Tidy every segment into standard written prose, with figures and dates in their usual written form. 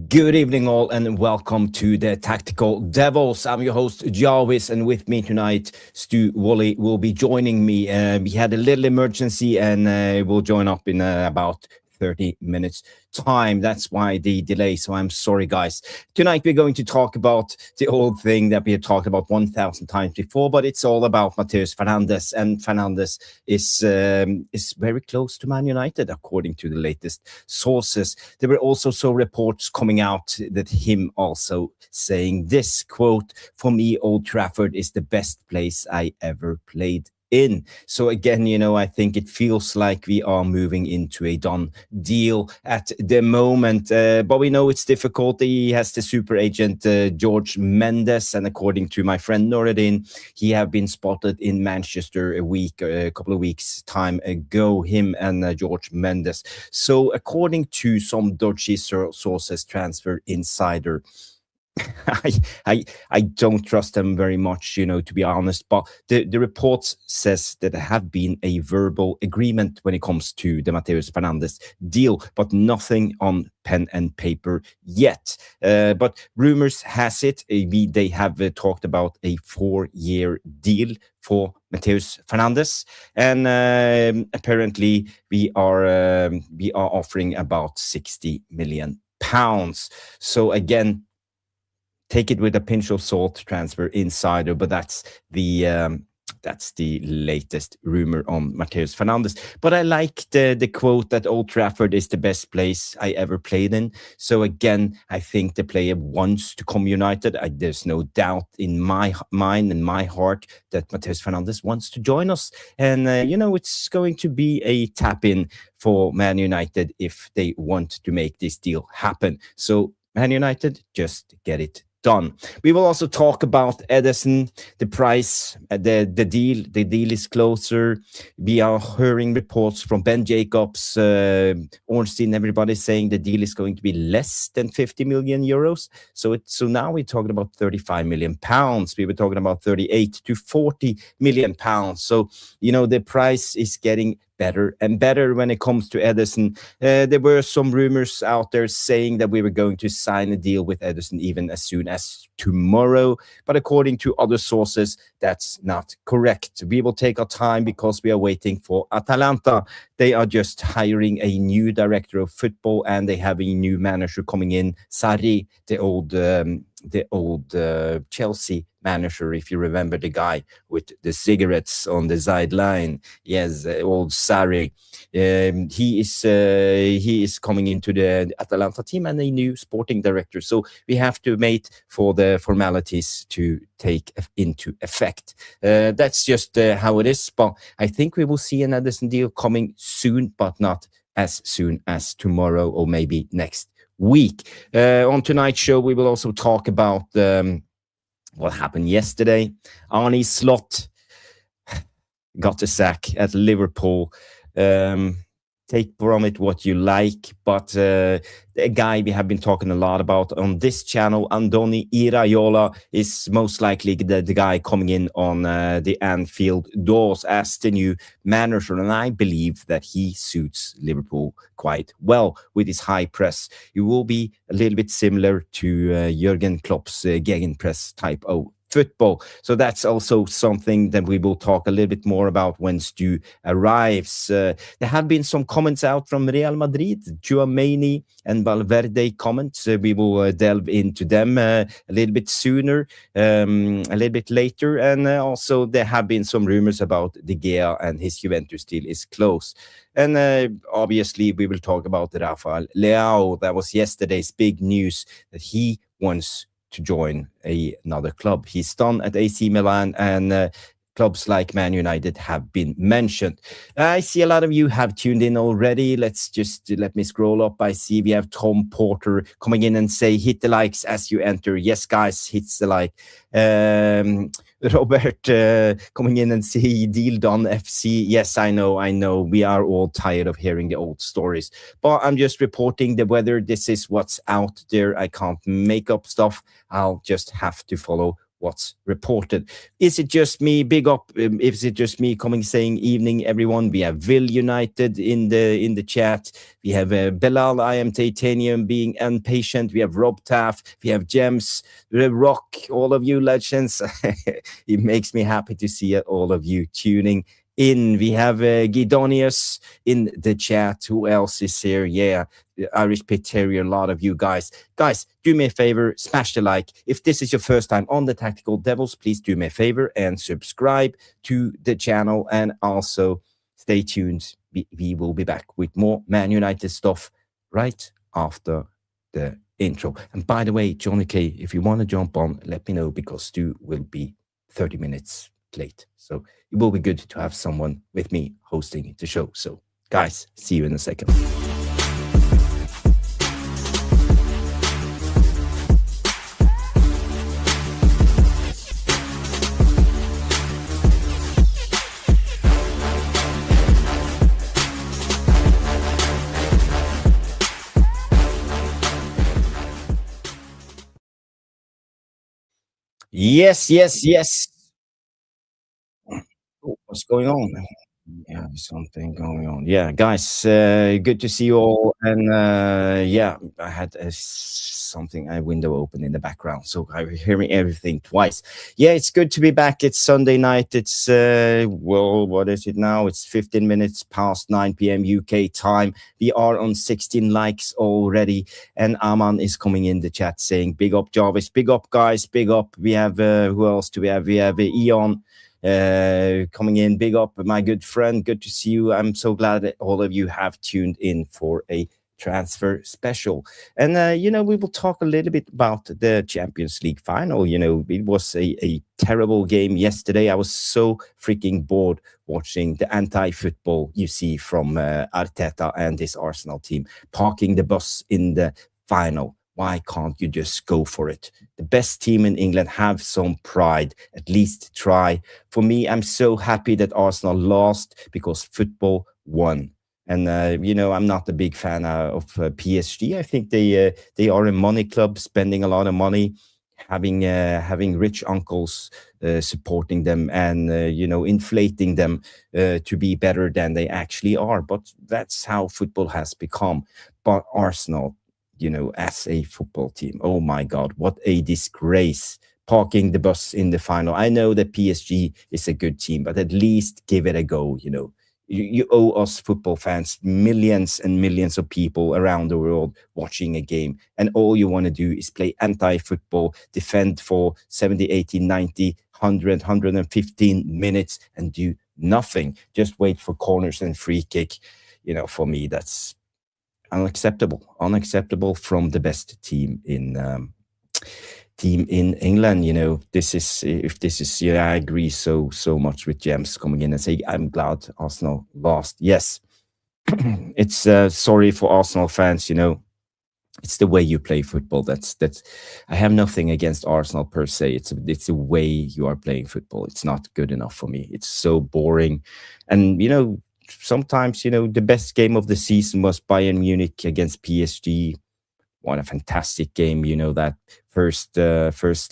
Good evening, all, and welcome to the Tactical Devils. I'm your host, Jarvis, and with me tonight, Stu Woolley will be joining me. We had a little emergency, and we'll join up in about 30 minutes time. That's why the delay, so I'm sorry, guys. Tonight, we're going to talk about the old thing that we have talked about 1,000 times before, but it's all about Matheus Fernandes, and Fernandez is very close to Man United, according to the latest sources. There were also some reports coming out that him also saying this, quote, "For me, Old Trafford is the best place I ever played in." So again, I think it feels like we are moving into a done deal at the moment, but we know it's difficult. He has the super agent George Mendes, and according to my friend Noradin, he have been spotted in Manchester a couple of weeks time ago, him and George Mendes. So according to some dodgy sources, Transfer Insider, I don't trust them very much, to be honest. But the report says that there have been a verbal agreement when it comes to the Matheus Fernandes deal, but nothing on pen and paper yet. But rumors has it they have talked about a 4-year deal for Matheus Fernandes, and apparently we are offering about £60 million. So again, take it with a pinch of salt, Transfer Insider, but that's the latest rumor on Matheus Fernandes. But I like the quote that Old Trafford is the best place I ever played in. So again, I think the player wants to come United. There's no doubt in my mind and my heart that Matheus Fernandes wants to join us. And, it's going to be a tap-in for Man United if they want to make this deal happen. So Man United, just get it done. We will also talk about Ederson, the price, the deal. The deal is closer. We are hearing reports from Ben Jacobs, Ornstein, everybody saying the deal is going to be less than 50 million euros. So now we're talking about 35 million pounds. We were talking about 38 to 40 million pounds. So, the price is getting better and better when it comes to Ederson. There were some rumors out there saying that we were going to sign a deal with Ederson even as soon as tomorrow, but according to other sources, that's not correct. We will take our time because we are waiting for Atalanta. They are just hiring a new director of football, and they have a new manager coming in, Sarri, the old Chelsea manager, if you remember the guy with the cigarettes on the sideline. Yes, old Sarri. He is coming into the Atalanta team, and a new sporting director. So we have to wait for the formalities to take into effect. That's just how it is. But I think we will see an Ederson deal coming soon, but not as soon as tomorrow or maybe next week. On tonight's show, we will also talk about what happened yesterday. Arne Slot got the sack at Liverpool. Take from it what you like, but the guy we have been talking a lot about on this channel, Andoni Iraola, is most likely the guy coming in on the Anfield doors as the new manager, and I believe that he suits Liverpool quite well with his high press. It will be a little bit similar to Jurgen Klopp's gegenpress type of football. So that's also something that we will talk a little bit more about when Stu arrives. There have been some comments out from Real Madrid, Tchouaméni and Valverde comments. We will delve into them a little bit sooner, a little bit later. And also there have been some rumors about De Gea, and his Juventus deal is close. And obviously we will talk about Rafael Leão. That was yesterday's big news that he wants to join another club. He's done at AC Milan, and clubs like Man United have been mentioned. I see a lot of you have tuned in already. Let me scroll up. I see we have Tom Porter coming in and say, hit the likes as you enter. Yes, guys, hit the like. Robert coming in and say, deal done FC. Yes, I know. We are all tired of hearing the old stories. But I'm just reporting the weather. This is what's out there. I can't make up stuff. I'll just have to follow what's reported. Is it just me? Big up! Is it just me coming saying evening, everyone? We have Will United in the chat. We have Belal. I am Titanium being impatient. We have Rob Taff. We have Gems, Rock. All of you legends. It makes me happy to see all of you tuning in. We have Guidonius in the chat. Who else is here? Yeah, Irish Pit Terrier, a lot of you guys. Guys, do me a favor, smash the like. If this is your first time on the Tactical Devils, please do me a favor and subscribe to the channel. And also stay tuned. We will be back with more Man United stuff right after the intro. And by the way, Johnny K, if you want to jump on, let me know, because Stu will be 30 minutes late. So it will be good to have someone with me hosting the show. So guys, see you in a second. Yes. Oh, what's going on? Yeah, something going on. Yeah, guys, good to see you all. And yeah, I had something, a window open in the background, so I'm hearing everything twice. Yeah, it's good to be back. It's Sunday night. It's well, what is it now? It's 15 minutes past 9 p.m. UK time. We are on 16 likes already, and Aman is coming in the chat saying, "Big up, Jarvis. Big up, guys. Big up." We have who else do we have? We have Eon. Coming in, big up, my good friend. Good to see you. I'm so glad that all of you have tuned in for a transfer special. And we will talk a little bit about the Champions League final. It was a terrible game yesterday. I was so freaking bored watching the anti-football you see from Arteta and his Arsenal team parking the bus in the final. Why can't you just go for it? The best team in England, have some pride, at least try. For me, I'm so happy that Arsenal lost because football won. And, I'm not a big fan of PSG. I think they are a money club, spending a lot of money, having rich uncles supporting them and, inflating them to be better than they actually are. But that's how football has become. But Arsenal, as a football team, oh my God, what a disgrace. Parking the bus in the final. I know that PSG is a good team, but at least give it a go. You owe us football fans, millions and millions of people around the world watching a game. And all you want to do is play anti-football, defend for 70, 80, 90, 100, 115 minutes and do nothing. Just wait for corners and free kick. For me, that's unacceptable from the best team in England. This is I agree so much with James coming in and say I'm glad Arsenal lost. Yes, it's sorry for Arsenal fans. It's the way you play football. That's I have nothing against Arsenal per se. It's the way you are playing football. It's not good enough for me. It's so boring, and sometimes, the best game of the season was Bayern Munich against PSG. What a fantastic game, that first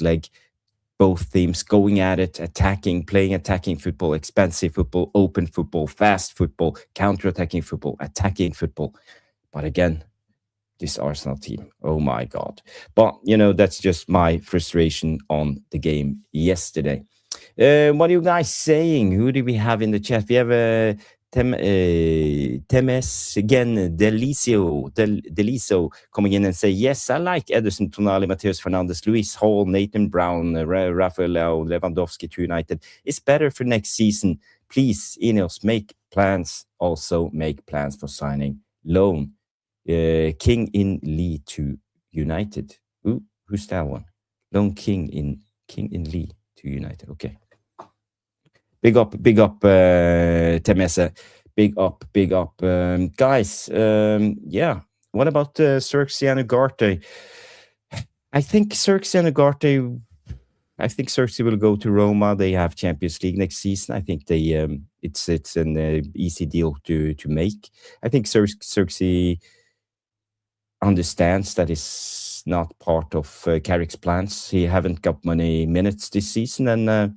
leg. Both teams going at it, playing attacking football, expensive football, open football, fast football, counter-attacking football, attacking football. But again, this Arsenal team, oh my God. But, that's just my frustration on the game yesterday. What are you guys saying? Who do we have in the chat? We have Temes again, Deliso coming in and say, yes, I like Ederson, Tonali, Matheus Fernandes, Luis Hall, Nathan Brown, Rafael, Leão, Lewandowski to United. It's better for next season. Please, Ineos, make plans. Also make plans for signing loan. King in Lee to United. Ooh, who's that one? Loan King in Lee to United. Okay. Big up, Temese. Big up. Guys, yeah. What about Xerxes and Ugarte? I think Xerxes and Ugarte, Xerxes will go to Roma. They have Champions League next season. I think it's an easy deal to make. I think Xerxes understands that not part of Carrick's plans. He haven't got many minutes this season, and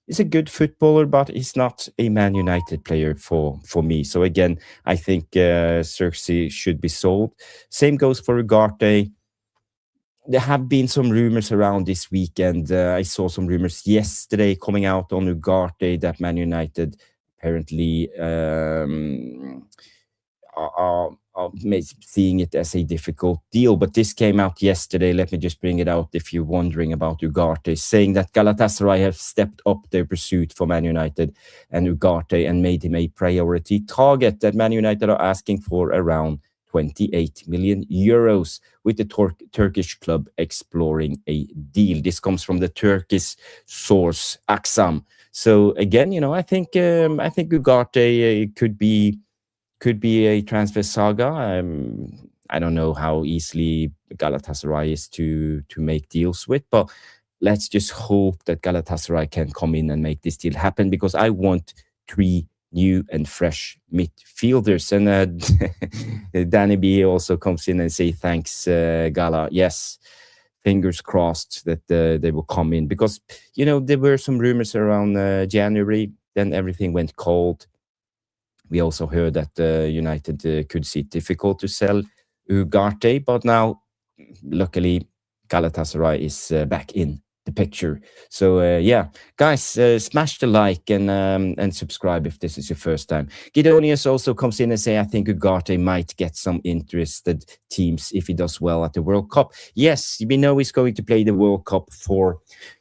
he's a good footballer, but he's not a Man United player for me. So again, I think Xerxes should be sold. Same goes for Ugarte. There have been some rumors around this weekend. I saw some rumors yesterday coming out on Ugarte that Man United apparently are seeing it as a difficult deal. But this came out yesterday. Let me just bring it out if you're wondering about Ugarte, saying that Galatasaray have stepped up their pursuit for Man United and Ugarte and made him a priority target, that Man United are asking for around 28 million euros, with the Turkish club exploring a deal. This comes from the Turkish source Aksam. So again, I think Ugarte could be a transfer saga. I don't know how easily Galatasaray is to make deals with, but let's just hope that Galatasaray can come in and make this deal happen, because I want 3 new and fresh midfielders. And Danny B also comes in and say thanks, Gala. Yes, fingers crossed that they will come in, because there were some rumors around January. Then everything went cold. We also heard that United could see it difficult to sell Ugarte, but now, luckily, Galatasaray is back in the picture. So yeah, guys, smash the like and subscribe if this is your first time. Gidonius also comes in and say, I think Ugarte might get some interested teams if he does well at the World Cup. Yes, we know he's going to play the World Cup for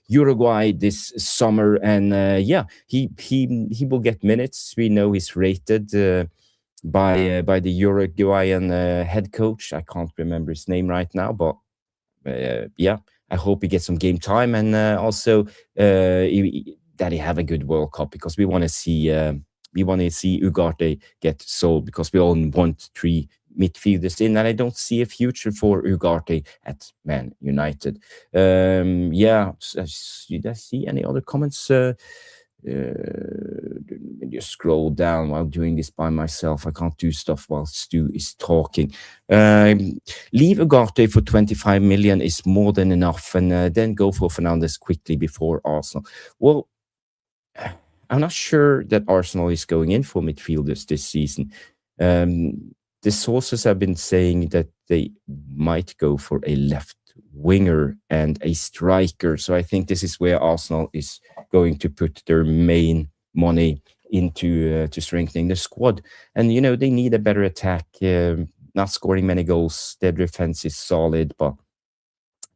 Uruguay this summer, and yeah, he will get minutes. We know he's rated by the Uruguayan head coach. I can't remember his name right now, but yeah, I hope he gets some game time, and also that he have a good World Cup, because we want to see Ugarte get sold, because we all want 3 midfielders in, and I don't see a future for Ugarte at Man United. Yeah, did I see any other comments? Just scroll down while doing this by myself. I can't do stuff while Stu is talking. Leave Ugarte for 25 million is more than enough, and then go for Fernandez quickly before Arsenal. Well, I'm not sure that Arsenal is going in for midfielders this season. The sources have been saying that they might go for a left winger and a striker. So I think this is where Arsenal is going to put their main money into to strengthening the squad. And, they need a better attack, not scoring many goals. Their defense is solid, but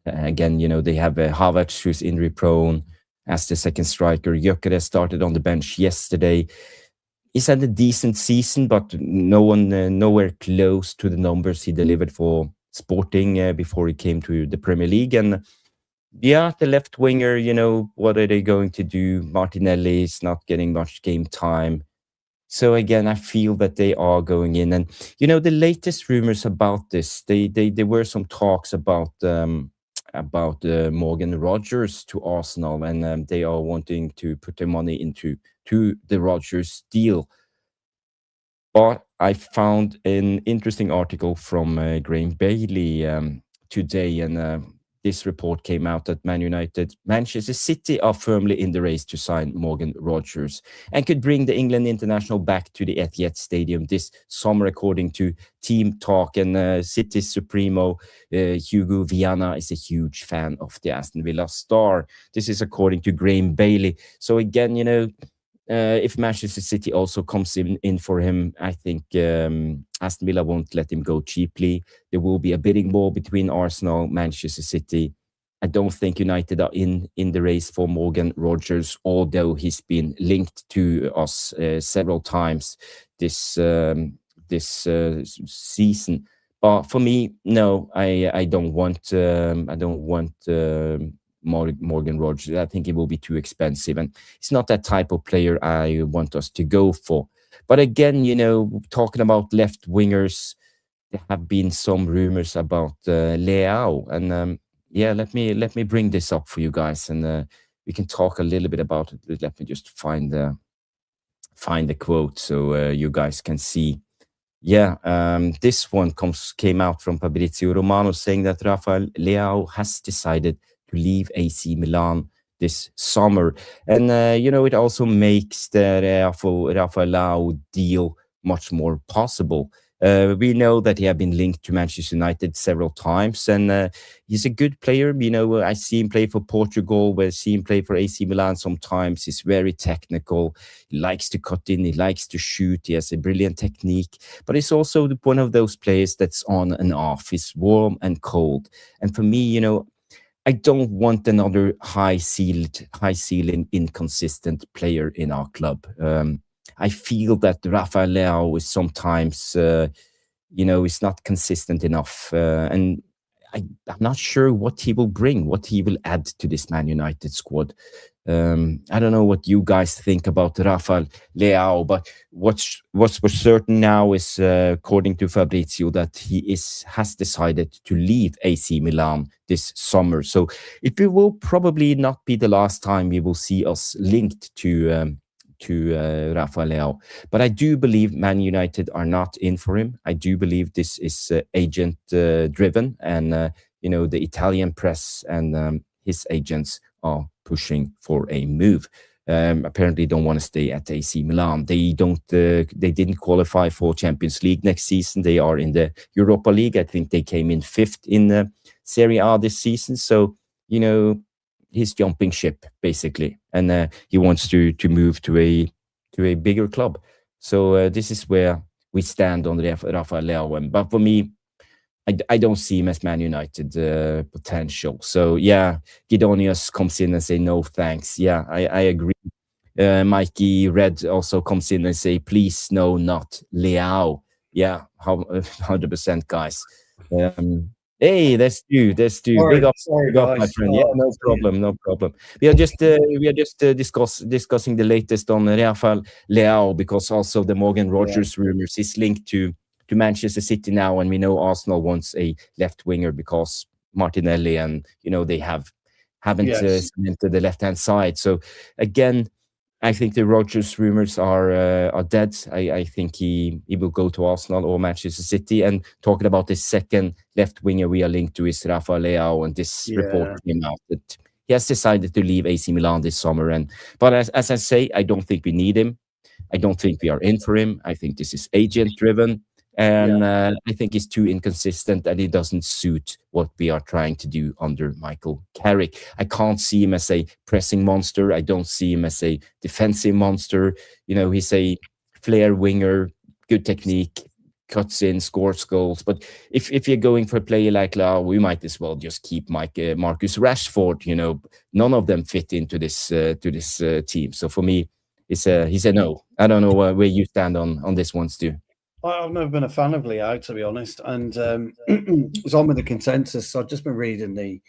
again, they have Havertz, who's injury prone, as the second striker. Ugarte started on the bench yesterday. He's had a decent season, but nowhere close to the numbers he delivered for Sporting before he came to the Premier League. And yeah, the left winger, what are they going to do? Martinelli is not getting much game time. So again, I feel that they are going in. And, the latest rumors about this, there were some talks about Morgan Rogers to Arsenal, and they are wanting to put their money into the Rogers deal. But I found an interesting article from Graham Bailey today, and this report came out that Manchester City are firmly in the race to sign Morgan Rogers and could bring the England international back to the Etihad Stadium this summer, according to Team Talk. And City's Supremo, Hugo Viana, is a huge fan of the Aston Villa star. This is according to Graham Bailey. So again, if Manchester City also comes in for him, I think Aston Villa won't let him go cheaply. There will be a bidding war between Arsenal, Manchester City. I don't think United are in the race for Morgan Rogers, although he's been linked to us several times this season. But for me, no, I don't want Morgan Rogers. I think it will be too expensive, and it's not that type of player I want us to go for. But again, talking about left wingers, there have been some rumors about Leão, and yeah, let me bring this up for you guys, and we can talk a little bit about it. Let me just find the quote so you guys can see Yeah, this one came out from Fabrizio Romano saying that Rafael Leão has decided to leave AC Milan this summer. And, it also makes the Rafael Leão deal much more possible. We know that he has been linked to Manchester United several times, and he's a good player. I see him play for Portugal, I see him play for AC Milan sometimes. He's very technical. He likes to cut in, he likes to shoot, he has a brilliant technique, but he's also one of those players that's on and off. He's warm and cold. And for me, I don't want another high ceiling, inconsistent player in our club. I feel that Rafael Leão is sometimes, is not consistent enough, and I'm not sure what he will bring, what he will add to this Man United squad. I don't know what you guys think about Rafael Leão, but what's for certain now is, according to Fabrizio, that he has decided to leave AC Milan this summer. So it will probably not be the last time we will see us linked to Rafael Leão. But I do believe Man United are not in for him. I do believe this is agent driven, and the Italian press and his agents are pushing for a move. Apparently don't want to stay at AC Milan. They didn't qualify for Champions League next season. They are in the Europa League. I think they came in 5th in Serie A this season. So, he's jumping ship basically, and he wants to move to a bigger club. So this is where we stand on Rafael Leão. But for me, I don't see him as Man United potential. So yeah, Gidonius comes in and say no thanks. Yeah, I agree. Mikey Red also comes in and say, please no, not Leão. Yeah, 100% guys. Hey, that's you. Sorry, Big up, my friend. Yeah, no problem. We are just discussing the latest on Rafael Leão, because also the Morgan Rogers rumors is linked to Manchester City now, and we know Arsenal wants a left winger because Martinelli, and they haven't cemented the left hand side. So again, I think the Rogers rumors are dead. I think he will go to Arsenal or Manchester City. And talking about the second left winger we are linked to is Rafael Leão, and this report came out that he has decided to leave AC Milan this summer. But as I say, I don't think we need him. I don't think we are in for him. I think this is agent driven. And I think he's too inconsistent, and he doesn't suit what we are trying to do under Michael Carrick. I can't see him as a pressing monster. I don't see him as a defensive monster. He's a flair winger, good technique, cuts in, scores goals. But if you're going for a player like Leão, we might as well just keep Marcus Rashford. None of them fit into this team. So for me, he's a no. I don't know where you stand on this one, Stu. I've never been a fan of Leão, to be honest, and it's on with the consensus. I've just been reading the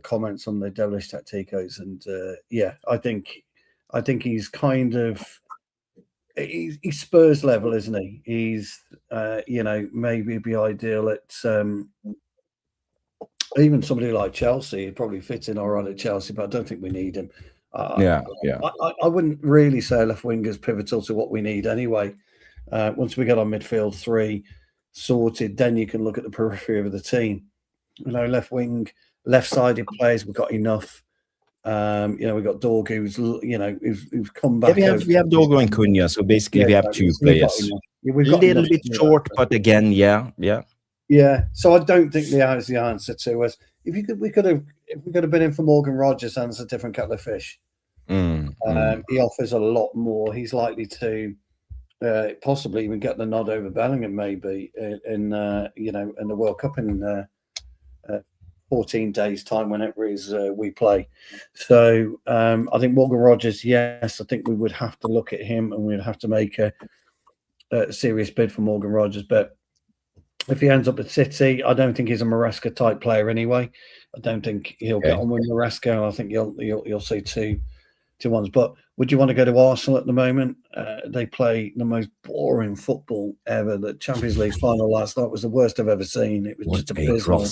comments on the Devilish Tacticos, and I think he's kind of he's Spurs level, isn't he? He's maybe be ideal at even somebody like Chelsea. He'd probably fit in all right at Chelsea, but I don't think we need him. I wouldn't really say left wing is pivotal to what we need anyway. Once we get our midfield three sorted, then you can look at the periphery of the team. Left wing, left-sided players, we've got enough. We've got Dorgu, who's come back. Yeah, we have Dorgu and Cunha, so basically we have two players. We've got a little bit short, but again, yeah. So I don't think Leão is the answer to us. If we could have been in for Morgan Rogers, and it's a different kettle of fish. He offers a lot more. He's likely to possibly even get the nod over Bellingham, maybe in the World Cup in 14 days' time, whenever it is we play. So I think Morgan Rogers, yes, I think we would have to look at him, and we'd have to make a serious bid for Morgan Rogers. But if he ends up at City, I don't think he's a Maresca type player anyway. I don't think he'll get on with Maresca. I think you'll see two ones. But would you want to go to Arsenal at the moment? They play the most boring football ever. The Champions League final last night was the worst I've ever seen. It was just abysmal.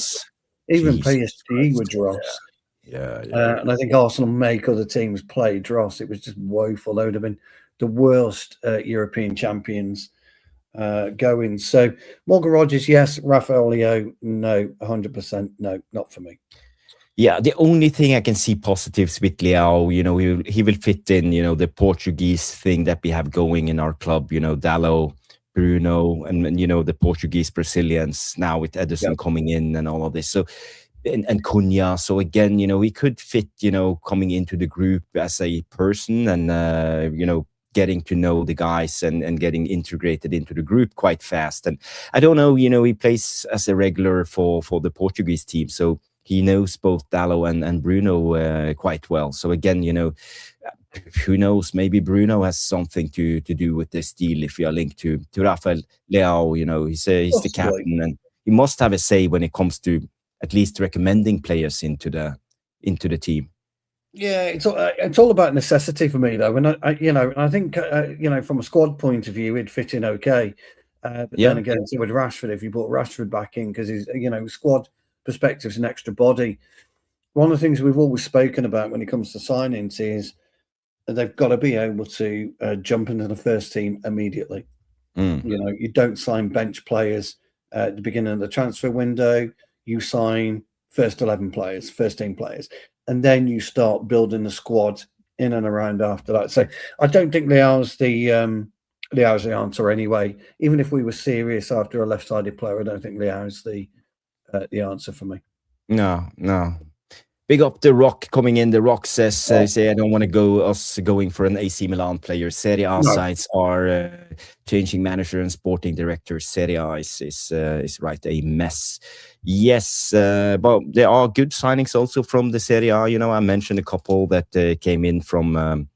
Even PSG were dross. And I think Arsenal make other teams play dross. It was just woeful. They would have been the worst European champions going. So Morgan Rogers, yes. Rafael, Leão, no. 100% no, not for me. Yeah, the only thing I can see positives with Leão, he will fit in, the Portuguese thing that we have going in our club, Dalot, Bruno, and the Portuguese Brazilians now with Ederson coming in and all of this. So, and Cunha. So again, he could fit, coming into the group as a person and, getting to know the guys and getting integrated into the group quite fast. And I don't know, he plays as a regular for the Portuguese team. So he knows both Dalot and Bruno quite well. So again, who knows? Maybe Bruno has something to do with this deal if we are linked to Rafael Leão. He's the captain and he must have a say when it comes to at least recommending players into the team. Yeah, it's all about necessity for me though, and I think from a squad point of view, it'd fit in okay. But then again, so with Rashford, if you brought Rashford back in, because he's squad perspective's an extra body. One of the things we've always spoken about when it comes to signings is they've got to be able to jump into the first team immediately. You don't sign bench players at the beginning of the transfer window. You sign first 11 players, first team players, and then you start building the squad in and around after that. So I don't think Leão's the answer anyway. Even if we were serious after a left-sided player, I don't think Leão's the answer for me. No. Big up The Rock coming in. The Rock says, I don't want to going for an AC Milan player. Serie A sides are changing manager and sporting director. Serie A is right a mess. Yes, but there are good signings also from the Serie A. I mentioned a couple that came in from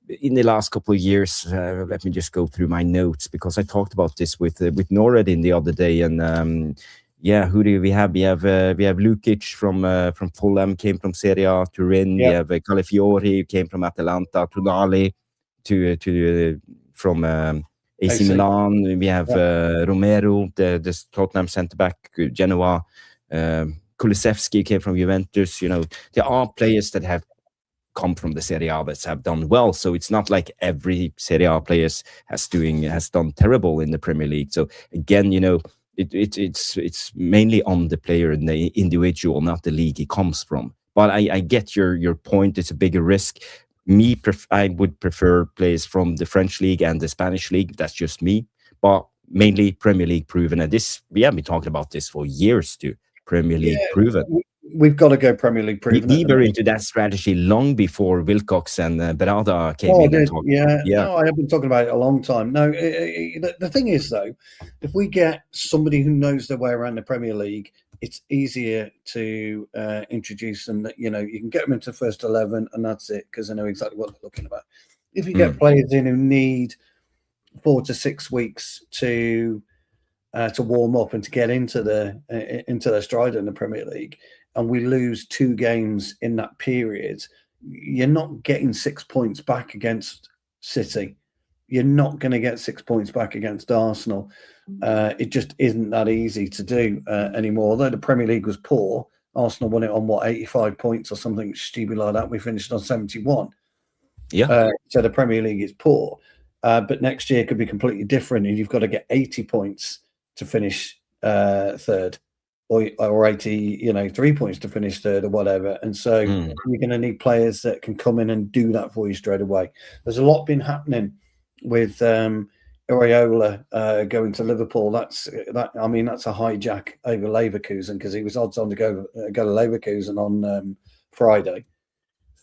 in the last couple of years. Let me just go through my notes because I talked about this with Noradin the other day. And who do we have? We have Lukic from Fulham, came from Serie A. Turin. We have Calafiori, came from Atalanta. Tonali from AC Milan. We have Romero, the Tottenham centre back, Genoa. Kulusevski came from Juventus. There are players that have come from the Serie A that have done well. So it's not like every Serie A player has done terrible in the Premier League. So again, it's mainly on the player and the individual, not the league he comes from. But I get your point. It's a bigger risk. I would prefer players from the French league and the Spanish league. That's just me. But mainly Premier League proven. And we have been talking about this for years too. Premier League proven. We've got to go Premier League proven. We were into that strategy long before Wilcox and Berarda came in. No, I have been talking about it a long time. No, the thing is though, if we get somebody who knows their way around the Premier League, it's easier to introduce them. That you can get them into first 11, and that's it because they know exactly what they're looking about. If you get players in who need 4 to 6 weeks to warm up and to get into their stride in the Premier League, and we lose 2 games in that period, you're not getting 6 points back against City. You're not going to get 6 points back against Arsenal. It just isn't that easy to do anymore. Although the Premier League was poor, Arsenal won it on 85 points or something stupid like that. We finished on 71. Yeah. So the Premier League is poor. But next year could be completely different, and you've got to get 80 points to finish third, or 83 points to finish third, or whatever. And so you're going to need players that can come in and do that for you straight away. There's a lot been happening with Iraola going to Liverpool. That's a hijack over Leverkusen, because he was odds on to go to Leverkusen on Friday.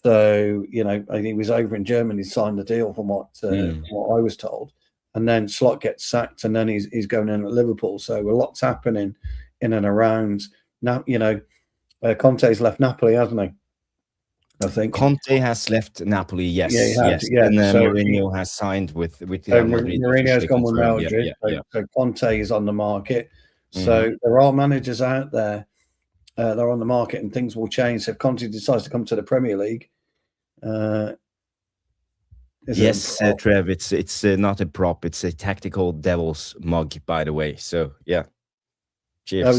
So I think he was over in Germany, signed the deal from what I was told, and then Slot gets sacked, and then he's going in at Liverpool. So a lot's happening in and around now. Conte's left Napoli, hasn't he? I think Conte has left Napoli. Yes, yes. Yeah. And so Mourinho has signed with Madrid. Mourinho's gone with Madrid. So Conte is on the market. So there are managers out there. They're on the market, and things will change. So if Conte decides to come to the Premier League, yes, Trev, it's not a prop. It's a tactical devil's mug, by the way. So yeah. Cheers. Oh,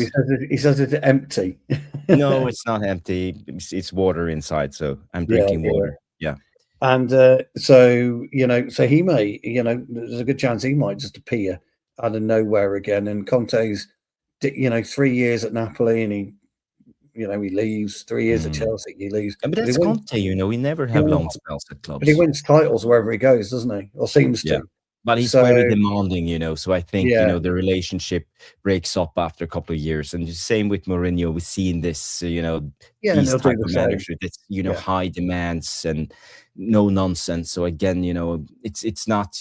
he says it's empty. No, it's not empty. It's water inside. So I'm drinking water. Yeah. And so he may, there's a good chance he might just appear out of nowhere again. And Conte's, 3 years at Napoli, and he leaves. 3 years at Chelsea, he leaves. Yeah, but that's Conte, he never have long spells at clubs. But he wins titles wherever he goes, doesn't he? Or seems to. But he's very demanding, so I think, the relationship breaks up after a couple of years. And the same with Mourinho. We've seen this, these type of managers, it's, high demands and no nonsense. So again, it's not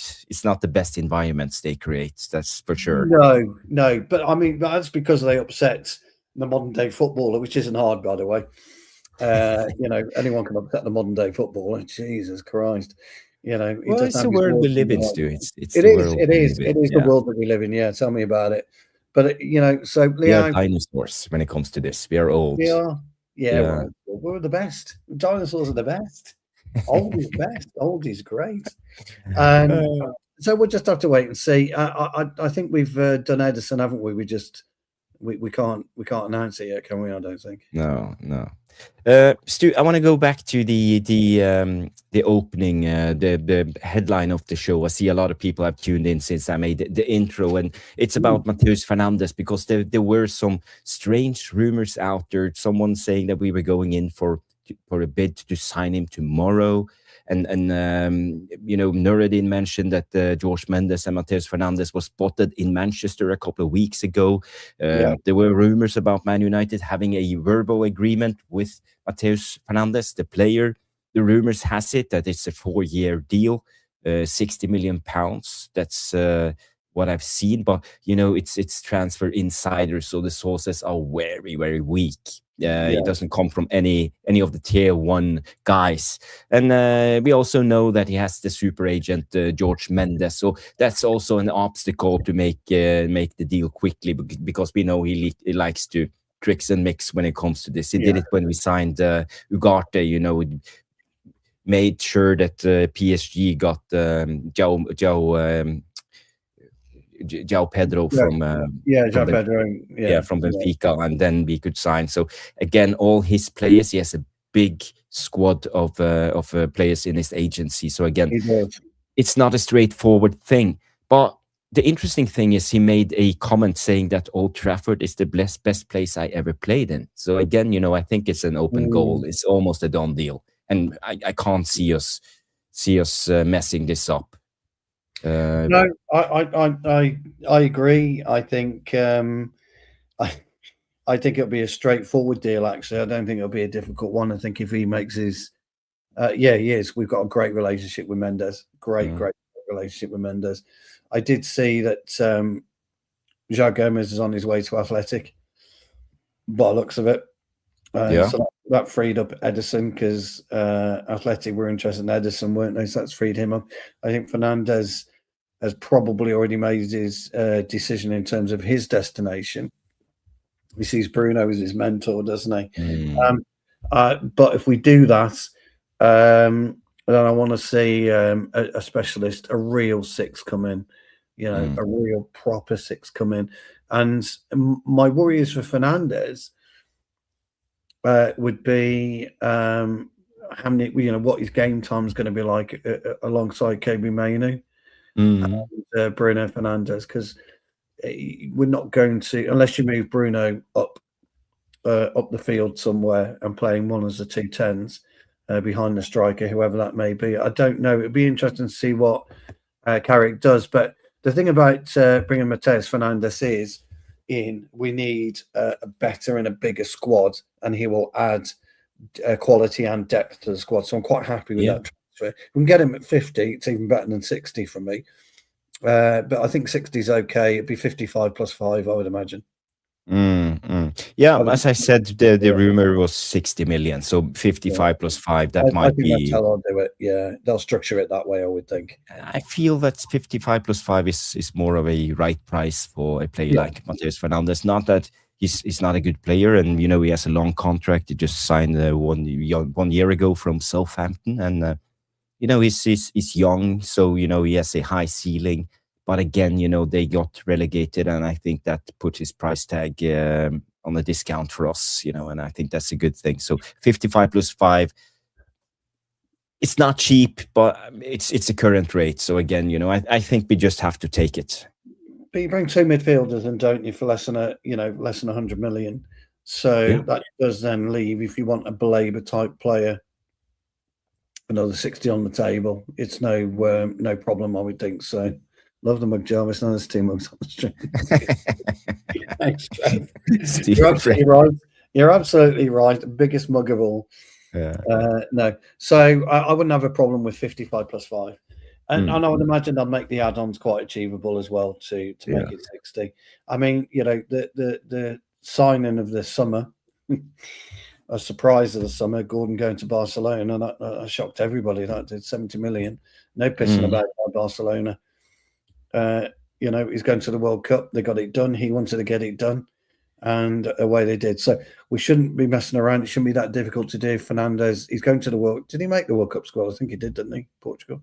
the best environments they create. That's for sure. No. But I mean, that's because they upset the modern day footballer, which isn't hard, by the way. Anyone can upset the modern day footballer. Jesus Christ. It's the world we live in, Stu. It is the world that we live in. Yeah, tell me about it. But so Leão, we are dinosaurs when it comes to this. We are old. We are. Yeah. We're the best. Dinosaurs are the best. Old is best. Old is great. And so we'll just have to wait and see. I think we've done Ederson, haven't we? We can't announce it yet, can we? I don't think. No. Stu, I want to go back to the opening, the headline of the show. I see a lot of people have tuned in since I made the intro, and it's about Matheus Fernandes, because there were some strange rumors out there. Someone saying that we were going in for a bid to sign him tomorrow. And Nuruddin mentioned that George Mendes and Matheus Fernandes was spotted in Manchester a couple of weeks ago. There were rumors about Man United having a verbal agreement with Matheus Fernandes, the player. The rumors has it that it's a 4-year deal, £60 million. That's what I've seen, but it's transfer insiders, so the sources are very, very weak. It doesn't come from any of the tier 1 guys. And we also know that he has the super agent George Mendes, so that's also an obstacle to make the deal quickly, because we know he likes to tricks and mix when it comes to this. He did it when we signed Ugarte. Made sure that PSG got João Pedro from Benfica, and then we could sign. So again, all his players, he has a big squad of players in his agency. So again, it's not a straightforward thing. But the interesting thing is he made a comment saying that Old Trafford is the best place I ever played in. So again, I think it's an open goal. It's almost a done deal, and I can't see us messing this up. No, I agree. I think I think it'll be a straightforward deal. Actually, I don't think it'll be a difficult one. I think if he makes his, he is. We've got a great relationship with Mendes. Great relationship with Mendes. I did see that João Gomez is on his way to Athletic, by the looks of it. So that freed up Ederson, because Athletic were interested in Ederson, weren't they? So that's freed him up. I think Fernandez has probably already made his decision in terms of his destination. He sees Bruno as his mentor, doesn't he? But if we do that, then I want to see a specialist, a real 6 come in, a real proper 6 come in. And my worry is for Fernandez would be how many, what his game time is going to be like alongside KB Mainu and Bruno Fernandes, because we're not going to, unless you move Bruno up the field somewhere and playing one as the 2 10s behind the striker, whoever that may be. I don't know. It'd be interesting to see what Carrick does. But the thing about bringing Matheus Fernandes is, we need a better and a bigger squad, and he will add quality and depth to the squad. So I'm quite happy with that transfer. If we can get him at 50, it's even better than 60 for me. But I think 60 is okay. It'd be 55 plus 5, I would imagine. Yeah, as I said, the rumor was 60 million, so 55 plus 5. That might be. That's how they'll do it. Yeah, they'll structure it that way, I would think. I feel that 55 plus 5 is more of a right price for a player like Matheus Fernandes. Not that he's not a good player, and he has a long contract. He just signed 1 year ago from Southampton, and he's young, so he has a high ceiling. But again, they got relegated, and I think that put his price tag on a discount for us, and I think that's a good thing. So 55 plus 5, it's not cheap, but it's a current rate. So again, I think we just have to take it. But you bring 2 midfielders and don't you, for less than 100 million. So that does then leave, if you want a Belabour type player, another 60 on the table. It's no problem, I would think. So love the Mug Jarvis. Now there's 2 mugs on the stream. Thanks, You're absolutely right. You're absolutely right. The biggest mug of all. No. So I wouldn't have a problem with 55 plus 5. And I would imagine I'd make the add-ons quite achievable as well to make it 60. I mean, the signing of the summer, a surprise of the summer, Gordon going to Barcelona, and that shocked everybody. That did 70 million. No pissing about by Barcelona. He's going to the World Cup. They got it done. He wanted to get it done, and away they did. So we shouldn't be messing around. It shouldn't be that difficult to do. Fernandez, he's going to the World. Did he make the World Cup squad? I think he did, didn't he? Portugal.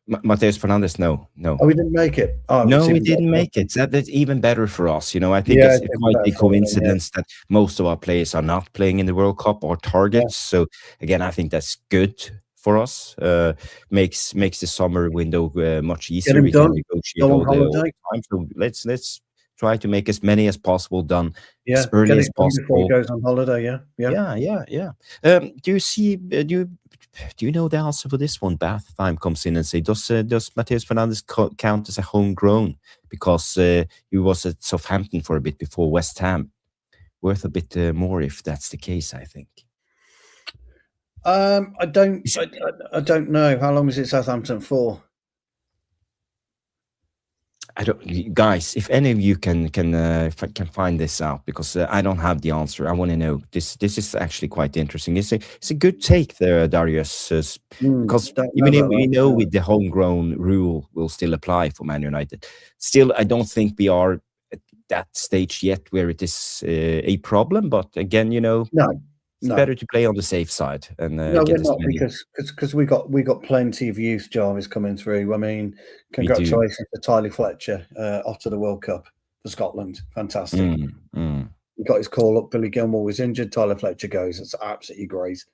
Matheus Fernandes, no. Oh, he didn't make it. Oh, no, he didn't make it. That's even better for us. I think it's quite a coincidence that most of our players are not playing in the World Cup or targets. So again, I think that's good for us. Makes the summer window much easier. We can negotiate all the time. So let's try to make as many as possible done as early as possible before he goes on holiday. Yeah. Do you know the answer for this one? Bath time comes in and say, does Matheus Fernandes count as a homegrown because he was at Southampton for a bit before West Ham? Worth a bit more if that's the case, I think. I don't know. How long was it Southampton for? I don't, guys. If any of you can find this out, because I don't have the answer. I want to know. This is actually quite interesting. It's a good take there, Darius, because even if we know with the homegrown rule will still apply for Man United, still I don't think we are at that stage yet where it is a problem. But again, it's better to play on the safe side. And no, we're not, because we got plenty of youth Jarvis coming through. I mean, congratulations to Tyler Fletcher off to the World Cup for Scotland. Fantastic. He got his call up. Billy Gilmore was injured. Tyler Fletcher goes. It's absolutely great.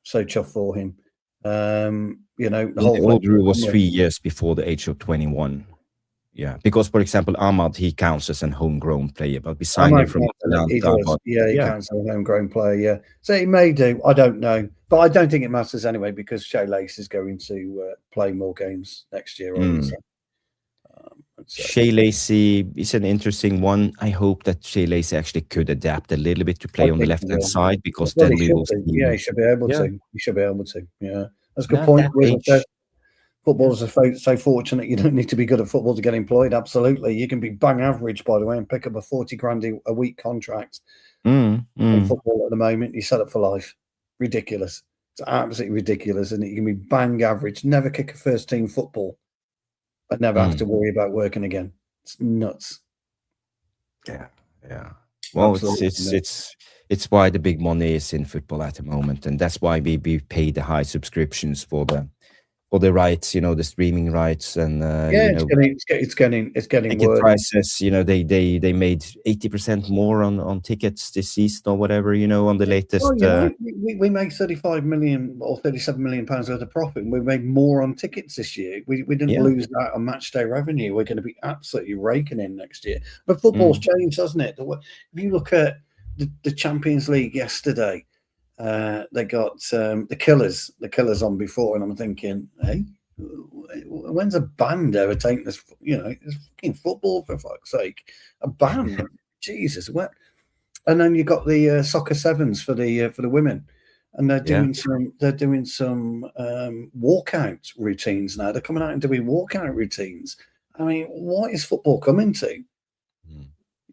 So chuffed for him. The old rule was 3 years before the age of 21. Yeah, because for example, Ahmad, he counts as a homegrown player, but we signed him from Atlanta. He counts as a homegrown player. Yeah, so he may do. I don't know, but I don't think it matters anyway because Shea Lace is going to play more games next year. Shea Lacey is an interesting one. I hope that Shea Lacey actually could adapt a little bit to play on the left-hand side because then we will see. Yeah, he should be able to. He should be able to. Yeah, that's a good point. Footballers are so fortunate. You don't need to be good at football to get employed. Absolutely. You can be bang average, by the way, and pick up a 40 grand a week contract in football at the moment. You're set up for life. Ridiculous. It's absolutely ridiculous. And you can be bang average, never kick a first team football, but never have to worry about working again. It's nuts. Yeah. Well, it's why the big money is in football at the moment. And that's why we pay the high subscriptions for the rights, the streaming rights, and it's getting ticket worse. Prices. They made 80% more on tickets this season or whatever. On the latest. We make 35 million or 37 million pounds worth of profit. We made more on tickets this year. We didn't lose that on match day revenue. We're going to be absolutely raking in next year. But football's changed, hasn't it? If you look at the Champions League yesterday. They got the killers on before, and I'm thinking, hey, when's a band ever taken this? It's fucking football, for fuck's sake, a band, Jesus, what? And then you got the soccer sevens for the women, and they're doing some walkout routines now. They're coming out and doing walkout routines. I mean, what is football coming to?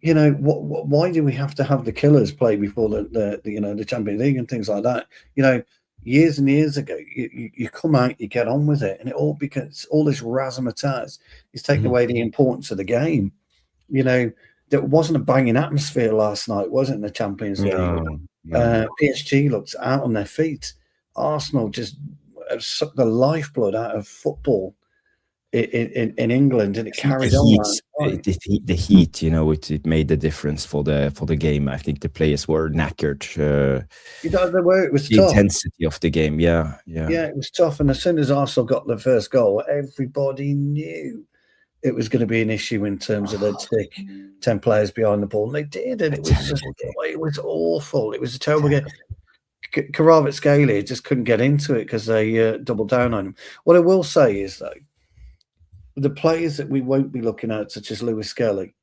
Why do we have to have the killers play before the Champions League and things like that? Years and years ago, you come out, you get on with it, and it all because all this razzmatazz is taking away the importance of the game. There wasn't a banging atmosphere last night, was it, in the Champions League? No. PSG looked out on their feet. Arsenal just sucked the lifeblood out of football. In England, and it carried on. The heat, it made the difference for the game. I think the players were knackered. It was the tough. Intensity of the game, yeah, it was tough. And as soon as Arsenal got the first goal, everybody knew it was going to be an issue in terms of they'd stick 10 players behind the ball, and they did, and it was awful. It was a terrible game. Kvaratskhelia just couldn't get into it because they doubled down on him. What I will say is, though, the players that we won't be looking at, such as Lewis Skelly,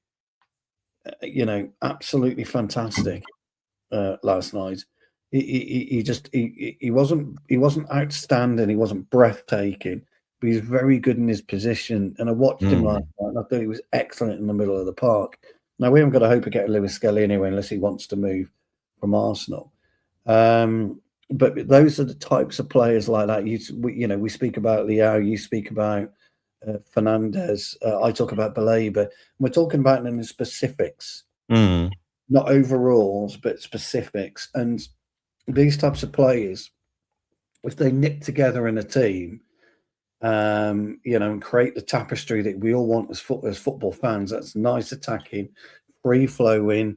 absolutely fantastic last night. He wasn't outstanding. He wasn't breathtaking, but he's very good in his position. And I watched him last night, and I thought he was excellent in the middle of the park. Now we haven't got a hope of getting Lewis Skelly anyway, unless he wants to move from Arsenal. But those are the types of players like that. We speak about Leão, you speak about Fernandez. I talk about Baleba. We're talking about them in specifics, not overalls, but specifics. And these types of players, if they knit together in a team, and create the tapestry that we all want as football fans, that's nice attacking, free flowing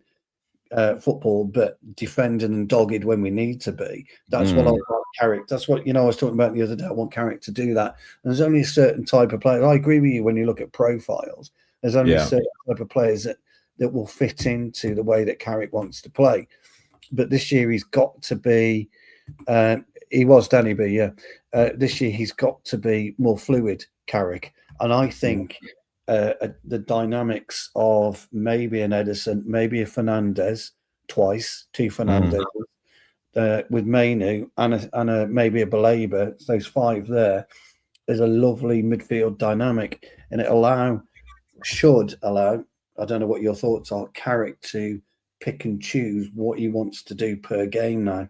football, but defending and dogged when we need to be. That's what I want Carrick. That's what I was talking about the other day. I want Carrick to do that. And there's only a certain type of player. I agree with you when you look at profiles. There's only a certain type of players that will fit into the way that Carrick wants to play. But this year he's got to be. He was Danny B. Yeah. This year he's got to be more fluid, Carrick. And I think the dynamics of maybe an Ederson, maybe a Fernandez, two Fernandez, with Mainu and maybe a Baleba, those five there, is a lovely midfield dynamic, and it should allow, I don't know what your thoughts are, Carrick to pick and choose what he wants to do per game now.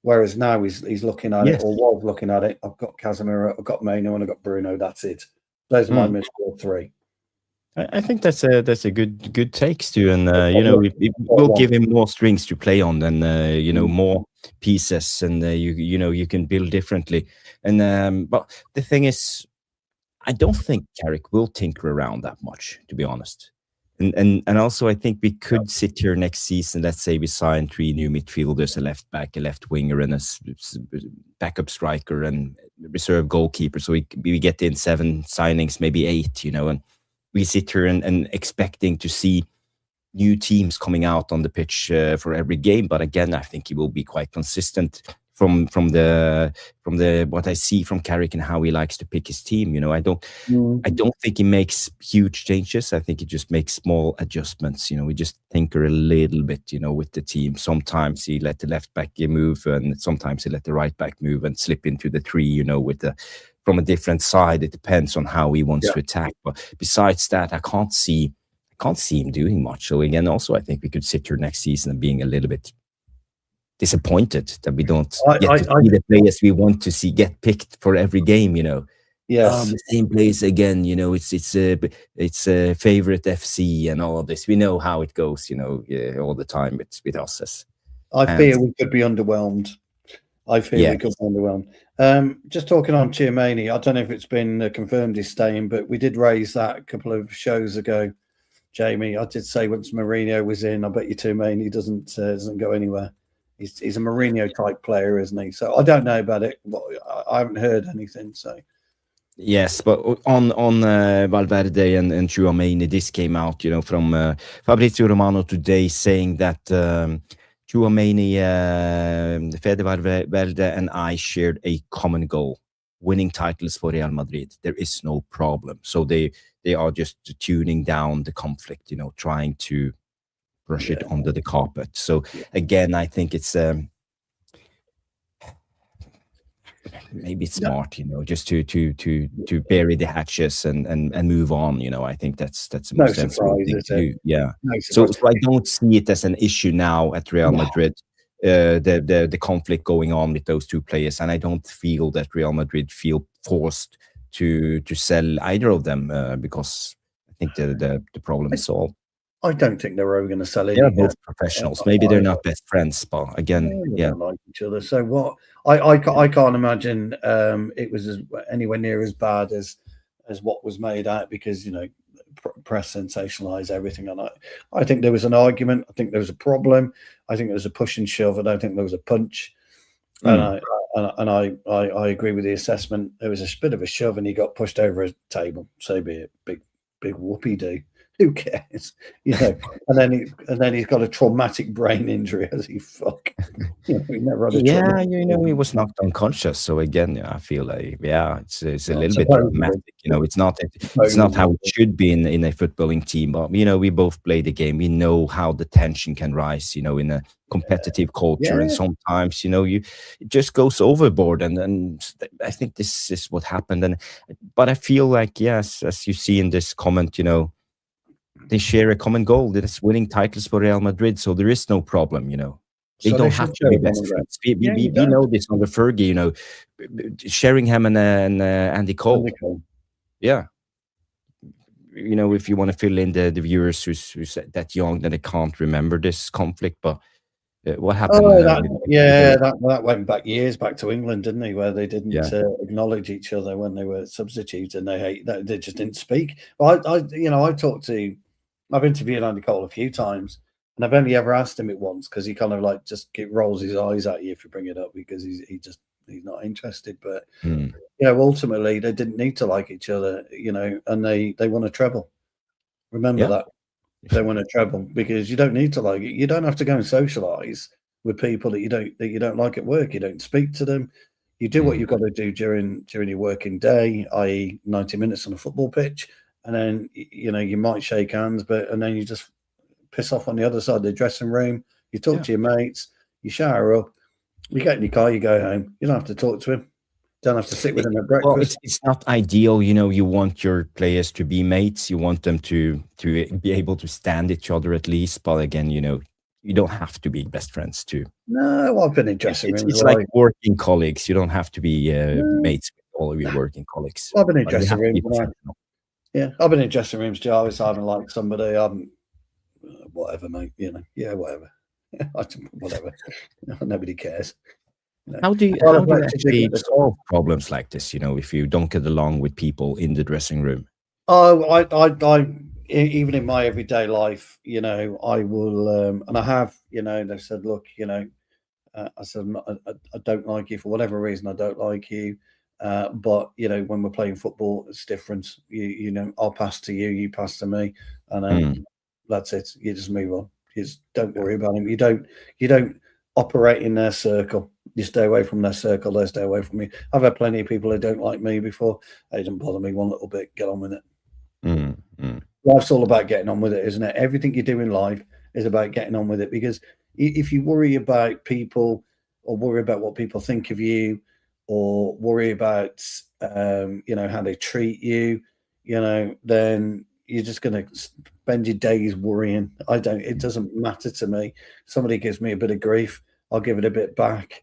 Whereas now he's looking at it, or was looking at it. I've got Casemiro, I've got Mainu, and I've got Bruno. That's it. Those are my midfield three. I think that's a good takes too, and we'll give him more strings to play on, and more pieces, and you can build differently. And but the thing is, I don't think Carrick will tinker around that much, to be honest. And also, I think we could sit here next season. Let's say we sign 3 new midfielders, a left back, a left winger, and a backup striker, and reserve goalkeeper. So we get in 7 signings, maybe 8, and we sit here and expecting to see new teams coming out on the pitch for every game. But again, I think he will be quite consistent from the what I see from Carrick and how he likes to pick his team. I don't think he makes huge changes. I think he just makes small adjustments. We just tinker a little bit, with the team. Sometimes he let the left back move, and sometimes he let the right back move and slip into the 3, from a different side. It depends on how he wants to attack. But besides that, I can't see him doing much. So again, also I think we could sit here next season and being a little bit disappointed that we don't get to see the players we want to see get picked for every game. Yes, the same players again. It's a favorite FC and all of this. We know how it goes. All the time with us. I fear we could be underwhelmed. We could be underwhelmed. Just talking on Tchouaméni, I don't know if it's been confirmed he's staying, but we did raise that a couple of shows ago, Jamie. I did say once Mourinho was in, I bet you Tchouaméni doesn't go anywhere. He's a Mourinho type player, isn't he? So I don't know about it. I haven't heard anything. So yes, but on Valverde and Tchouaméni, this came out, from Fabrizio Romano today, saying that Tchouaméni, Fede Valverde, and I shared a common goal: winning titles for Real Madrid. There is no problem. So they are just tuning down the conflict, trying to brush it under the carpet. So again, I think it's maybe it's smart, just to bury the hatches and move on. I think that's the most sensible thing to do. Yeah. So I don't see it as an issue now at Real Madrid. The conflict going on with those 2 players, and I don't feel that Real Madrid feel forced to sell either of them because I think the problem is solved. I don't think they're ever going to sell it. They're both professionals. Maybe they're not best friends, but again, they don't like each other. So what? I can't imagine it was anywhere near as bad as what was made out, because press sensationalize everything. And I think there was an argument. I think there was a problem. I think there was a push and shove. I don't think there was a punch. And I agree with the assessment. There was a bit of a shove, and he got pushed over a table. So be it. Big big whoopee do. Who cares? And then he's got a traumatic brain injury as he fuck. He never had a he was knocked unconscious. So again, I feel like it's a little bit dramatic. It's not how it should be in a footballing team. But we both play the game. We know how the tension can rise. In a competitive culture, and sometimes it just goes overboard. And I think this is what happened. But I feel like as you see in this comment, they share a common goal. That is winning titles for Real Madrid. So there is no problem. They don't have to be best friends. We know this under Fergie, Sheringham and Andy Cole. Yeah. If you want to fill in the viewers who's that young, that they can't remember this conflict, but what happened? That went back years back to England, didn't they? Where they didn't acknowledge each other when they were substitutes, and they just didn't speak. Well, I've interviewed Andy Cole a few times, and I've only ever asked him it once because he kind of just rolls his eyes at you if you bring it up because he's not interested. But ultimately they didn't need to like each other, and they won a treble. Remember that they won a treble because you don't need to like it. You don't have to go and socialize with people that you don't like at work. You don't speak to them. You do what you've got to do during your working day, i.e., 90 minutes on a football pitch. And then, you might shake hands, and then you just piss off on the other side of the dressing room. You talk to your mates, you shower up, you get in your car, you go home. You don't have to talk to him. Don't have to sit with him at breakfast. Well, it's not ideal. You want your players to be mates. You want them to be able to stand each other at least. But again, you don't have to be best friends too. No, I've been in dressing rooms. It's like working colleagues. You don't have to be mates with all of your working colleagues. I've been in dressing rooms. I've been in dressing rooms, Jarvis. I haven't liked somebody. Whatever, mate. Whatever. Whatever. Nobody cares. How do you actually solve problems like this? If you don't get along with people in the dressing room. Oh, I even in my everyday life, I will, and I have, they've said, look, I said, I don't like you for whatever reason. I don't like you. But when we're playing football, it's different. I'll pass to you, you pass to me, and that's it. You just move on. You just don't worry about him. You don't operate in their circle. You stay away from their circle. They stay away from you. I've had plenty of people who don't like me before. It doesn't bother me one little bit. Get on with it. Life's all about getting on with it, isn't it? Everything you do in life is about getting on with it. Because if you worry about people or worry about what people think of you, or worry about how they treat you, then you're just going to spend your days worrying. It doesn't matter to me. Somebody gives me a bit of grief, I'll give it a bit back.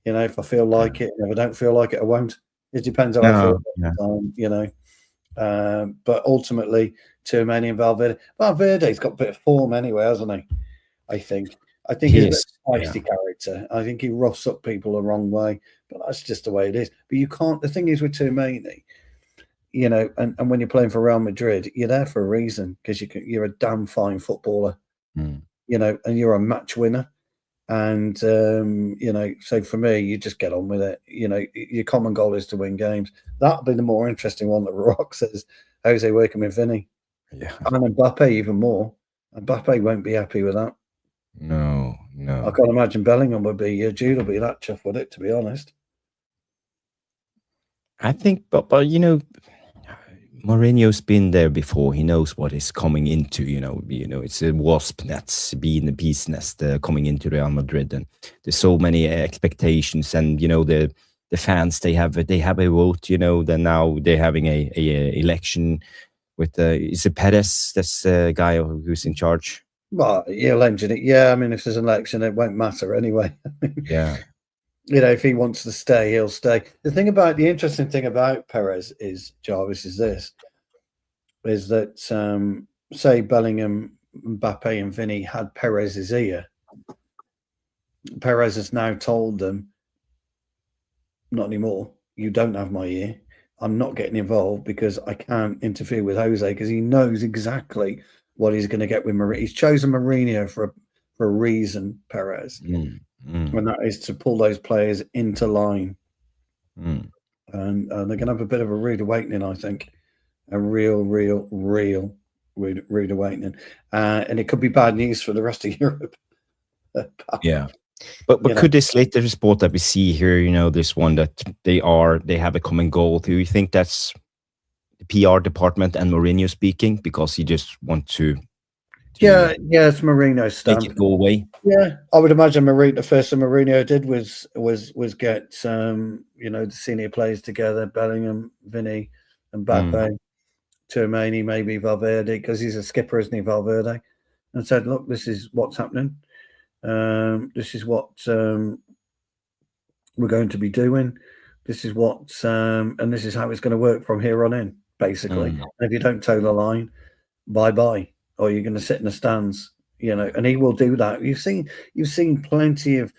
If I feel like it, and if I don't feel like it, I won't. It depends how I feel. But ultimately, Tchouaméni and Valverde's got a bit of form anyway, hasn't he? I think he's a bit feisty character. I think he roughs up people the wrong way, but that's just the way it is. But you can't. The thing is with Tchouaméni, and when you're playing for Real Madrid, you're there for a reason because you're a damn fine footballer, and you're a match winner. And so for me, you just get on with it. Your common goal is to win games. That'll be the more interesting one that Rock says. How's he working with Vinny? Yeah, and Mbappe even more. Mbappe won't be happy with that. No. I can't imagine Bellingham would be. Jude will be that chuffed with it, to be honest. I think, but Mourinho's been there before. He knows what is coming into. It's a wasp that's been a bee's nest coming into Real Madrid, and there's so many expectations. And the fans they have a vote. Then now they're having a election with is it Perez? That's the guy who's in charge. Well, he'll engine it. Yeah, I mean, if there's an election, it won't matter anyway. Yeah. If he wants to stay, he'll stay. The interesting thing about Perez is, Jarvis, is that say Bellingham, Mbappe and Vinny had Perez's ear. Perez has now told them, not anymore. You don't have my ear. I'm not getting involved because I can't interfere with Jose because he knows exactly what he's going to get with Mourinho. He's chosen Mourinho for a reason, Perez. And that is to pull those players into line. And they're going to have a bit of a rude awakening, I think. a real rude awakening, and it could be bad news for the rest of Europe. Yeah. But could this latest report that we see here, this one that they have a common goal, do you think that's the PR department and Mourinho speaking because he just want to it's Mourinho's stamp. Make it go away? Yeah, I would imagine the first thing Mourinho did was get the senior players together, Bellingham, Vinny, and Mbappe, Tchouaméni, maybe Valverde, because he's a skipper, isn't he, Valverde? And said, look, this is what's happening. This is what we're going to be doing. This is what and this is how it's going to work from here on in, basically. And if you don't toe the line, bye, or you're going to sit in the stands, and he will do that. You've seen plenty of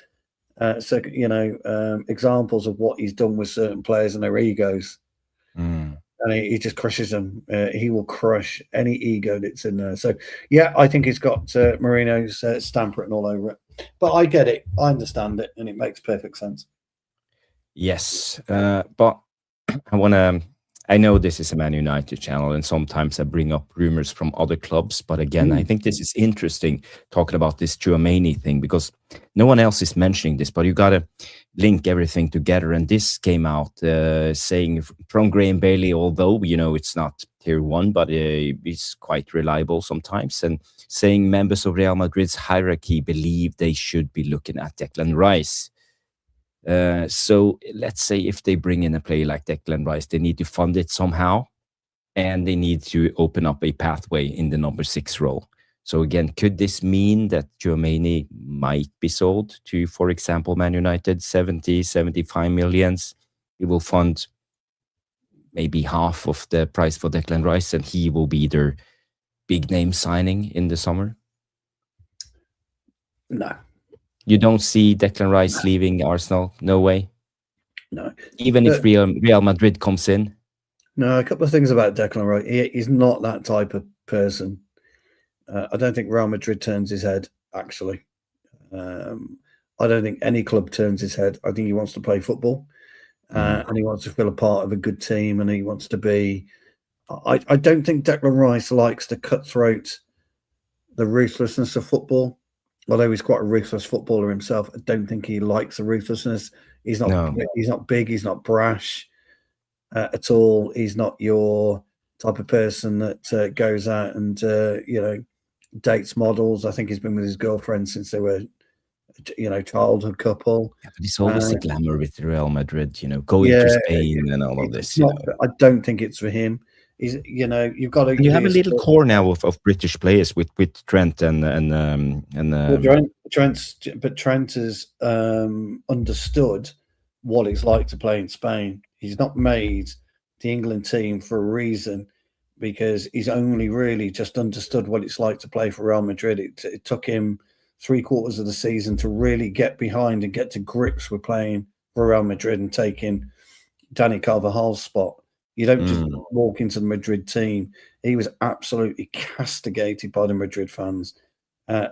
examples of what he's done with certain players and their egos. And he just crushes them. He will crush any ego that's in there. So, yeah, I think he's got Mourinho's stamp written all over it. But I get it. I understand it. And it makes perfect sense. Yes. But I know this is a Man United channel, and sometimes I bring up rumors from other clubs. But again, I think this is interesting talking about this Tchouaméni thing because no one else is mentioning this, but you got to link everything together. And this came out saying from Graham Bailey, although, it's not tier 1, but it's quite reliable sometimes, and saying members of Real Madrid's hierarchy believe they should be looking at Declan Rice. So let's say if they bring in a player like Declan Rice, they need to fund it somehow, and they need to open up a pathway in the number 6 role. So again, could this mean that Tchouaméni might be sold to, for example, Man United, 70, 75 millions? He will fund maybe half of the price for Declan Rice, and he will be their big name signing in the summer? No. You don't see Declan Rice leaving Arsenal? No way? No. Even if Real Madrid comes in? No, a couple of things about Declan Rice. He's not that type of person. I don't think Real Madrid turns his head, actually. I don't think any club turns his head. I think he wants to play football, and he wants to feel a part of a good team, and he wants to be... I don't think Declan Rice likes the cutthroat, the ruthlessness of football. Although he's quite a ruthless footballer himself, I don't think he likes the ruthlessness. He's not big, he's not brash at all. He's not your type of person that goes out and dates models. I think he's been with his girlfriend since they were childhood couple. Yeah, but it's always the glamour with Real Madrid, going to Spain and all of this. I don't think it's for him. You've got to. You have a little core now of British players with Trent and Trent has understood what it's like to play in Spain. He's not made the England team for a reason, because he's only really just understood what it's like to play for Real Madrid. It took him 3/4 of the season to really get behind and get to grips with playing for Real Madrid and taking Danny Carvajal's spot. You don't just walk into the Madrid team. He was absolutely castigated by the Madrid fans.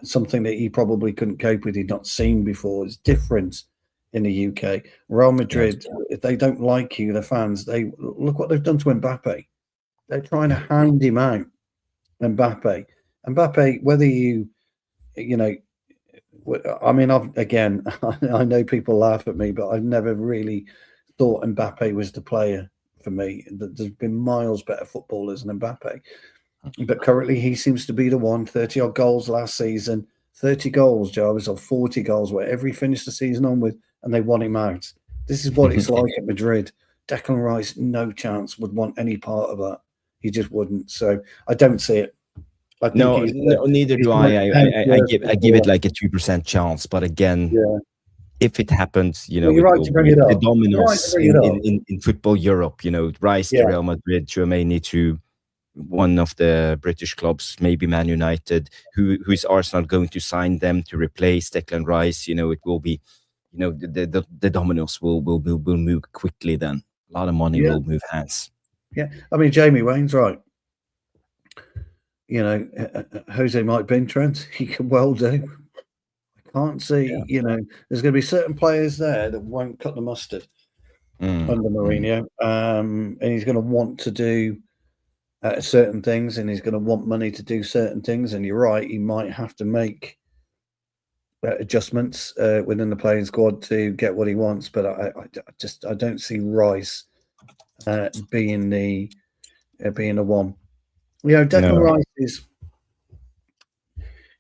Something that he probably couldn't cope with. He'd not seen before. It's different in the UK. Real Madrid, if they don't like you, the fans, they look what they've done to Mbappe. They're trying to hound him out. Mbappe, whether I know people laugh at me, but I've never really thought Mbappe was the player for me. There's been miles better footballers than Mbappe. But currently he seems to be the one. 30-odd goals last season. 30 goals, Jarvis, or 40 goals, whatever he finished the season on with, and they want him out. This is what it's like at Madrid. Declan Rice, no chance, would want any part of that. He just wouldn't. So I don't see it. Neither do I. I give it like a 2% chance. But again, if it happens, you're right to bring it up. The dominoes in football Europe, Rice to Real Madrid, Tchouaméni to one of the British clubs, maybe Man United, who is Arsenal going to sign them to replace Declan Rice? It will be, the dominoes will move quickly. Then a lot of money will move hands. Yeah, I mean, Jamie Wayne's right. Jose might bin Trent. He can well do. I can't see. There's going to be certain players there that won't cut the mustard under Mourinho, and he's going to want to do certain things, and he's going to want money to do certain things. And you're right, he might have to make adjustments within the playing squad to get what he wants. But I don't see Rice being the one. Declan Rice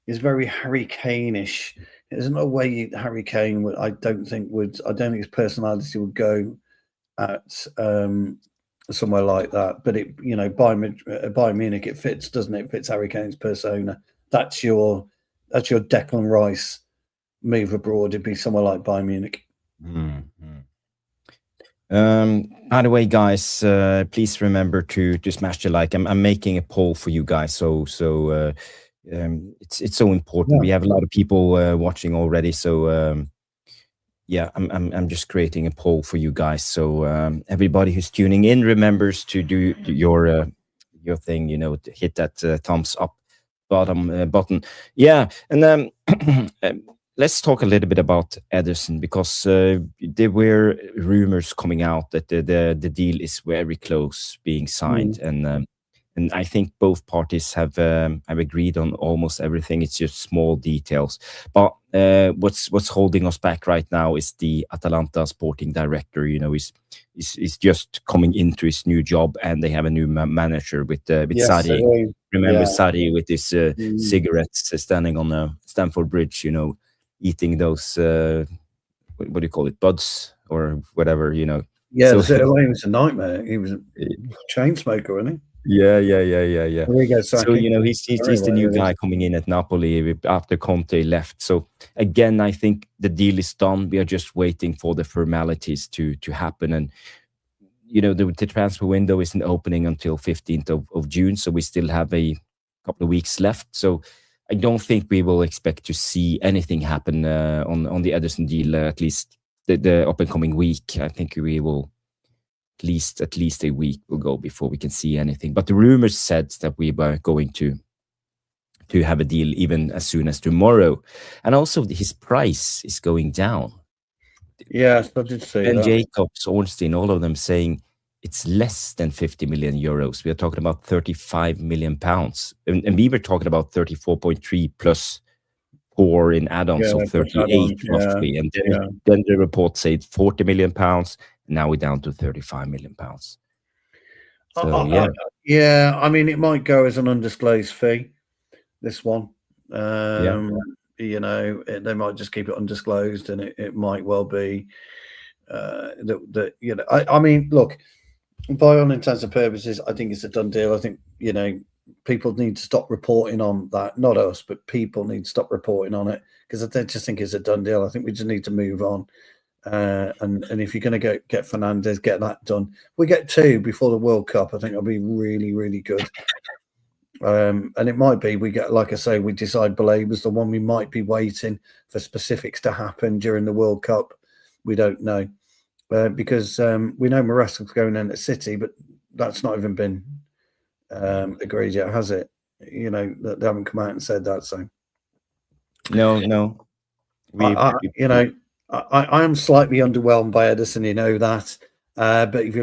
is very Harry Kane-ish. There's no way Harry Kane would. I don't think his personality would go at somewhere like that. But Bayern Munich, it fits, doesn't it? It fits Harry Kane's persona. That's your Declan Rice move abroad. It'd be somewhere like Bayern Munich. Mm-hmm. By the way, guys, please remember to smash the like. I'm making a poll for you guys, so it's so important. Yeah. We have a lot of people watching already, so yeah, I'm just creating a poll for you guys. So everybody who's tuning in remembers to do your thing. To hit that thumbs up button. Yeah, and let's talk a little bit about Ederson, because there were rumors coming out that the deal is very close being signed, and I think both parties have agreed on almost everything. It's just small details. But what's holding us back right now is the Atalanta sporting director. He's just coming into his new job, and they have a new manager with Sarri. Remember Sarri with his cigarettes standing on the Stamford Bridge, eating those what do you call it, buds or whatever, Yeah, so he was a nightmare. He was a chain smoker, wasn't he? Yeah. So he's the new guy coming in at Napoli after Conte left. So again, I think the deal is done. We are just waiting for the formalities to happen. And the transfer window isn't opening until 15th of June, so we still have a couple of weeks left. So I don't think we will expect to see anything happen on the Ederson deal, at least the up and coming week. I think we will at least a week will go before we can see anything. But the rumors said that we were going to have a deal even as soon as tomorrow, and also his price is going down. Yes, I did say that. Jacobs, Ornstein, all of them saying it's less than 50 million euros. We are talking about 35 million pounds, and we were talking about 34.3 plus 4 in add-ons, so 38 roughly. And then the report said 40 million pounds. Now we're down to 35 million pounds. So I mean, it might go as an undisclosed fee. This one, they might just keep it undisclosed, and it might well be I mean, look, by all intents and purposes, I think it's a done deal. I think people need to stop reporting on that. Not us, but people need to stop reporting on it, because I just think it's a done deal. I think we just need to move on. And if you're going to get Fernandez, get that done. We get 2 before the World Cup. I think it'll be really, really good. And it might be we get, like I say, we decide Ballet was the one. We might be waiting for specifics to happen during the World Cup. We don't know, because we know Maresca's going in at City, but that's not even been agreed yet, has it? They haven't come out and said that. So no, I am slightly underwhelmed by Ederson, that. But if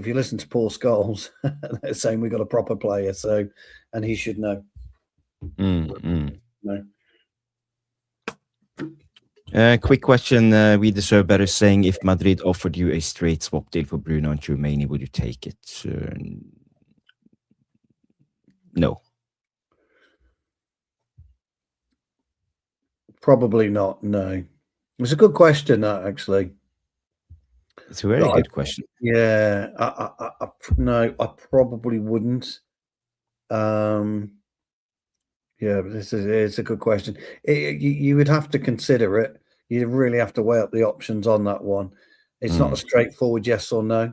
you listen to Paul Scholes, they're saying we got a proper player, and he should know. No. Quick question: we deserve better. Saying, if Madrid offered you a straight swap deal for Bruno and Tchouaméni, would you take it? No. Probably not. No. It's a good question, that, actually. It's a very good question. Yeah, no, I probably wouldn't. Yeah, but it's a good question. You would have to consider it. You really have to weigh up the options on that one. It's not a straightforward yes or no.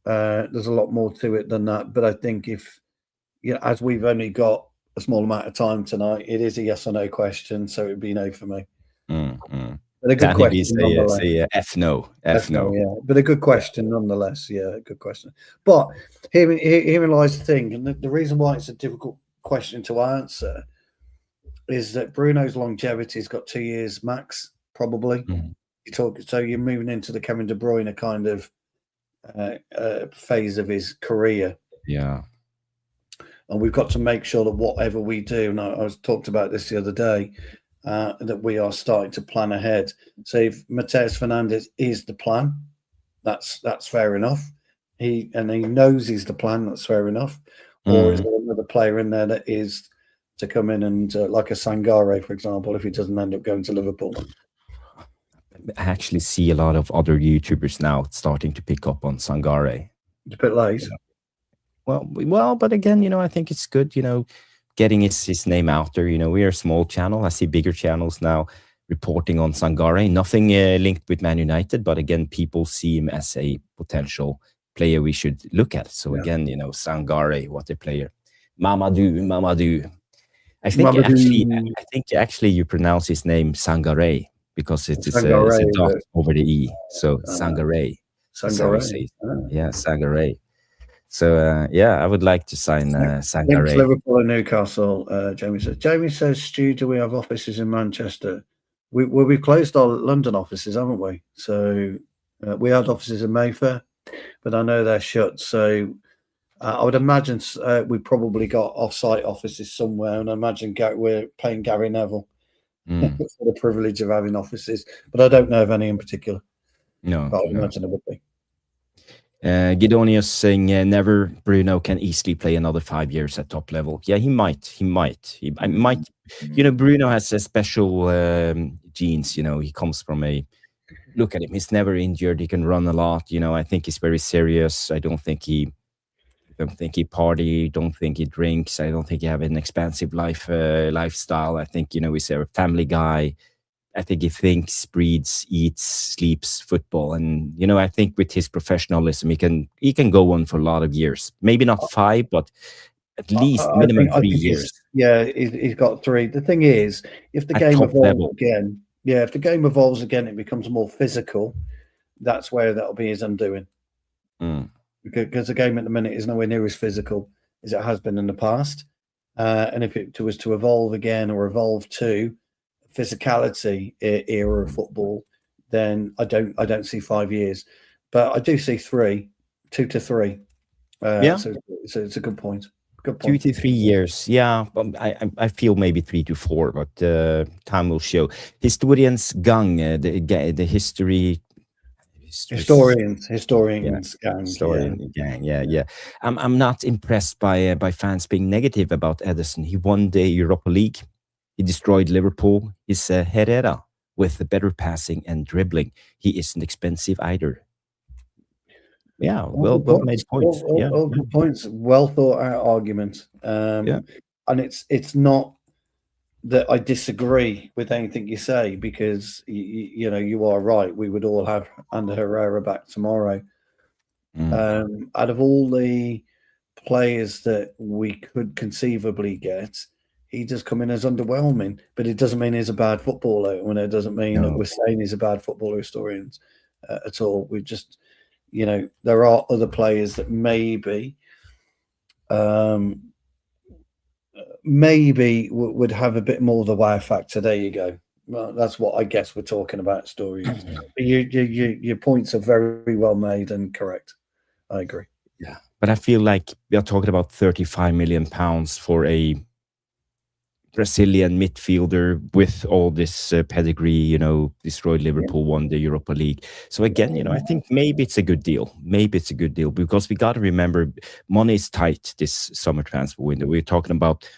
There's a lot more to it than that. But I think if, as we've only got a small amount of time tonight, it is a yes or no question, so it would be no for me. But a good question. F no. Yeah, but a good question nonetheless. Yeah, good question. But herein lies the thing, and the reason why it's a difficult question to answer is that Bruno's longevity's got 2 years max, probably. So you're moving into the Kevin De Bruyne kind of phase of his career. Yeah. and we've got to make sure that whatever we do, and I was talked about this the other day, that we are starting to plan ahead. So if Matheus Fernandes is the plan, that's fair enough. He knows he's the plan. That's fair enough. Or is there another player in there that is to come in and like a Sangare, for example, if he doesn't end up going to Liverpool? I actually see a lot of other YouTubers now starting to pick up on Sangare. It's a bit late. Yeah. Well, but again, I think it's good, getting his name out there. We are a small channel. I see bigger channels now reporting on Sangare. Nothing linked with Man United, but again, people see him as a potential player we should look at. So again, Sangare, what a player. Mamadou. I think actually you pronounce his name Sangare because it's a dot over the E. So Sangare. Sangare. Yeah, Sangare. So I would like to sign Sangare. Liverpool and Newcastle. Jamie says, Stu, do we have offices in Manchester? We've closed our London offices, haven't we? So we had offices in Mayfair, but I know they're shut. So I would imagine we probably got off-site offices somewhere, and I imagine we're paying Gary Neville for the privilege of having offices, but I don't know of any in particular. No, but I would imagine it would be. Gidonius saying never Bruno can easily play another 5 years at top level. Yeah, he might. Bruno has a special genes. He comes from look at him. He's never injured. He can run a lot. I think he's very serious. I don't think he party. Don't think he drinks. I don't think he have an expensive lifestyle. I think he's a family guy. I think he thinks, breathes, eats, sleeps football, and I think with his professionalism, he can go on for a lot of years. Maybe not 5, but at least minimum 3 years. He's got 3. The thing is, if the game evolves again, it becomes more physical. That's where that'll be his undoing. Because the game at the minute is nowhere near as physical as it has been in the past. And if it was to evolve again or evolve to physicality era of football, then I don't see 5 years, but I do see 3, 2 to 3. So it's a good point. 2 to 3 years. Yeah, I feel maybe 3 to 4, but time will show. Historians gang, the history. Historians gang. Yeah. I'm not impressed by fans being negative about Ederson. He won the Europa League. He destroyed Liverpool. He's Herrera with the better passing and dribbling. He isn't expensive either. Yeah, well made points. Good points. Well thought out argument. And it's not that I disagree with anything you say, because you are right. We would all have Ander Herrera back tomorrow. Out of all the players that we could conceivably get, he does come in as underwhelming, but it doesn't mean he's a bad footballer, and it doesn't mean that we're saying he's a bad footballer, historians, at all. We just, there are other players that maybe would have a bit more of the wow factor. There you go. Well, that's what I guess we're talking about, stories. Your points are very well made and correct. I agree. Yeah, but I feel like we are talking about £35 million for a Brazilian midfielder with all this pedigree, destroyed Liverpool, won the Europa League. So again, I think maybe it's a good deal. Because we got to remember money is tight this summer transfer window. We're talking about,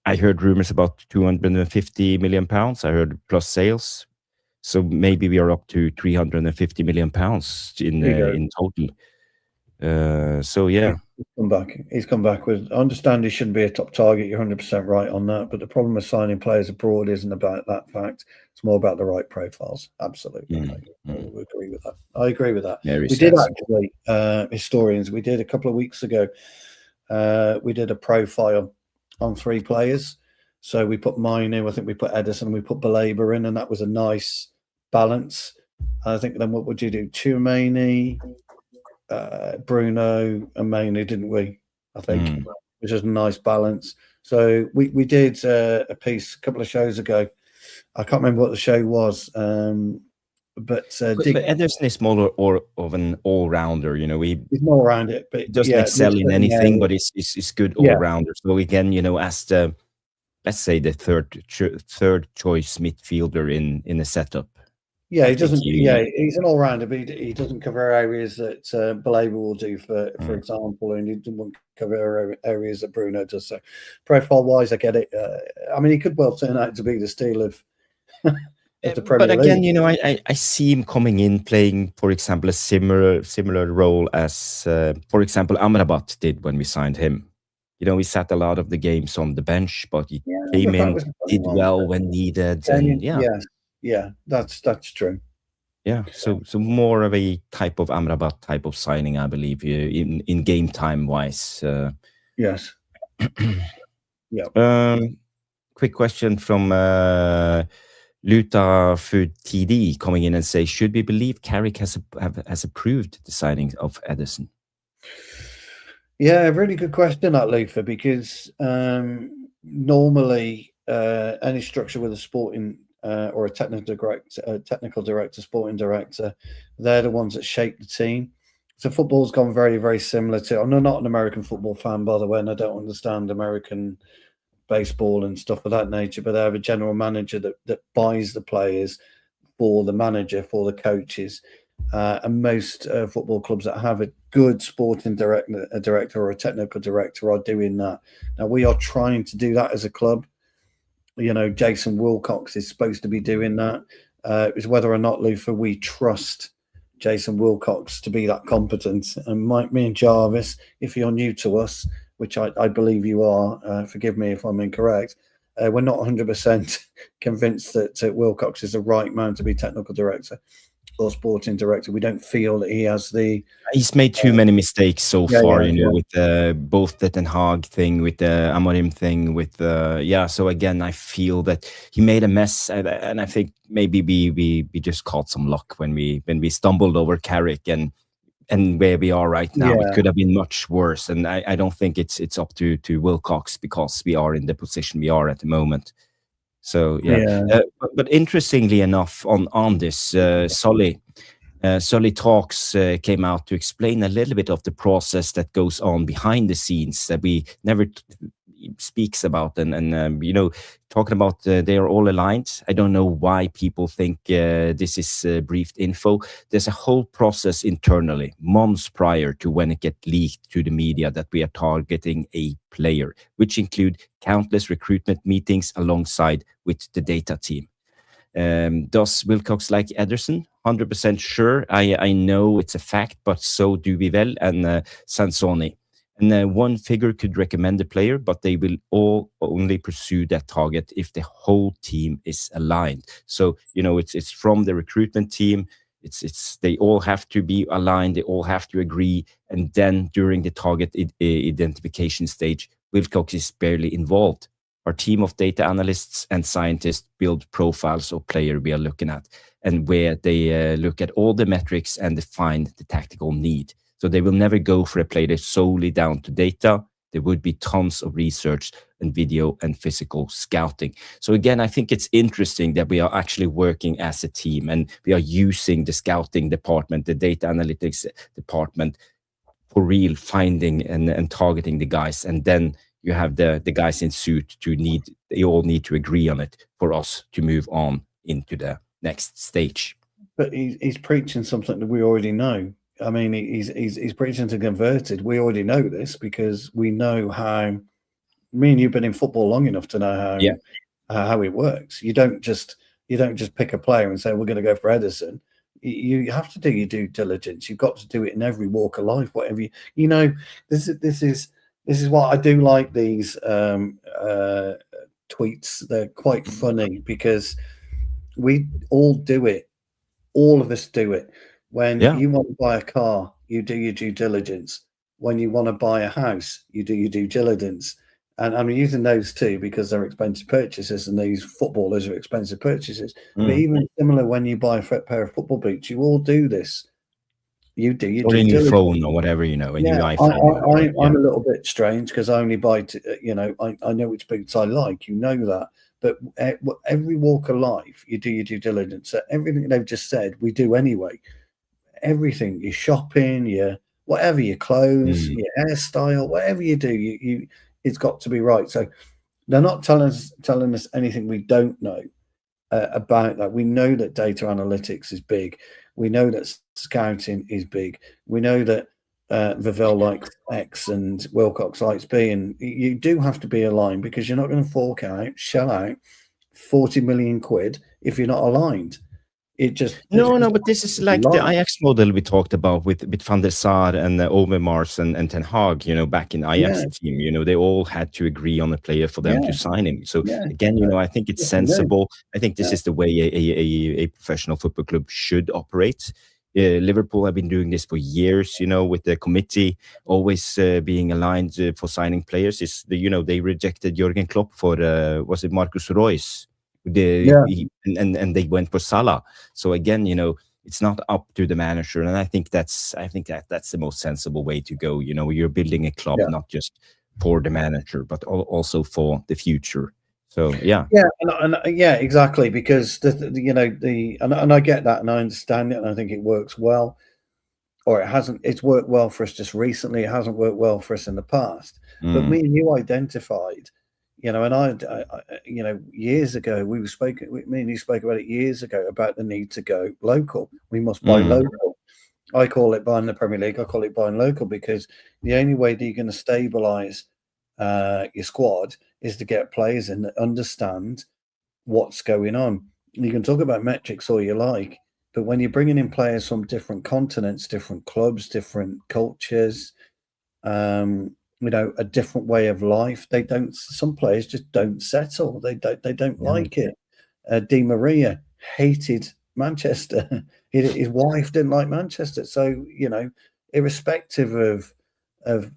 I heard rumors about £250 million. I heard plus sales. So maybe we are up to £350 million in total. He's come back with, I understand he shouldn't be a top target. You're 100% right on that, but the problem with signing players abroad isn't about that fact. It's more about the right profiles. Absolutely. I agree with that. We did actually, historians, we did a couple of weeks ago, we did a profile on 3 players. So we put mine in, I think we put Ederson, we put Baleba in, and that was a nice balance. I think then what would you do? Tchouameni, Bruno and Mainly, didn't we? I think, which is a nice balance. So we did a piece a couple of shows ago. I can't remember what the show was. But Ederson is more or of an all-rounder, he's more around it, but he doesn't excel in anything, but he's good all-rounder. So again, as the, let's say, the third choice midfielder in a setup. Yeah, he doesn't. He's an all-rounder, but he doesn't cover areas that Baleba will do, for example, and he doesn't cover areas that Bruno does. So, profile-wise, I get it. I mean, he could well turn out to be the steal of the Premier League. But again, I see him coming in playing, for example, a similar role as, for example, Amrabat did when we signed him. He sat a lot of the games on the bench, but he came in, did well when needed, and Yeah, that's true. Yeah, so more of a type of Amrabat type of signing, I believe, in game time wise. Yes. Yeah. Quick question from Luta Food TD coming in and say, should we believe Carrick has approved the signing of Ederson? Yeah, really good question, that, Lufa, because normally any structure with a sporting or a technical director, sporting director, they're the ones that shape the team. So football's gone very, very similar to. I'm not an American football fan, by the way, and I don't understand American baseball and stuff of that nature. But they have a general manager that buys the players for the manager, for the coaches, and most football clubs that have a good sporting director or a technical director are doing that. Now we are trying to do that as a club. Jason Wilcox is supposed to be doing that. It's whether or not, Lufa, we trust Jason Wilcox to be that competent. And me and Jarvis, if you're new to us, which I believe you are, forgive me if I'm incorrect, we're not 100% convinced that Wilcox is the right man to be technical director or sporting director. We don't feel that he has the. He's made too many mistakes so far, with both the Ten Hag thing, with the Amorim thing, with So again, I feel that he made a mess, and I think maybe we just caught some luck when we stumbled over Carrick and where we are right now. It could have been much worse, and I don't think it's up to Wilcox because we are in the position we are at the moment. So but interestingly enough, on this, Solly Talks came out to explain a little bit of the process that goes on behind the scenes that we never speaks about, and talking about they are all aligned. I don't know why people think this is briefed info. There's a whole process internally, months prior to when it gets leaked to the media, that we are targeting a player, which include countless recruitment meetings alongside with the data team. Does Wilcox like Ederson? 100% sure. I know it's a fact, but so do Vivel and Sansoni. And one figure could recommend a player, but they will all only pursue that target if the whole team is aligned. So, it's from the recruitment team. They all have to be aligned. They all have to agree. And then during the target identification stage, Wilcox is barely involved. Our team of data analysts and scientists build profiles of player we are looking at, and where they look at all the metrics and define the tactical need. So they will never go for a player solely down to data. There would be tons of research and video and physical scouting. So again, I think it's interesting that we are actually working as a team, and we are using the scouting department, the data analytics department, for real, finding and targeting the guys. And then you have the guys in suit they all need to agree on it for us to move on into the next stage. But he's preaching something that we already know. I mean, he's preaching to converted. We already know this because we know how. Me and you've been in football long enough to know how it works. You don't just pick a player and say we're going to go for Ederson. You have to do your due diligence. You've got to do it in every walk of life. Whatever this is what I do like these tweets. They're quite funny because we all do it. All of us do it. When you want to buy a car, you do your due diligence. When you want to buy a house, you do your due diligence. And I'm using those two because they're expensive purchases, and these footballers are expensive purchases. But even similar, when you buy a pair of football boots, you all do this. You do your due diligence. Phone or whatever, in your iPhone. I'm a little bit strange because I only buy, I know which boots I like. You know that. but every walk of life, you do your due diligence. So everything they've just said, we do anyway. Everything, your shopping, your whatever, your clothes, your hairstyle, whatever you do, it's got to be right. So they're not telling us anything we don't know about that. We know that data analytics is big. We know that scouting is big. We know that Vavell likes X and Wilcox likes B, and you do have to be aligned, because you're not going to shell out 40 million quid if you're not aligned. It just no, but this is like the Ajax model we talked about with Van der Sar and Overmars and Ten Hag, back in Ajax team. They all had to agree on a player for them to sign him. So again, I think it's sensible. I think this is the way a professional football club should operate. Liverpool have been doing this for years, with the committee always being aligned for signing players. They rejected Jurgen Klopp for was it Marcus Royce? And they went for Salah. So again, it's not up to the manager, and I think that's the most sensible way to go. You're building a club not just for the manager, but also for the future. So exactly, because and I get that, and I understand it, and I think it works well, or it hasn't. It's worked well for us just recently. It hasn't worked well for us in the past. But me and you identified. And I years ago me and you spoke about it years ago, about the need to go local. We must buy local. I call it buying the Premier League. I call it buying local, because the only way that you're going to stabilise your squad is to get players in that understand what's going on. You can talk about metrics all you like, but when you're bringing in players from different continents, different clubs, different cultures, a different way of life, some players just don't settle. They don't like it. Di Maria hated Manchester. His wife didn't like Manchester. So, irrespective of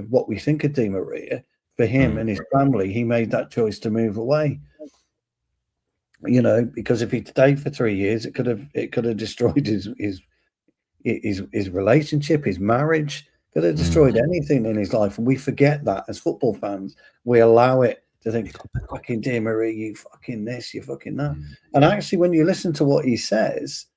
what we think of Di Maria, for him and his family, he made that choice to move away. Because if he'd stayed for 3 years, it could have destroyed his relationship, his marriage. Could have destroyed anything in his life, and we forget that as football fans. We allow it to think, fucking Di Maria, you fucking this, you fucking that. And actually, when you listen to what he says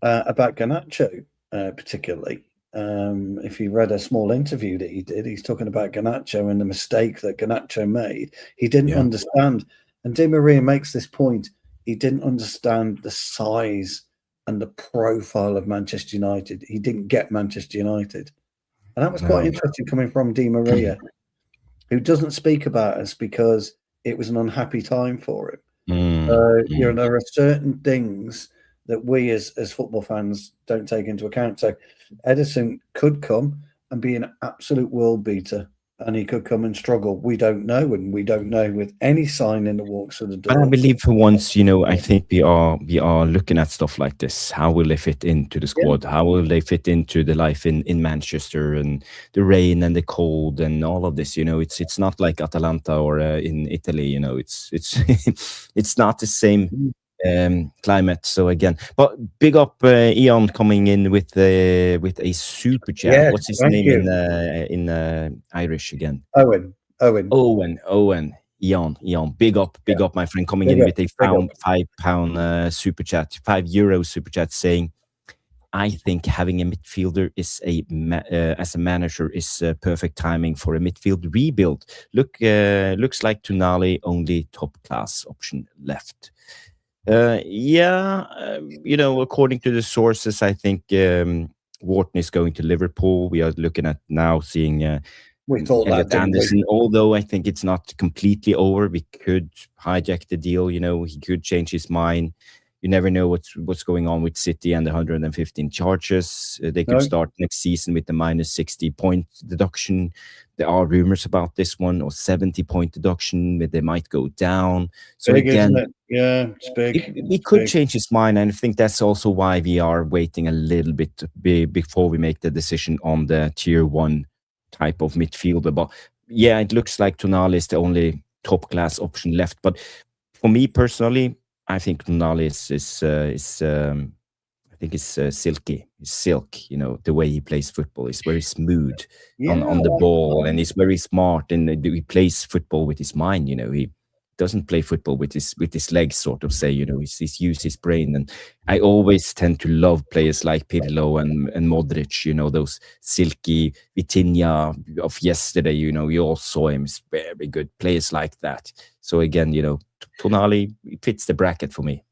about Garnacho, particularly, if you read a small interview that he did, he's talking about Garnacho and the mistake that Garnacho made. He didn't understand, and Di Maria makes this point, he didn't understand the size and the profile of Manchester United. He didn't get Manchester United. And that was quite interesting, coming from Di Maria, who doesn't speak about us because it was an unhappy time for him. There are certain things that we as football fans don't take into account. So Ederson could come and be an absolute world beater, and he could come and struggle. We don't know, and we don't know with any sign in the walks of the door. But I believe for once, I think we are looking at stuff like this. How will they fit into the squad? How will they fit into the life in Manchester, and the rain and the cold and all of this? It's not like Atalanta or in Italy. It's it's not the same climate. So again, but big up Ian coming in with a super chat. Yes, what's his name in Irish again? Owen. Ian, big up my friend, coming in with a £5 super chat, €5 super chat, saying, I think having a midfielder is as a manager is perfect timing for a midfield rebuild. Looks like Tonali only top class option left. According to the sources, I think Wharton is going to Liverpool. We are looking at now seeing we thought that Anderson, although I think it's not completely over. We could hijack the deal. He could change his mind. You never know what's going on with City and the 115 charges. They could start next season with the minus 60 point deduction. There are rumors about this one, or 70 point deduction, but they might go down. So big, again, it's big. He could change his mind, and I think that's also why we are waiting a little bit before we make the decision on the tier 1 type of midfielder. But yeah, it looks like Tonali is the only top class option left. But for me personally, I think Tonali is silky. It's silk, the way he plays football is very smooth on the ball, and he's very smart, and he plays football with his mind. doesn't play football with his legs, sort of say, he's used his brain. And I always tend to love players like Pirlo and Modric, those silky Vitinha of yesterday, you all saw him. He's very good players like that. So again, Tonali fits the bracket for me.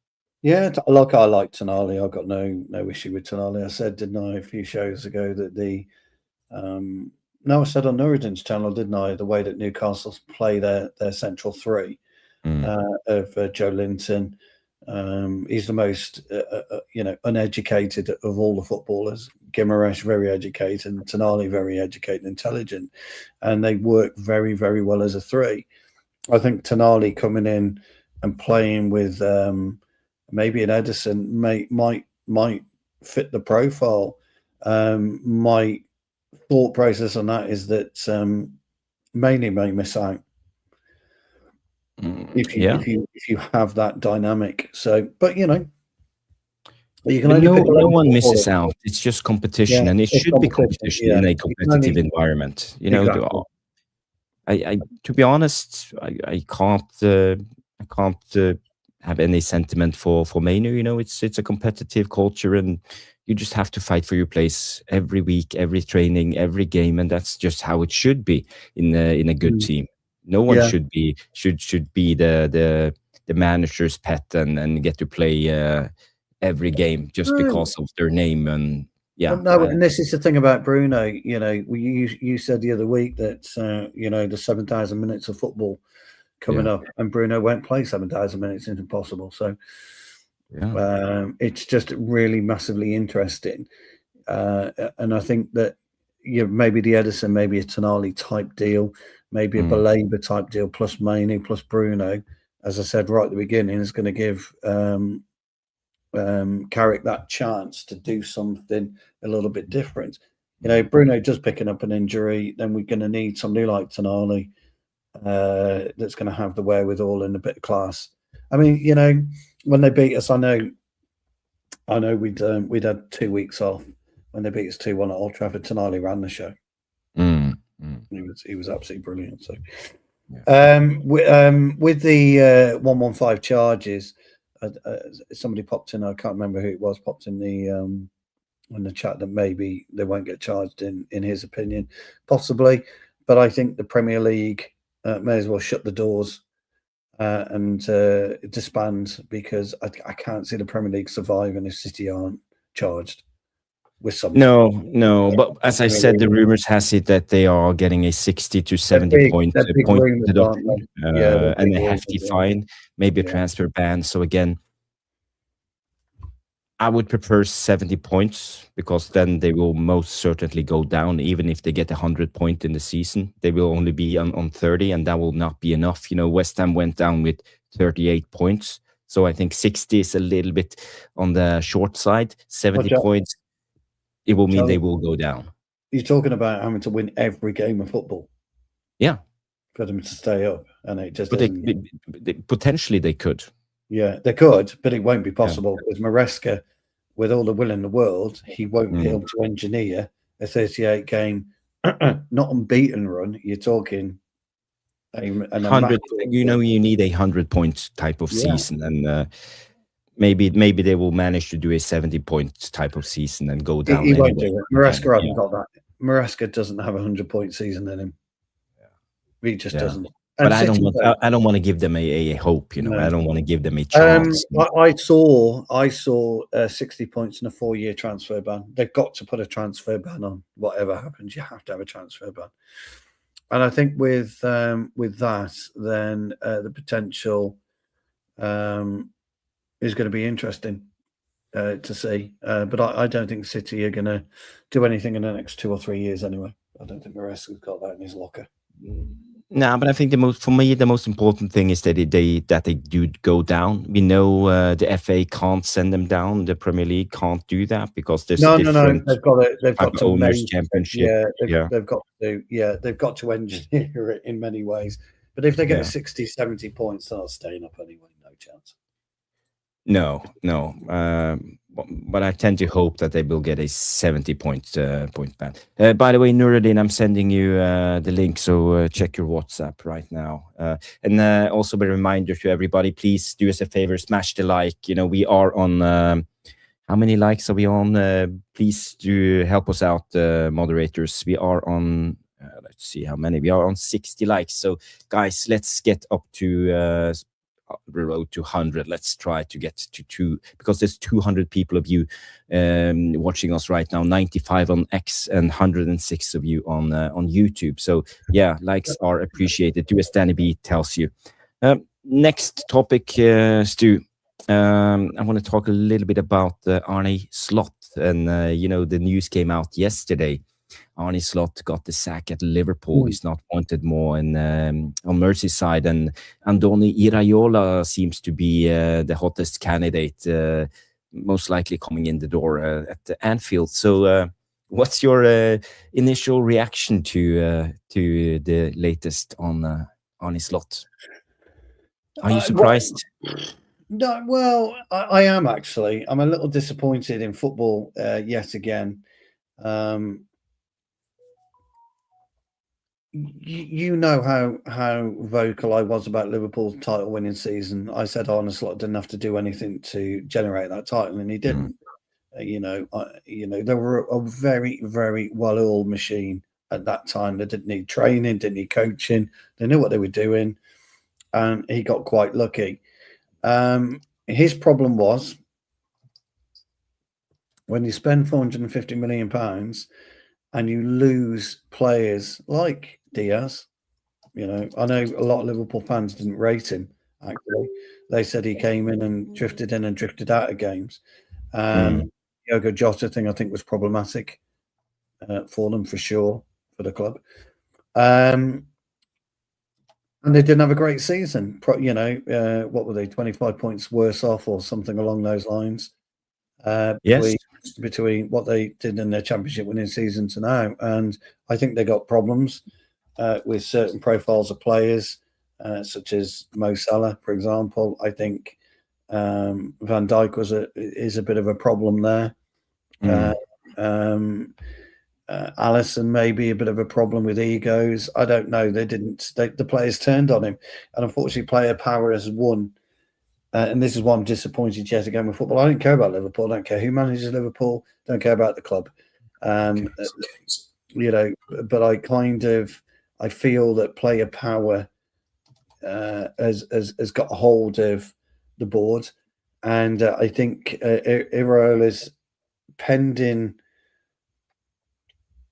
Yeah, I like Tonali. I've got no issue with Tonali. I said, didn't I, a few shows ago that no, I said on Nuruddin's channel, didn't I, the way that Newcastle play their central three of Joe Linton. He's the most, uneducated of all the footballers. Guimaraes, very educated, and Tonali, very educated and intelligent. And they work very, very well as a three. I think Tonali coming in and playing with maybe an Ederson might fit the profile. My thought process on that is that mainly may miss out if you have that dynamic. So, but you can only no one misses out. It's just competition, and it should be competition in a competitive environment. Exactly. I to be honest, I can't have any sentiment for Manu. It's a competitive culture, and you just have to fight for your place every week, every training, every game, and that's just how it should be in a good team. No one should be the manager's pet and get to play every game just because of their name. And and this is the thing about Bruno. You said the other week that the 7,000 minutes of football coming up, and Bruno won't play 7,000 minutes. It's impossible. So it's just really massively interesting, and I think that maybe the Ederson, maybe a Tonali type deal, maybe a Baleba type deal plus Manu plus Bruno, as I said right at the beginning, is going to give Carrick that chance to do something a little bit different. Bruno just picking up an injury, then we're going to need somebody like Tonali that's going to have the wherewithal and a bit of class. I mean, when they beat us, I know we'd had 2 weeks off. When they beat us 2-1 at Old Trafford, Tonali ran the show. He was absolutely brilliant. So, with the 115 charges, somebody popped in. I can't remember who it was. Popped in the chat that maybe they won't get charged in his opinion, possibly. But I think the Premier League may as well shut the doors and disband, because I can't see the Premier League surviving if City aren't charged with something. No. But as I said, the rumors has it that they are getting a 60 to 70 point deduction, and a hefty fine, maybe a transfer ban. So again, I would prefer 70 points, because then they will most certainly go down. Even if they get 100 points in the season, they will only be on 30, and that will not be enough. West Ham went down with 38 points. So I think 60 is a little bit on the short side. 70 points, it will mean they will go down. You're talking about having to win every game of football. Yeah. For them to stay up. And it just potentially they could. Yeah, they could, but it won't be possible because Maresca, with all the will in the world, he won't be able to engineer a 38-game, not unbeaten run. You're talking 100. You need a 100-point type of season, and maybe they will manage to do a 70-point type of season and go down. He won't do it. Maresca hasn't got that. Maresca doesn't have a 100-point season in him. He just doesn't. But I don't want to give them a hope, No. I don't want to give them a chance. I saw 60 points in a 4-year transfer ban. They've got to put a transfer ban on. Whatever happens, you have to have a transfer ban. And I think with that, then the potential is going to be interesting to see. But I don't think City are going to do anything in the next 2 or 3 years anyway. I don't think Maresca's got that in his locker. No, but I think the most important thing is that they do go down. We know the FA can't send them down. The Premier League can't do that because there's different. They've got to owners championship. They've got to engineer it in many ways. But if they get 60, 70 points, they're not staying up anyway. No chance. No. but I tend to hope that they will get a 70-point ban. By the way, Nuruddin, I'm sending you the link, so check your WhatsApp right now. And also a reminder to everybody, please do us a favor, smash the like. You know, we are on, how many likes are we on? Please do help us out, moderators. We are on, let's see how many. We are on 60 likes. So guys, let's get up to the road to 100. Let's try to get to 2, because there's 200 people of you watching us right now, 95 on X and 106 of you on YouTube. So yeah, likes are appreciated. Do as Danny B tells you. Next topic, Stu. I want to talk a little bit about Arne Slot, and you know, the news came out yesterday. Arne Slot got the sack at Liverpool. He's not wanted more on Merseyside, and Andoni Iraola seems to be the hottest candidate, most likely coming in the door at Anfield. So, what's your initial reaction to the latest on Arne Slot? Are you surprised? No, well, I am actually. I'm a little disappointed in football yet again. You know how vocal I was about Liverpool's title winning season. I said Arne Slot didn't have to do anything to generate that title, and he didn't. You know, they were a very, very well-oiled machine at that time. They didn't need training, didn't need coaching. They knew what they were doing, and he got quite lucky. His problem was when you spend £450 million and you lose players like Diaz. You know, I know a lot of Liverpool fans didn't rate him, actually. They said he came in and drifted out of games. Diogo Jota thing, I think, was problematic for them, for sure, for the club. And they didn't have a great season. You know, what were they, 25 points worse off or something along those lines? Yes. Between what they did in their championship winning season to now. And I think they got problems with certain profiles of players, such as Mo Salah, for example. I think Van Dijk is a bit of a problem there. Alisson may be a bit of a problem with egos. I don't know. The players turned on him. And unfortunately, player power has won. And this is why I'm disappointed yet again with football. I don't care about Liverpool. I don't care who manages Liverpool. Don't care about the club. You know, but I feel that player power has got a hold of the board. And I think Iraola's pending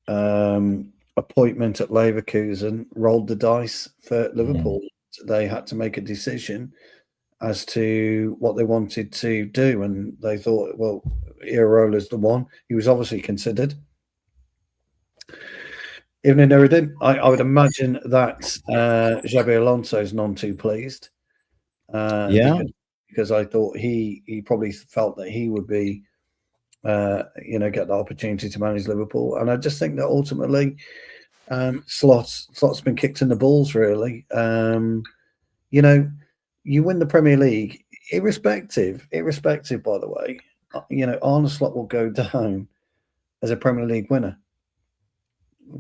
appointment at Leverkusen rolled the dice for Liverpool. They had to make a decision as to what they wanted to do, and they thought, well, Iraola's the one. He was obviously considered. Even though he didn't, I would imagine that Xabi Alonso is none too pleased. Because I thought he probably felt that he would be, you know, get the opportunity to manage Liverpool. And I just think that ultimately, Slot's been kicked in the balls, really. You know, you win the Premier League, irrespective, by the way, you know, Arne Slot will go down as a Premier League winner.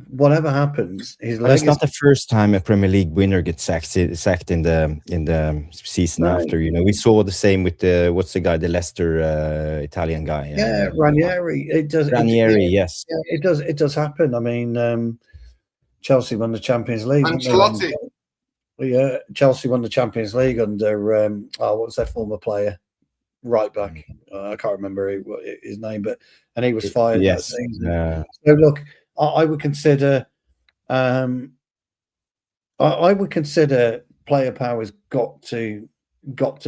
Whatever happens, it's not the first time a Premier League winner gets sacked in the season after. You know, we saw the same with what's the guy, the Leicester Italian guy. Yeah, Ranieri. Ranieri, yes. Yeah, it does happen. I mean, Chelsea won the Champions League. Ancelotti. Yeah, Chelsea won the Champions League under what was that former player, right back? I can't remember his name, and he was fired that season. So look, I would consider, I would consider player power's got to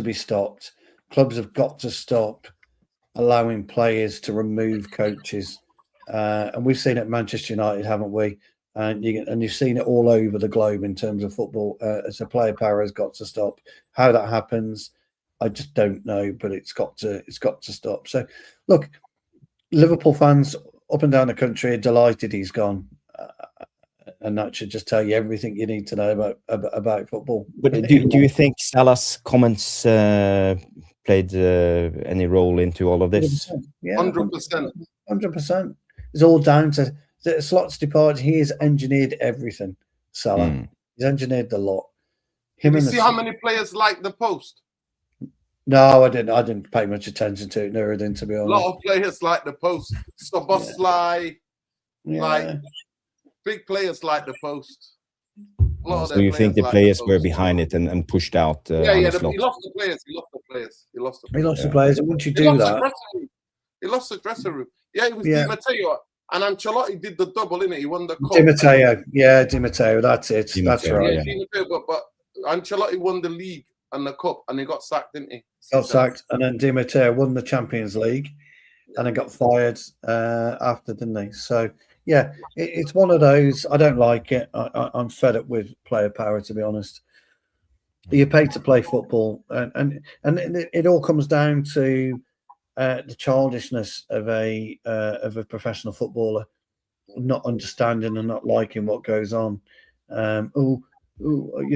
be stopped. Clubs have got to stop allowing players to remove coaches, and we've seen it at Manchester United, haven't we? And you've seen it all over the globe in terms of football. So player power has got to stop. How that happens, I just don't know, but it's got to stop. So, look, Liverpool fans up and down the country are delighted he's gone, and that should just tell you everything you need to know about football. But do you think Salah's comments played any role into all of this? 100%. Yeah, 100%. 100%. It's all down to the Slot's departure. He has engineered everything. Salah. He's engineered the lot. Did you see how many players liked the post? No, I didn't. I didn't pay much attention to it. Never did, to be honest. A lot of players like the post. Szoboszlai, like big players like the post. So you think the players were behind it and pushed out? He lost the players. He lost the players. And once you do that, he lost the dressing room. Yeah, it was Di Matteo and Ancelotti did the double, innit? He won the cup. Di Matteo. That's it. That's right. Yeah, Di Matteo, but Ancelotti won the league and the cup, and he got sacked, didn't he? Got sacked, and then Di Matteo won the Champions League, and then got fired after, didn't he? So yeah, it's one of those. I don't like it. I'm fed up with player power, to be honest. You're paid to play football, and it all comes down to the childishness of a professional footballer, not understanding and not liking what goes on. You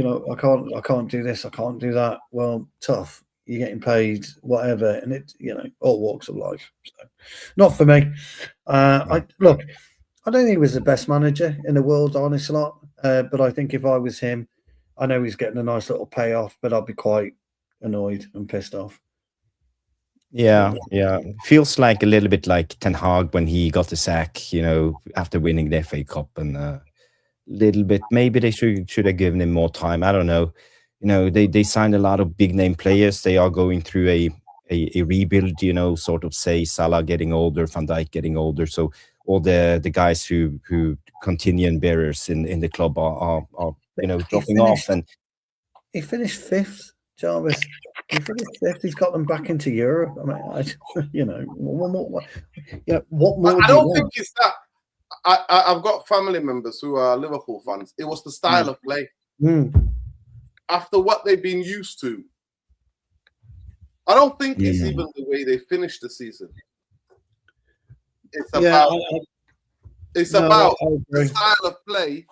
know, I can't do this, I can't do that. Well, tough. You're getting paid, whatever, and it, you know, all walks of life. So, not for me. I don't think he was the best manager in the world, honestly, but I think if I was him, I know he's getting a nice little payoff, but I'd be quite annoyed and pissed off. Yeah. Feels like a little bit like Ten Hag when he got the sack, you know, after winning the FA Cup, and little bit. Maybe they should have given him more time. I don't know. You know, they signed a lot of big name players. They are going through a rebuild. You know, sort of say Salah getting older, Van Dijk getting older. So all the guys who continuing bearers in the club are you know dropping off. And he finished 5th, Jarvis. He finished 5th. He's got them back into Europe. I mean, you know, what more? I don't think it's that. I've got family members who are Liverpool fans. It was the style of play. After what they've been used to, I don't think it's even the way they finished the season. It's about the style of play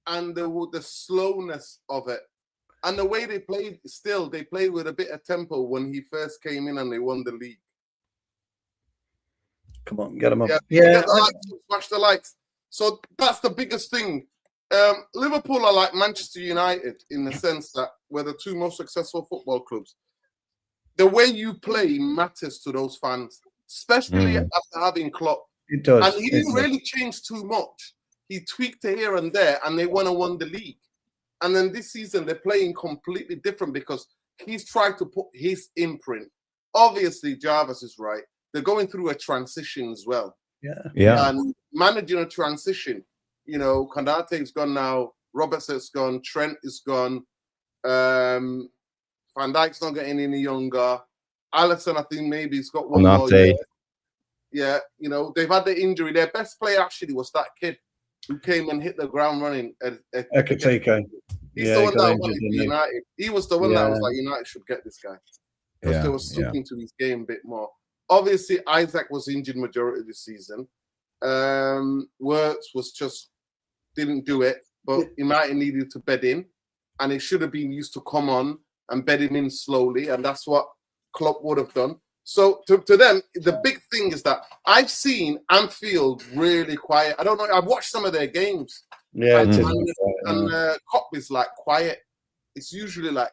and the slowness of it. And the way they played, they played with a bit of tempo when he first came in and they won the league. Come on, get him up. Smash the lights. So that's the biggest thing. Liverpool are like Manchester United in the sense that we're the two most successful football clubs. The way you play matters to those fans, especially after having Klopp. It does. And he didn't really change too much. He tweaked it here and there, and they won the league. And then this season, they're playing completely different because he's tried to put his imprint. Obviously, Jarvis is right. They're going through a transition as well. Yeah. And managing a transition, you know, Konate's gone now, Robertson's gone, Trent is gone, Van Dijk's not getting any younger. Alisson, I think maybe he's got one more year. Yeah, you know, they've had the injury. Their best player actually was that kid who came and hit the ground running. Ekitike. He's the one that wanted United. He was the one that was like, United should get this guy. Because they were sticking to his game a bit more. Obviously, Isaac was injured majority of the season. Wirtz was just didn't do it, but United needed to bed in, and it should have been used to come on and bed him in slowly, and that's what Klopp would have done. So to them, the big thing is that I've seen Anfield really quiet. I don't know. I've watched some of their games. Yeah, and Klopp is like quiet. It's usually like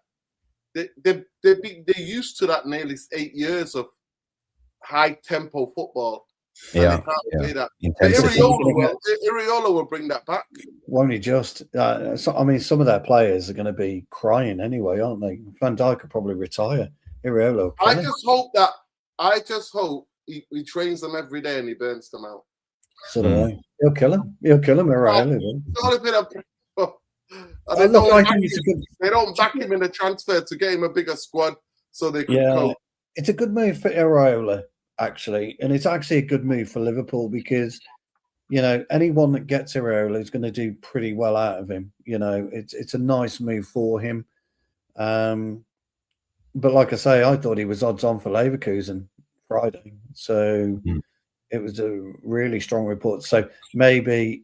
they're used to that nearly 8 years of high tempo football. Yeah. Iraola will bring that back. Won't he just? I mean, some of their players are going to be crying anyway, aren't they? Van Dijk could probably retire. Iraola. I just hope he trains them every day and he burns them out. So do I. He'll kill him. Iraola. They don't back him in a transfer to get him a bigger squad so they can cope. It's a good move for Iraola, actually, and it's actually a good move for Liverpool because, you know, anyone that gets Iraola is going to do pretty well out of him. You know, it's a nice move for him. But like I say, I thought he was odds on for Leverkusen Friday, so it was a really strong report. So maybe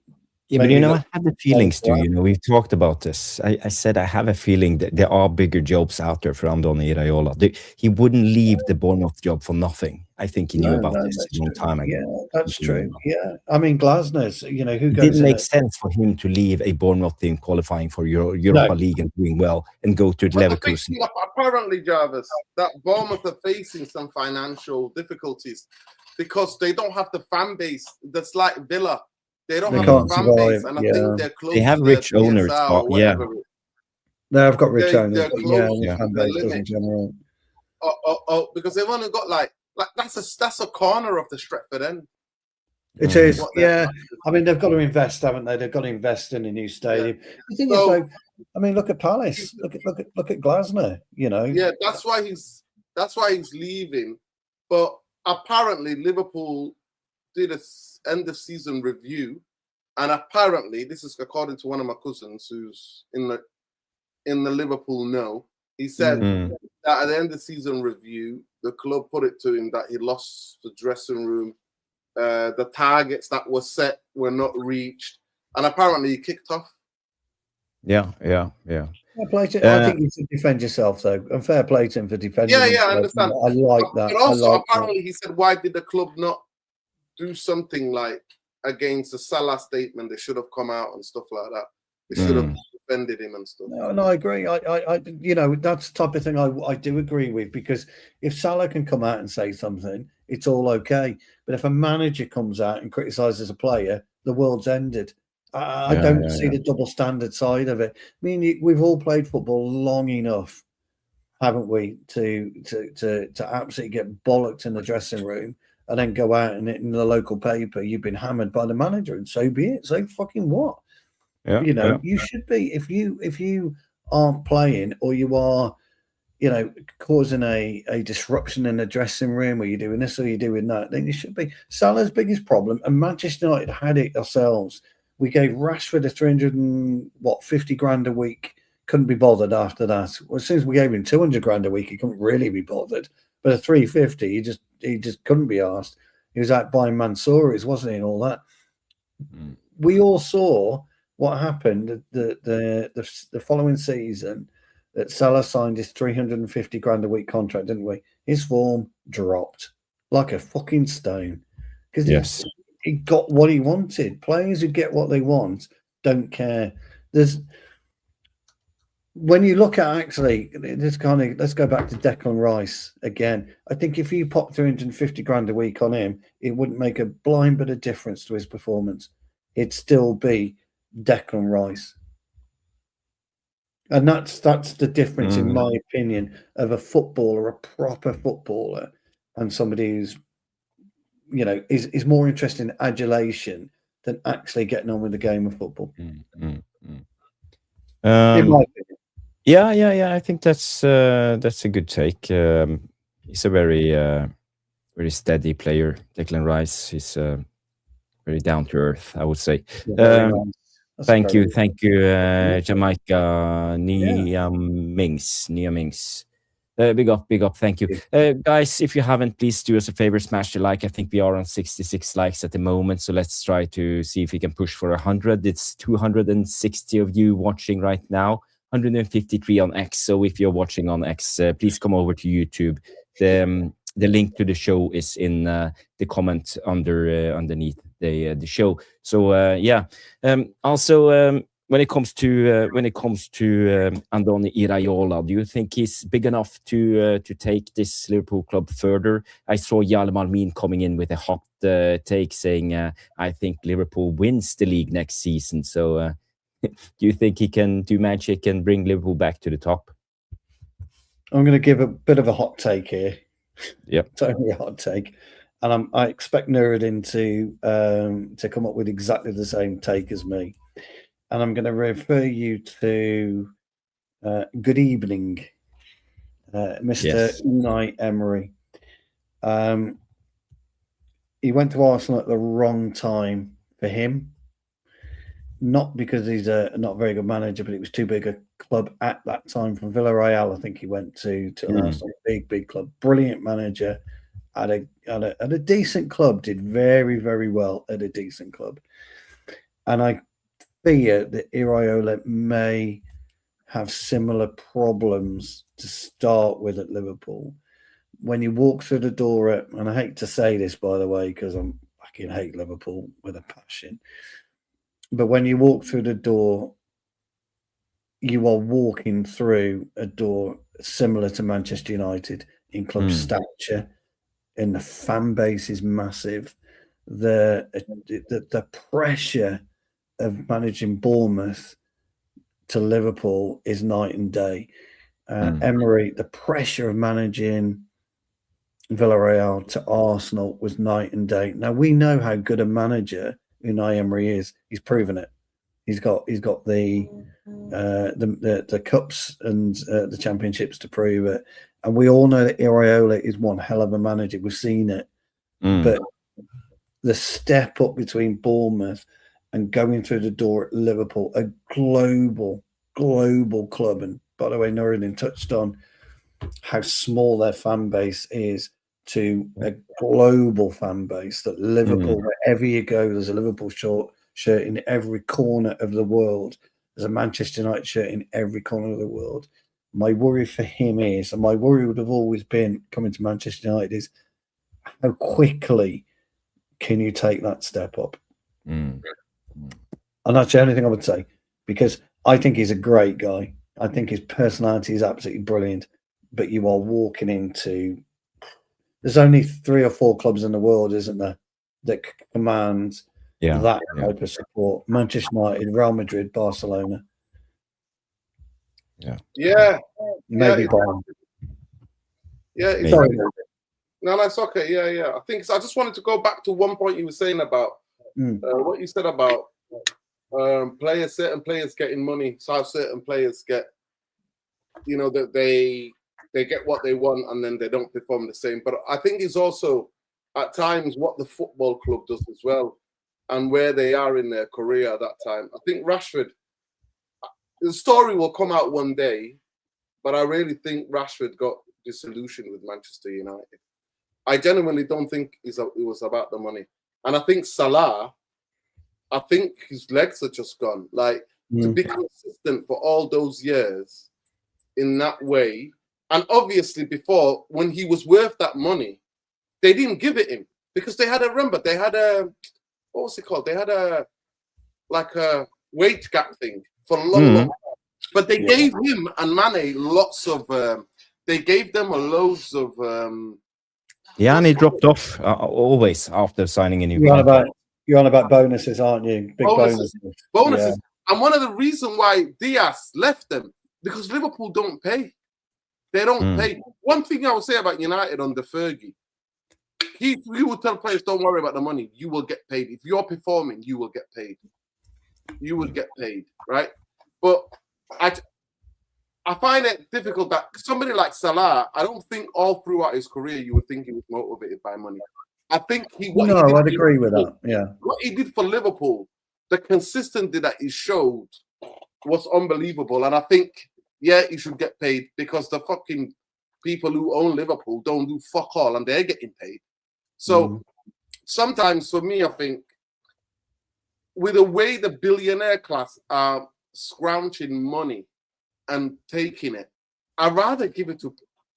Yeah, but I have the feelings too. We've talked about this. I said I have a feeling that there are bigger jobs out there for Andoni Iraola. He wouldn't leave the Bournemouth job for nothing. I think he knew about this a long time ago. Yeah, that's true. Yeah, I mean, Glasner's. Who goes? It didn't make sense for him to leave a Bournemouth team qualifying for Europa League and doing well and go to Leverkusen. Apparently, Jarvis, that Bournemouth are facing some financial difficulties because they don't have the fan base that's like Villa. They don't have a fan base, and I think they're close. They have rich owners, They've got rich owners. They're close the fan base doesn't generate. Because they've only got like that's a corner of the Stretford end. It is, yeah. I mean, they've got to invest, haven't they? They've got to invest in a new stadium. The thing is, though, I mean, look at Palace. Look at Glasner. Yeah, that's why he's leaving. But apparently, Liverpool did a end of season review, and apparently, this is according to one of my cousins who's in the Liverpool know. He said that at the end of season review, the club put it to him that he lost the dressing room. The targets that were set were not reached, and apparently he kicked off. Yeah. Fair play to, I think you should defend yourself, though, and fair play to him for defending. Yeah, I understand. I like that. But also, apparently, he said, "Why did the club not do something like against the Salah statement? They should have come out and stuff like that. They should have defended him and stuff." No, I agree. I that's the type of thing I do agree with, because if Salah can come out and say something, it's all okay. But if a manager comes out and criticises a player, the world's ended. I don't see the double standard side of it. I mean, we've all played football long enough, haven't we, to absolutely get bollocked in the dressing room and then go out and in the local paper, you've been hammered by the manager, and so be it. So fucking what? You should be, if you aren't playing, or you are, causing a disruption in the dressing room, or you're doing this or you're doing that, then you should be. Salah's biggest problem, and Manchester United had it ourselves. We gave Rashford a 350 grand a week. Couldn't be bothered after that. Well, as soon as we gave him 200 grand a week, he couldn't really be bothered. But a 350, he just couldn't be asked. He was out buying Mansouris, wasn't he, and all that. We all saw what happened the following season, that Salah signed his 350 grand a week contract, didn't we? His form dropped like a fucking stone, because he got what he wanted. Players who get what they want don't care. When you look at let's go back to Declan Rice again. I think if you pop 350 grand a week on him, it wouldn't make a blind bit of difference to his performance. It'd still be Declan Rice. And that's the difference, in my opinion, of a footballer, a proper footballer, and somebody who's, is more interested in adulation than actually getting on with the game of football. In my opinion. Yeah. I think that's a good take. He's a very very steady player, Declan Rice. He's very down to earth, I would say. Thank you, Jamaica, Nia Mings. Big up, thank you. Guys, if you haven't, please do us a favor, smash the like. I think we are on 66 likes at the moment, so let's try to see if we can push for 100. It's 260 of you watching right now, 153 on X. So if you're watching on X, please come over to YouTube. The link to the show is in the comment underneath the show. So also when it comes to Andoni Iraola, do you think he's big enough to take this Liverpool club further? I saw Yale Malmin coming in with a hot take saying, I think Liverpool wins the league next season. So do you think he can do magic and bring Liverpool back to the top? I'm going to give a bit of a hot take here. Yep. Totally a hot take. And I expect Nuruddin to come up with exactly the same take as me. And I'm going to refer you to good evening, Mr. Unai Emery. He went to Arsenal at the wrong time for him. Not because he's not a very good manager, but it was too big a club at that time. From Villarreal, I think he went to Arsenal, big club, brilliant manager at a decent club, did very, very well at a decent club. And I fear that Iraola may have similar problems to start with at Liverpool. When you walk through the door and I hate to say this, by the way, because I fucking hate Liverpool with a passion, but when you walk through the door, you are walking through a door similar to Manchester United in club stature, and the fan base is massive. The pressure of managing Bournemouth to Liverpool is night and day. Emery, the pressure of managing Villarreal to Arsenal was night and day. Now we know how good a manager Unai Emery is. He's proven it. He's got the cups and the championships to prove it. And we all know that Iraola is one hell of a manager. We've seen it. But the step up between Bournemouth and going through the door at Liverpool, a global club. And by the way, Nuruddin touched on how small their fan base is to a global fan base. That Liverpool, wherever you go, there's a Liverpool shirt in every corner of the world. There's a Manchester United shirt in every corner of the world. My worry for him is, and my worry would have always been coming to Manchester United, is how quickly can you take that step up? And that's the only thing I would say, because I think he's a great guy. I think his personality is absolutely brilliant, but you are walking into... There's only 3 or 4 clubs in the world, isn't there, that command that type of support? Manchester United, Real Madrid, Barcelona. Maybe Bayern. Sorry. No, that's okay. I think so. I just wanted to go back to one point you were saying about what you said about certain players getting money. So certain players get, that they get what they want and then they don't perform the same. But I think it's also at times what the football club does as well, and where they are in their career at that time. I think Rashford, the story will come out one day, but I really think Rashford got disillusioned with Manchester United. I genuinely don't think it was about the money. And I think Salah, I think his legs are just gone. Like, to be consistent for all those years in that way. And obviously before, when he was worth that money, they didn't give it him because they had a what was it called? They had a wage gap thing for a long time. But they gave him and Mane lots of, they gave them loads of... and he dropped off always after signing a new contract. You're on about bonuses, aren't you? Big bonuses. Yeah. And one of the reasons why Diaz left them, because Liverpool don't pay. They don't pay. One thing I would say about United under Fergie, he would tell players, don't worry about the money. You will get paid. If you're performing, you will get paid. You will get paid, right? But I find it difficult that somebody like Salah, I don't think all throughout his career you would think he was motivated by money. I think I'd agree with that. Yeah. What he did for Liverpool, the consistency that he showed was unbelievable. And I think, he should get paid because the fucking people who own Liverpool don't do fuck all and they're getting paid. So sometimes for me, I think with the way the billionaire class are scrounging money and taking it, I'd rather give it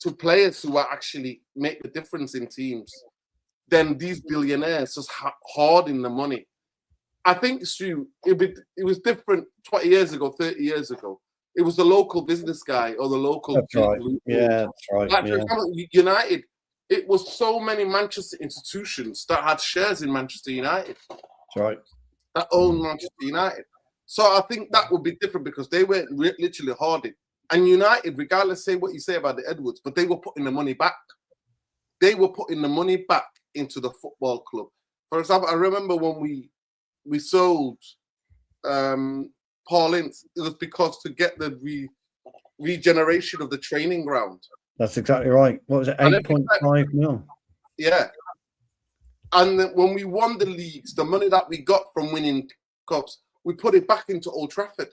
to players who are actually make the difference in teams than these billionaires just hoarding the money. I think, Stu, it was different 20 years ago, 30 years ago. It was the local business guy or the local... That's right. Yeah, that's right. Like, for example, United, it was so many Manchester institutions that had shares in Manchester United. That's right. That owned Manchester United. So I think that would be different because they weren't literally hoarding. And United, regardless, say what you say about the Edwards, but they were putting the money back. They were putting the money back into the football club. For example, I remember when we sold Paul Ince, it was because to get the regeneration of the training ground. That's exactly right. What was it, 8.5 mil? Yeah. And then when we won the leagues, the money that we got from winning cups, we put it back into Old Trafford.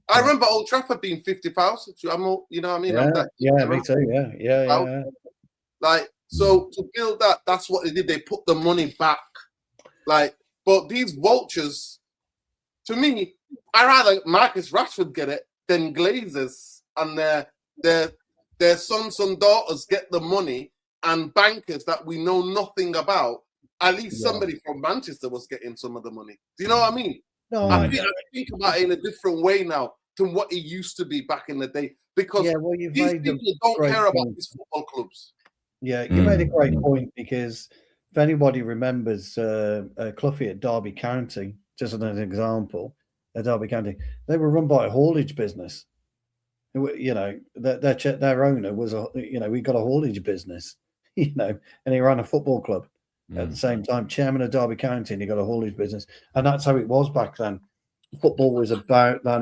I remember Old Trafford being 50,000. You know what I mean? Yeah, me too. Yeah. Like, so to build that, that's what they did. They put the money back. Like, but these vultures, to me, I rather Marcus Rashford get it than Glazers and their sons and daughters get the money and bankers that we know nothing about. At least somebody from Manchester was getting some of the money. Do you know what I mean? No, I think about it in a different way now than what it used to be back in the day. Because these people don't care about these football clubs. Yeah, you made a great point, because if anybody remembers Cloughie at Derby County, just as an example, at Derby County, they were run by a haulage business. You know, their owner was we got a haulage business, and he ran a football club at the same time, chairman of Derby County, and he got a haulage business, and that's how it was back then. Football was about that.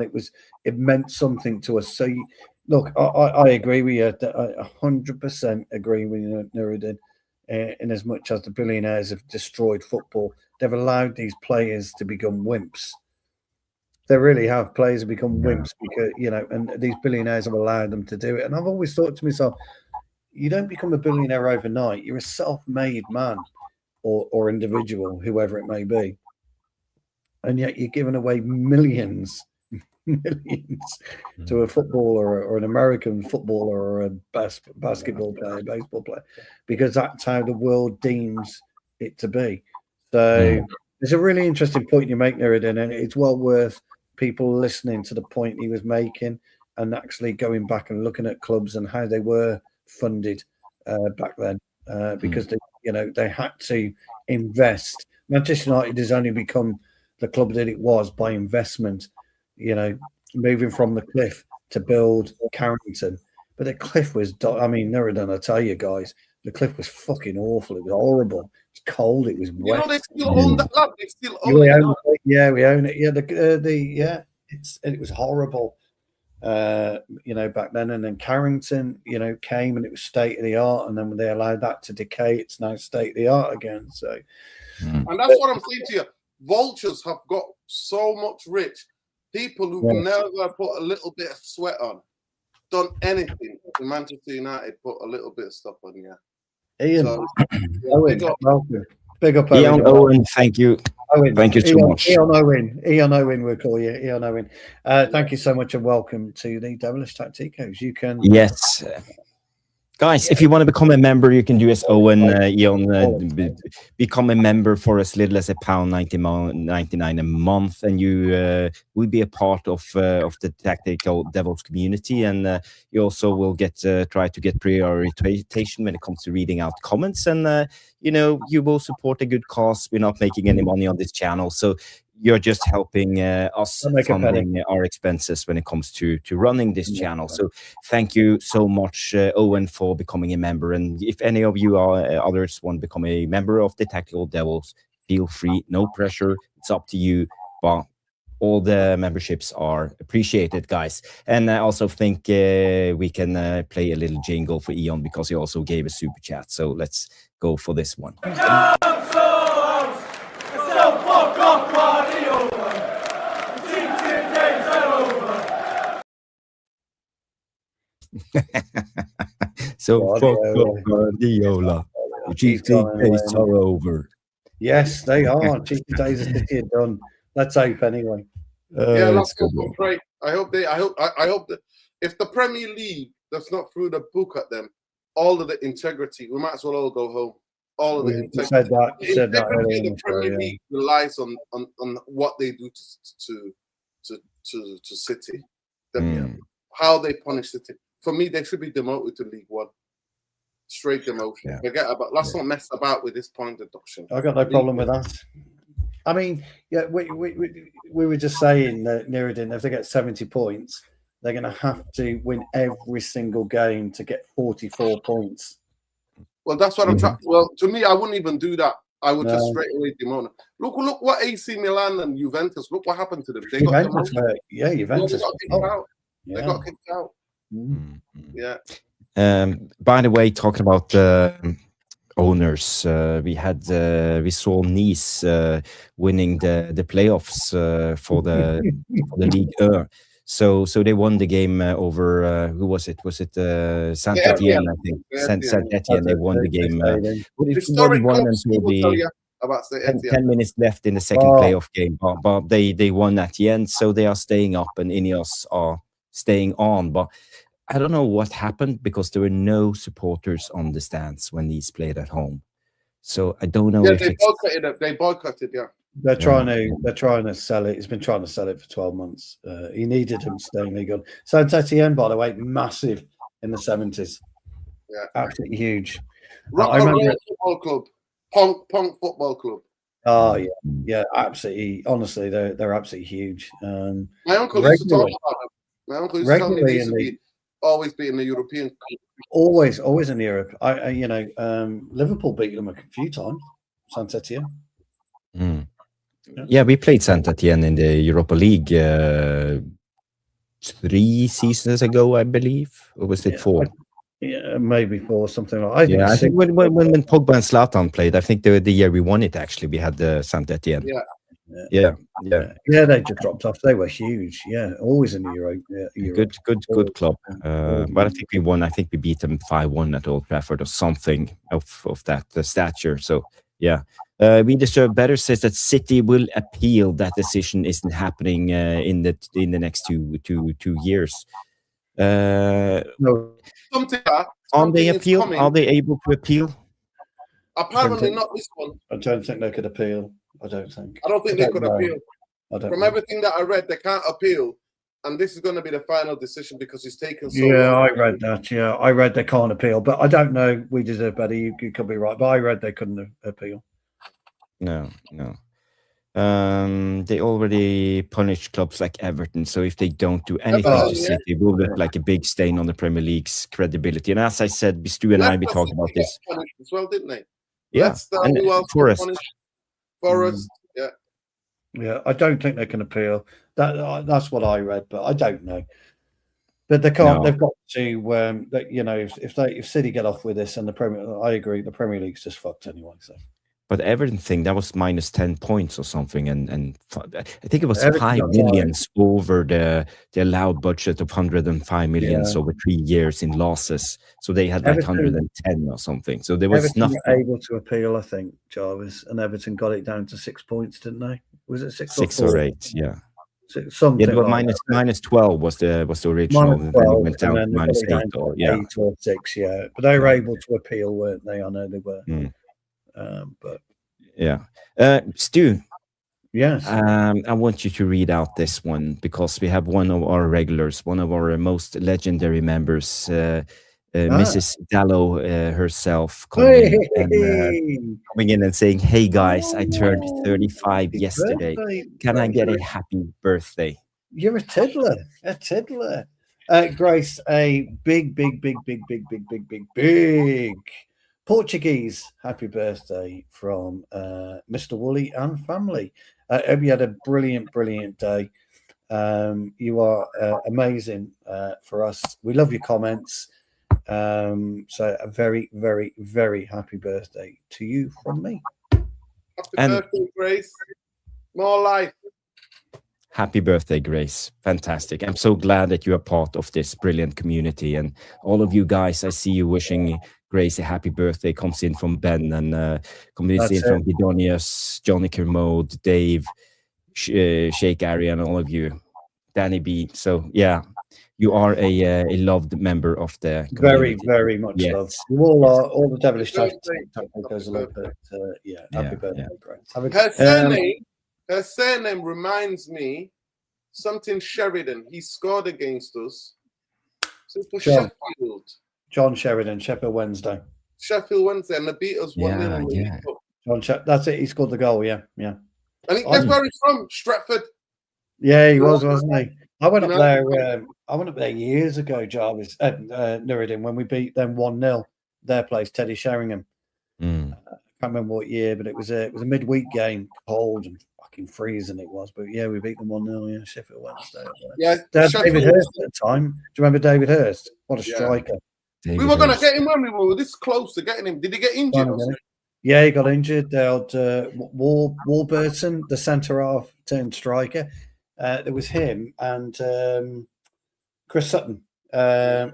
It meant something to us. So, look, I agree with you. I 100% agree with you, Nuruddin. In as much as the billionaires have destroyed football, they've allowed these players to become wimps. They really have. Players have become wimps because, and these billionaires have allowed them to do it. And I've always thought to myself, you don't become a billionaire overnight. You're a self-made man or individual, whoever it may be. And yet you're giving away millions to a footballer or an American footballer or a basketball player, baseball player, because that's how the world deems it to be. So it's a really interesting point you make, Nuruddin, and it's well worth people listening to the point he was making and actually going back and looking at clubs and how they were funded back then, because they had to invest. Manchester United has only become the club that it was by investment, moving from the Cliff to build Carrington. But the Cliff was, Nuruddin, I tell you guys, the Cliff was fucking awful. It was horrible. It was cold. It was wet. They still own the club. They still own it. Yeah, we own it. Yeah, it was horrible, back then. And then Carrington, came and it was state of the art. And then when they allowed that to decay, it's now state of the art again. So, and that's what I'm saying to you. Vultures have got so much rich. People who've never put a little bit of sweat on, done anything. In Manchester United put a little bit of stuff on, Ian, Owen, welcome. Big up, Ian Owen, thank you. Owen, thank you so much. Ian Owen, we'll call you. Ian Owen. Thank you so much and welcome to the Devilish Tacticos. You can... Yes. Guys, if you want to become a member, you can do as Owen, become a member for as little as £1.99 a month, and you will be a part of the Tactical Devils community, and you also will try to get prioritization when it comes to reading out comments, and you will support a good cause. We're not making any money on this channel, so you're just helping us funding our expenses when it comes to running this channel. So thank you so much, Owen, for becoming a member. And if any of you others want to become a member of the Tactical Devils, feel free. No pressure. It's up to you. But all the memberships are appreciated, guys. And I also think we can play a little jingle for Eon because he also gave a super chat. So let's go for this one. So fuck off Guardiola. The cheesy days are over. Yes, they are. Cheesy days are done. Let's hope anyway. Let's go. Great. I hope that if the Premier League does not throw the book at them, all of the integrity, we might as well all go home. All of the integrity. The Premier League relies on what they do to City. How they punish City. For me, they should be demoted to League One. Straight demotion. Forget about. Let's not mess about with this point deduction. I got no problem with that. I mean, we were just saying that Nuruddin, if they get 70 points, they're going to have to win every single game to get 44 points. Well, that's what I'm trying. Well, to me, I wouldn't even do that. I would just straight away demote them. Look what AC Milan and Juventus. Look what happened to them. They got Juventus. They got kicked out. Yeah. By the way, talking about owners, we saw Nice winning the playoffs for the Ligue 1. So they won the game over who was it? Was it Saint Etienne? I think Saint Etienne. They won the game. about St. 10 minutes left in the second playoff game, but they won at the end, so they are staying up, and Ineos are staying on. But I don't know what happened, because there were no supporters on the stands when these played at home. So I don't know if they boycotted. Yeah, they're trying to sell it. He's been trying to sell it for 12 months. He needed him staying legal. Saint Etienne, by the way, massive in the 70s. Yeah, absolutely huge. Rock and Roll Football Club, punk football club. Oh yeah, absolutely. Honestly, they're absolutely huge. My uncle used to talk about them. My uncle used to tell me they used to always be in the European. Always in Europe. Liverpool beat them a few times. Saint Etienne. Yeah, we played Saint Etienne in the Europa League 3 seasons ago, I believe. Or was it 4? Yeah, maybe 4, something like that. I think when Pogba and Zlatan played, I think the year we won it, actually, we had the Saint Etienne. Yeah, they just dropped off. They were huge. Yeah, always in the Euro. Good club. But I think we won. I think we beat them 5-1 at Old Trafford or something of that stature. So yeah, We Deserve Better says that City will appeal. That decision isn't happening in the next two years. No. Are they appeal? Are they able to appeal? Apparently not this one. I don't think they could appeal. I don't think they could appeal. From everything that I read, they can't appeal. And this is going to be the final decision because it's taken so long. Yeah, I read that. Yeah, I read they can't appeal. But I don't know. We Deserve Better. You could be right. But I read they couldn't appeal. No. They already punished clubs like Everton. So if they don't do anything to City, it will look like a big stain on the Premier League's credibility. And as I said, Stu and I, we talked about this. As well, didn't they? Yeah. And Forest. Yeah, I don't think they can appeal. That's what I read, but I don't know. But they can't. No. They've got to. If City get off with this, and the Premier, I agree, the Premier League's just fucked anyway. So. But Everton thing, that was minus 10 points or something, and I think it was 5 million over the allowed budget of 105 million over 3 years in losses. So they had like Everton, 110 or something. So there was Everton nothing. Were able to appeal, I think, Jarvis, and Everton got it down to 6 points, didn't they? Was it 6 or 8? Yeah. Something but minus 12 was the original, and then it went down to minus 8 or 8 or 6. Yeah, but they were able to appeal, weren't they? I know they were. But yeah, Stu. Yes, I want you to read out this one because we have one of our regulars, one of our most legendary members, Mrs. Dallow herself, coming in and saying, "Hey guys, I turned 35 yesterday. Can I get a happy birthday?" You're a tiddler, Grace, a big Portuguese happy birthday from Mr. Woolley and family. I hope you had a brilliant day. You are amazing for us. We love your comments. So a very happy birthday to you from me. Happy birthday, Grace. More life. Happy birthday, Grace. Fantastic. I'm so glad that you are part of this brilliant community. And all of you guys, I see you wishing Grace a happy birthday. Comes in from Ben and comes in from Bidonius, Johnny Kermode, Dave, Sheikh Ari, and all of you. Danny B. So, yeah, you are a loved member of the community. Very much loved. You all are. All the devilish type goes a little bit. Happy birthday, Grace. Her surname reminds me something Sheridan. He scored against us. So for Sheffield. John Sheridan, Sheffield Wednesday. Sheffield Wednesday, and they beat us 1-0. That's it. He scored the goal. Yeah. And guess where he's from? Stratford. Yeah, he was, wasn't he? I went up there. I went up there years ago, Jarvis, Nuruddin, when we beat them 1-0. Their place, Teddy Sheringham. I can't remember what year, but it was a midweek game, cold and fucking freezing it was. But yeah, we beat them 1-0. Yeah, Sheffield Wednesday. Yeah, David Hurst at the time. Do you remember David Hurst? What a striker! We were going to get him when we were this close to getting him. Did he get injured? Yeah, he got injured. They had Warburton, the centre half turned striker. There was him and Chris Sutton. Chris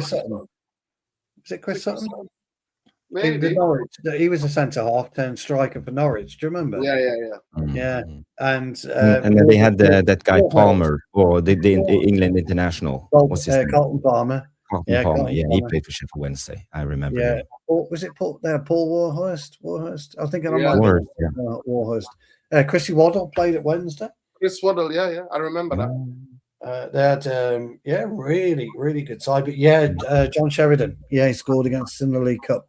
Sutton. Was it Chris Sutton? Maybe. He was a centre half, turned striker for Norwich. Do you remember? Yeah. And then they had that guy Palmer, or the England international. What's his name? Carlton Palmer. Carlton Palmer. Yeah, he played for Sheffield Wednesday. I remember. Yeah. Was it Paul Warhurst? I think Warhurst. Chrissy Waddle played at Wednesday. Chris Waddle, yeah. I remember that. They had, really, really good side. But John Sheridan, he scored against us in the League Cup.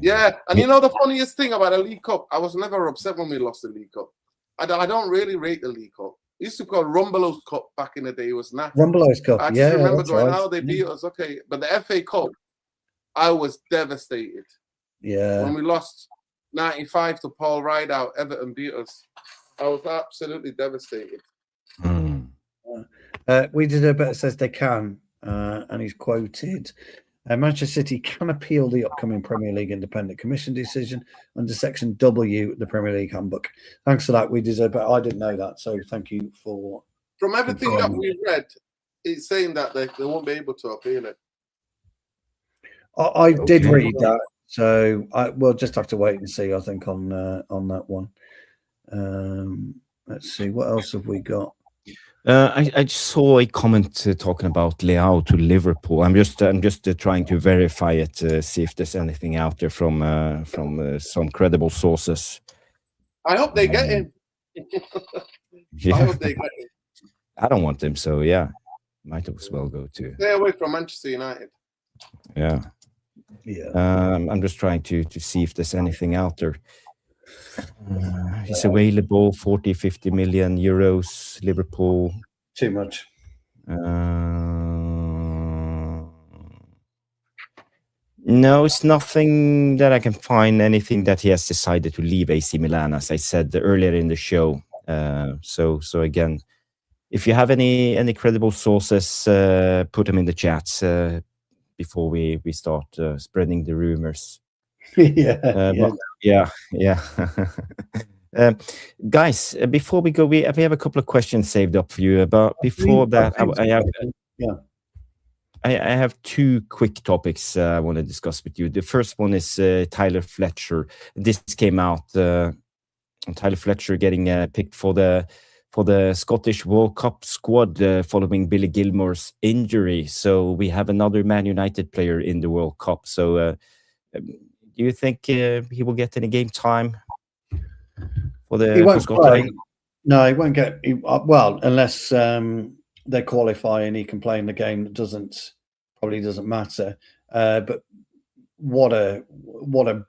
Yeah, and you know the funniest thing about the League Cup, I was never upset when we lost the League Cup. I don't really rate the League Cup. It used to be called Rumbelows Cup back in the day. It was not Rumbelows Cup. I just remember going, "Oh, they beat us." Okay, but the FA Cup, I was devastated. Yeah, when we lost 95 to Paul Rideout, Everton beat us. I was absolutely devastated. We did a bit. It says they can, and he's quoted. Manchester City can appeal the upcoming Premier League Independent Commission decision under Section W of the Premier League Handbook. Thanks for that. We deserve it. I didn't know that, so thank you for. From everything that we read, it's saying that they won't be able to appeal it. I did read that, so we'll just have to wait and see. I think on that one. Let's see, what else have we got? I just saw a comment talking about Leão to Liverpool. I'm just trying to verify it, see if there's anything out there from some credible sources. I hope they get him. I hope they get him. I don't want him, so might as well go to. Stay away from Manchester United. Yeah. I'm just trying to see if there's anything out there. He's available 40-50 million euros. Liverpool. Too much. No, it's nothing that I can find. Anything that he has decided to leave AC Milan, as I said earlier in the show. So again, if you have any credible sources, put them in the chats before we start spreading the rumors. Guys, before we go, we have a couple of questions saved up for you. But before that, I have two quick topics I want to discuss with you. The first one is Tyler Fletcher. This came out. Tyler Fletcher getting picked for the Scottish World Cup squad following Billy Gilmour's injury. So we have another Man United player in the World Cup. So do you think he will get any game time for Scotland? Play. No, he won't get. Well, unless they qualify and he can play in the game that probably doesn't matter. But what a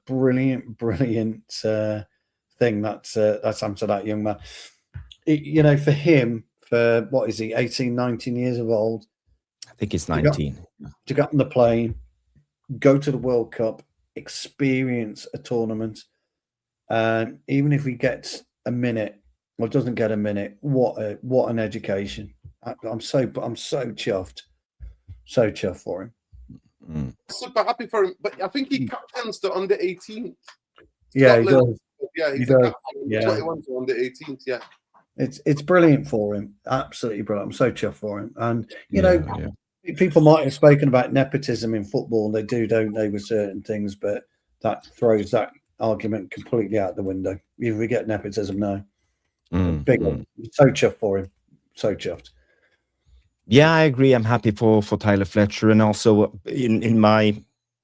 brilliant thing that's happened to that young man. For him, for what is he, 18, 19 years of old? I think it's 19. To get on the plane, go to the World Cup, experience a tournament, and even if he gets a minute or doesn't get a minute, what an education! I'm so chuffed, for him. Super happy for him, but I think he captains the under 18. Yeah, he does. Yeah, he does. 21 to under 18s. Yeah, it's brilliant for him. Absolutely brilliant. I'm so chuffed for him. And people might have spoken about nepotism in football. They do, don't they, with certain things, but that throws that argument completely out the window. If we get nepotism now, big one. So chuffed for him. So chuffed. Yeah, I agree. I'm happy for Tyler Fletcher, and also in my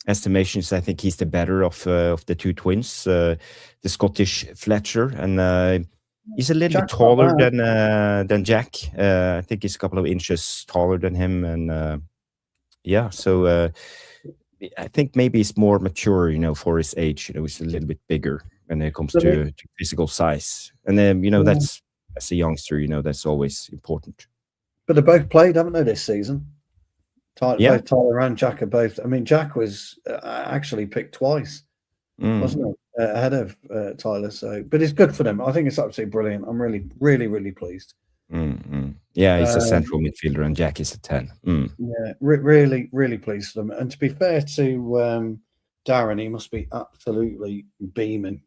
estimations, I think he's the better of the two twins, the Scottish Fletcher, and he's a little bit taller than Jack. I think he's a couple of inches taller than him, and so I think maybe he's more mature, for his age. He's a little bit bigger when it comes to physical size, and then that's as a youngster, that's always important. But they both played, haven't they, this season? Both Tyler and Jack are both. I mean, Jack was actually picked twice, wasn't it, ahead of Tyler? So, but it's good for them. I think it's absolutely brilliant. I'm really, really, really pleased. Yeah, he's a central midfielder, and Jack is a 10. Yeah, really, really pleased for them. And to be fair to Darren, he must be absolutely beaming.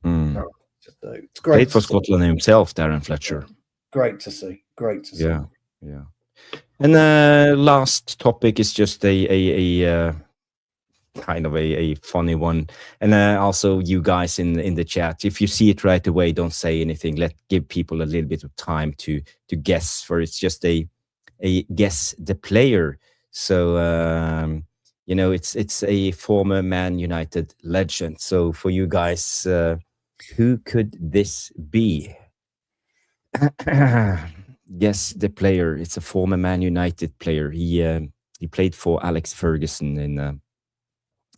It's great. Played for Scotland himself, Darren Fletcher. Great to see. Yeah. And last topic is just a kind of a funny one. And also, you guys in the chat, if you see it right away, don't say anything. Give people a little bit of time to guess, for it's just a guess the player. So it's a former Man United legend. So for you guys, who could this be? Guess the player. It's a former Man United player. He played for Alex Ferguson in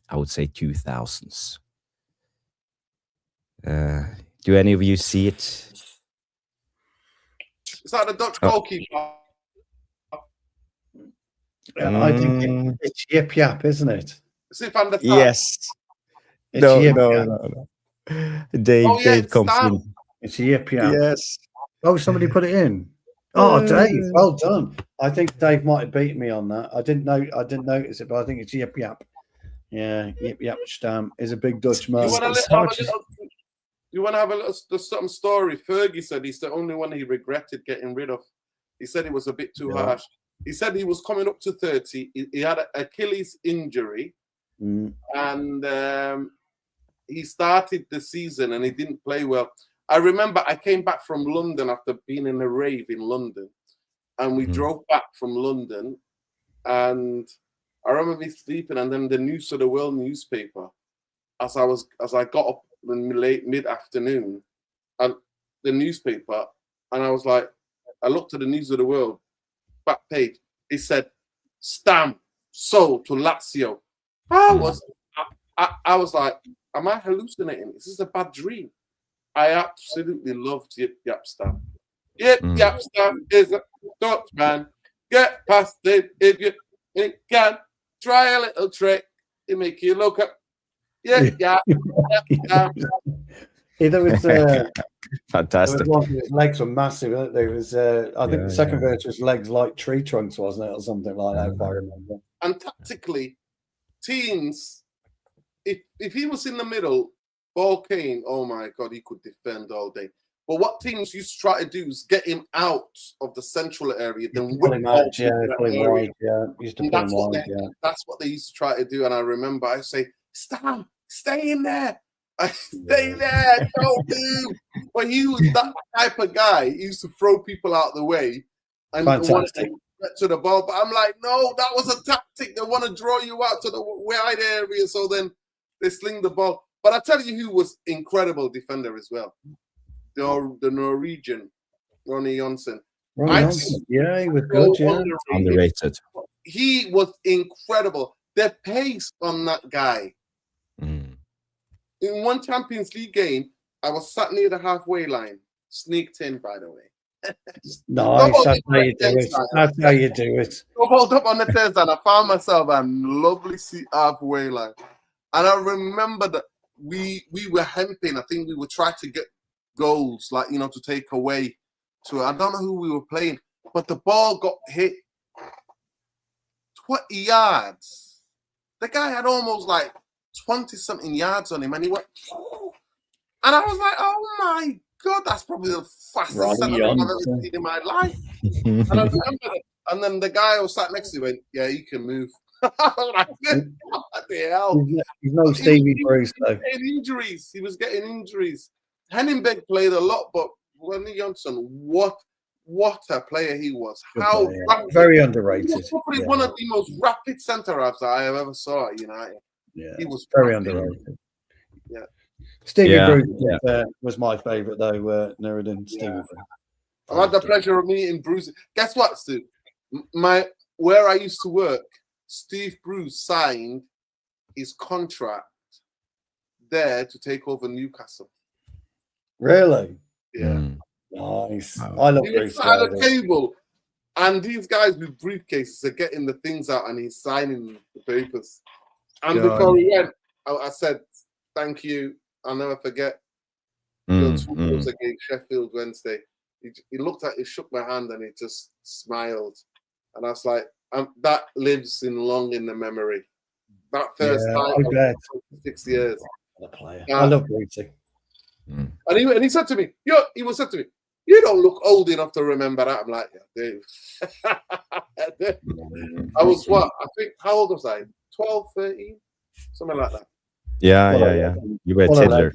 I would say 2000s. Do any of you see it? Is that the Dutch goalkeeper? I think it's Yip Yap, isn't it? Is it Van der Sar? Yes. It's No. Dave comes in. It's Yip Yap. Yes. Oh, somebody put it in. Oh, Dave, well done. I think Dave might have beaten me on that. I didn't notice it, but I think it's Yip Yap. Yeah, Yip Yap Stam is a big Dutch man. You want to have a little some story? Fergie said he's the only one he regretted getting rid of. He said it was a bit too harsh. He said he was coming up to 30. He had an Achilles injury, and he started the season and he didn't play well. I remember I came back from London after being in a rave in London, and we drove back from London, and I remember me sleeping, and then the News of the World newspaper, as I got up in mid-afternoon, and the newspaper, and I was like, I looked at the News of the World back page. It said, "Stam sold to Lazio." I was like, am I hallucinating? Is this a bad dream? I absolutely loved Yip Yap Stam. Yip Yap Stam is a Dutch man. Get past the idiot. It can try a little trick to make you look up. There was fantastic. His legs were massive. Weren't they? It was I think the second verse was legs like tree trunks, wasn't it, or something like that? If I remember. And tactically, teams, if he was in the middle, ball came, oh my God, he could defend all day. But what teams used to try to do is get him out of the central area, then whip him out. That's what they used to try to do. And I remember I say, "Stam, stay in there. Stay there, don't move." But he was that type of guy. He used to throw people out the way and want to get to the ball. But I'm like, no, that was a tactic. They want to draw you out to the wide area, so then they sling the ball. But I tell you who was incredible defender as well. The Norwegian, Ronny Johnsen. Yeah, he was good. Yeah. Underrated. He was incredible. The pace on that guy. In one Champions League game, I was sat near the halfway line, sneaked in, by the way. Nice, that's how you do it. That's how you do it. Hold up on the test, and I found myself a lovely seat halfway line. And I remember that we were hemping. I think we were trying to get goals, like, to take away to, I don't know who we were playing, but the ball got hit 20 yards. The guy had almost like 20-something yards on him, and he went, and I was like, oh my God, that's probably the fastest center I've ever seen in my life. And I remember it. And then the guy who was sat next to me went, yeah, he can move. I was like, what the hell? He's no Stevie Bruce, though. He was getting injuries. Henningberg played a lot, but Ronny Johnsen, what a player he was. How rapid. Very underrated. Probably one of the most rapid centre-halves that I have ever saw at United. Yeah, he was very underrated. Yeah. Stevie Bruce was my favourite, though, Nuruddin. Stevie. I had the pleasure of meeting Bruce. Guess what, Stu? Where I used to work, Steve Bruce signed his contract there to take over Newcastle. Really? Yeah. Nice. Wow. I love He Bruce. was at the table, and these guys with briefcases are getting the things out, and he's signing the papers. And before he went, I said, "Thank you. I'll never forget." Against Sheffield Wednesday. He looked at, he shook my hand, and he just smiled, and I was like, "That lives long in the memory." That first time, 6 years. The player. I love Brucey. And he said to me, "You don't look old enough to remember that." I'm like, "Yeah, dude." I was what? I think, how old was I? 12, 13? Something like that. Yeah. You were Tiddler.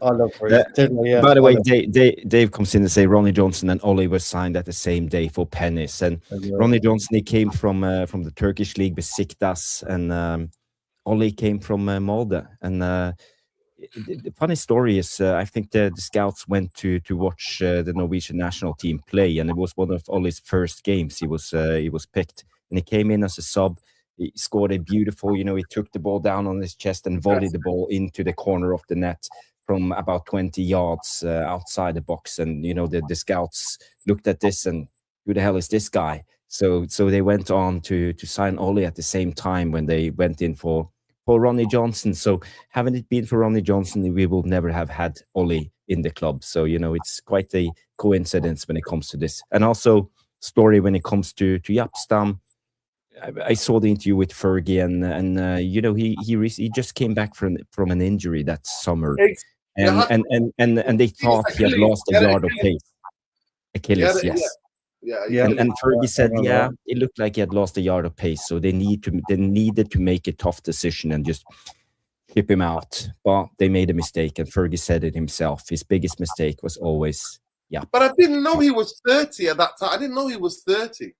I love Tiddler, yeah. By the way, Dave comes in and say Ronnie Johnson and Ollie were signed at the same day for pennies. And Ronnie Johnson, he came from the Turkish league, Besiktas, and Ollie came from Molde. And the funny story is, I think the scouts went to watch the Norwegian national team play, and it was one of Ollie's first games. He was picked, and he came in as a sub. He scored a beautiful, he took the ball down on his chest and volleyed the ball into the corner of the net from about 20 yards outside the box. And, the scouts looked at this and who the hell is this guy? So they went on to sign Ollie at the same time when they went in for Ronnie Johnson. So having it been for Ronnie Johnson, we will never have had Ollie in the club. So, it's quite a coincidence when it comes to this. And also story when it comes to Jaap Stam. I saw the interview with Fergie, and he just came back from an injury that summer, and they thought he had lost a yard of pace. Achilles, yes. Yeah. And Fergie said, it looked like he had lost a yard of pace, so they needed to make a tough decision and just ship him out. But they made a mistake, and Fergie said it himself. His biggest mistake was always, But I didn't know he was 30 at that time. I didn't know he was 30.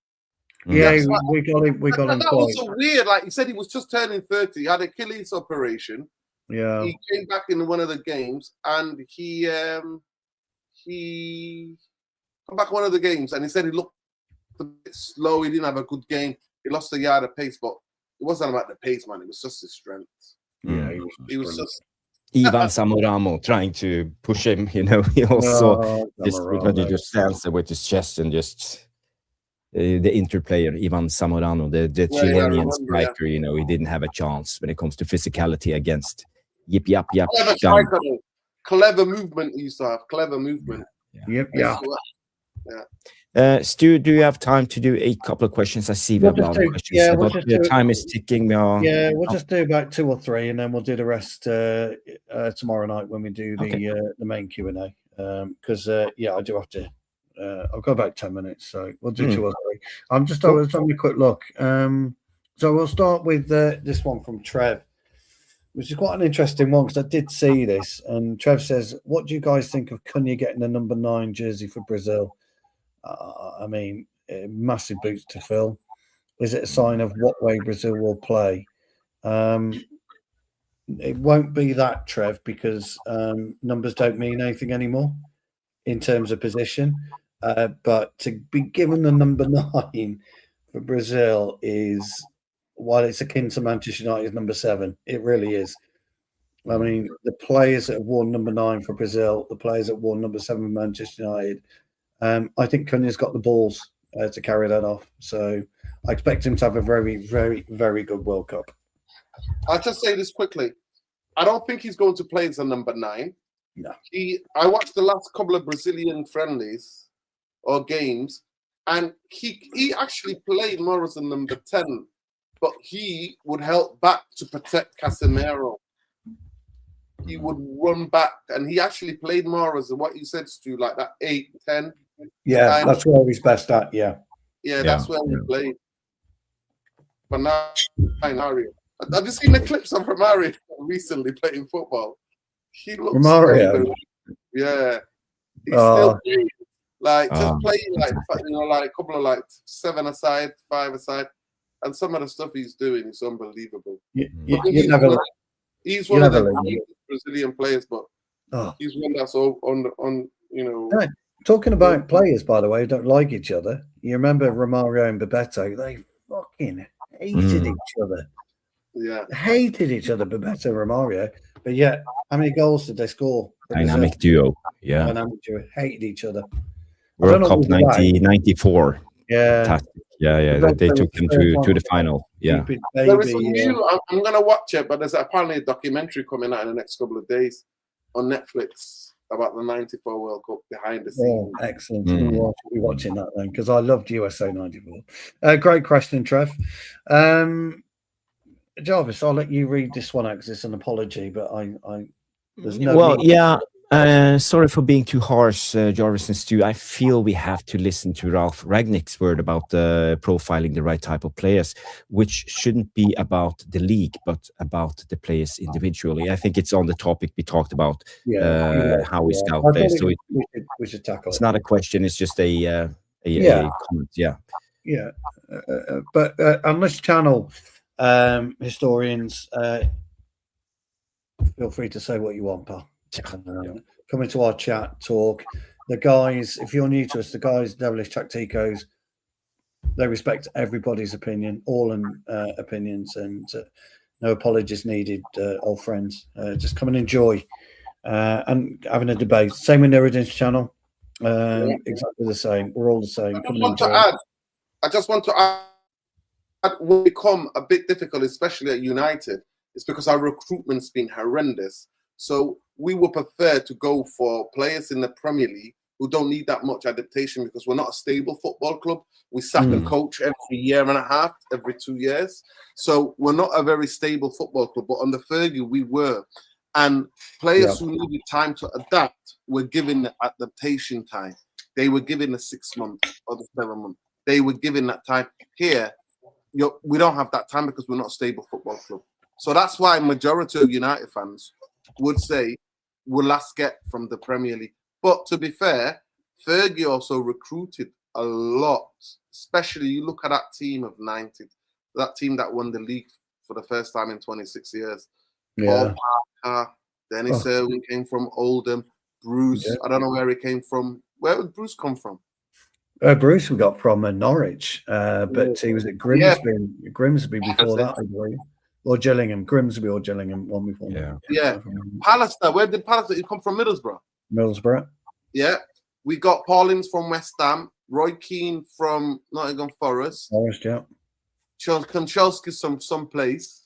Yeah, we got him. That was so weird. Like he said, he was just turning 30. He had Achilles operation. Yeah, he came back in one of the games, and he come back one of the games, and he said he looked a bit slow. He didn't have a good game. He lost a yard of pace, but it wasn't about the pace, man. It was just his strength. Yeah, he was just. Ivan Zamorano trying to push him. He also just stands there with his chest and just. The Inter player Ivan Zamorano, the Chilean striker, he didn't have a chance when it comes to physicality against Yip. Clever movement he used to have. Clever movement. Stu, do you have time to do a couple of questions? I see we have a lot of questions. The time is ticking. We'll just do about 2 or 3, and then we'll do the rest tomorrow night when we do the main Q&A. Because I do have to. I've got about 10 minutes, so we'll do 2 or 3. I was having a quick look. So we'll start with this one from Trev, which is quite an interesting one because I did see this. And Trev says, "What do you guys think of Cunha getting the number 9 jersey for Brazil? Massive boots to fill. Is it a sign of what way Brazil will play?" It won't be that, Trev, because numbers don't mean anything anymore in terms of position. But to be given the number 9 for Brazil is, while it's akin to Manchester United's number 7, it really is. I mean, the players that have worn number 9 for Brazil, the players that have worn number 7 for Manchester United, I think Cunha's got the balls to carry that off. So I expect him to have a very, very, very good World Cup. I'll just say this quickly. I don't think he's going to play as a number 9. No. I watched the last couple of Brazilian friendlies or games, and he actually played more as a number 10, but he would help back to protect Casemiro. He would run back, and he actually played more as what you said, Stu, like that 8, 10. Yeah, that's where he's best at. Yeah, that's where he played. But now, Mario. Have you seen the clips of Romario recently playing football? He looks Romario. Yeah, he's still playing. Just playing like a couple of 7 aside, 5 aside, and some of the stuff he's doing is unbelievable. He's one of the Brazilian players, but he's one that's on. Talking about players, by the way, who don't like each other. You remember Romario and Bebeto? They fucking hated each other. Yeah, hated each other, Bebeto and Romario. But yet, how many goals did they score? Dynamic duo. Yeah, dynamic duo. Hated each other. World Cup 1994. Yeah. Fantastic. Yeah. They took them to the final. Yeah. There is a new. I'm gonna watch it, but there's apparently a documentary coming out in the next couple of days on Netflix about the '94 World Cup behind the scenes. Oh, excellent. We'll be watching that then because I loved USA '94. Great question, Trev. Jarvis, I'll let you read this one out because it's an apology, but there's no. Well, yeah. Sorry for being too harsh, Jarvis and Stu. I feel we have to listen to Ralph Ragnick's word about profiling the right type of players, which shouldn't be about the league, but about the players individually. I think it's on the topic we talked about, how we scout players. So we should tackle it's it. not a question, it's just a comment. Yeah. But on this channel, historians, feel free to say what you want, pal. Come into our chat, talk. The guys, if you're new to us, the guys, Devilish Tacticos, they respect everybody's opinion, opinions, and no apologies needed, old friends. Just come and enjoy and having a debate. Same with Neridan's channel. Exactly the same. We're all the same. I just want to add, will become a bit difficult, especially at United, is because our recruitment's been horrendous. So we would prefer to go for players in the Premier League who don't need that much adaptation because we're not a stable football club. We sack a coach every year and a half, every 2 years. So we're not a very stable football club. But under Fergie, we were. And players who needed time to adapt were given the adaptation time. They were given the 6 months or the 7 months. They were given that time. Here, we don't have that time because we're not a stable football club. So that's why majority of United fans would say we'll last get from the Premier League. But to be fair, Fergie also recruited a lot. Especially you look at that team of 90, that team that won the league for the first time in 26 years. Paul Parker, Dennis Irwin came from Oldham. Bruce, I don't know where he came from. Where would Bruce come from? Bruce we got from Norwich, but he was at Grimsby. Grimsby before that, I believe. Or Gillingham. Grimsby or Gillingham, one before. Yeah. Pallister, where did Pallister? He come from Middlesbrough. Middlesbrough. Yeah. We got Paulins from West Ham. Roy Keane from Nottingham Forest. Yeah. Konchelsky some place.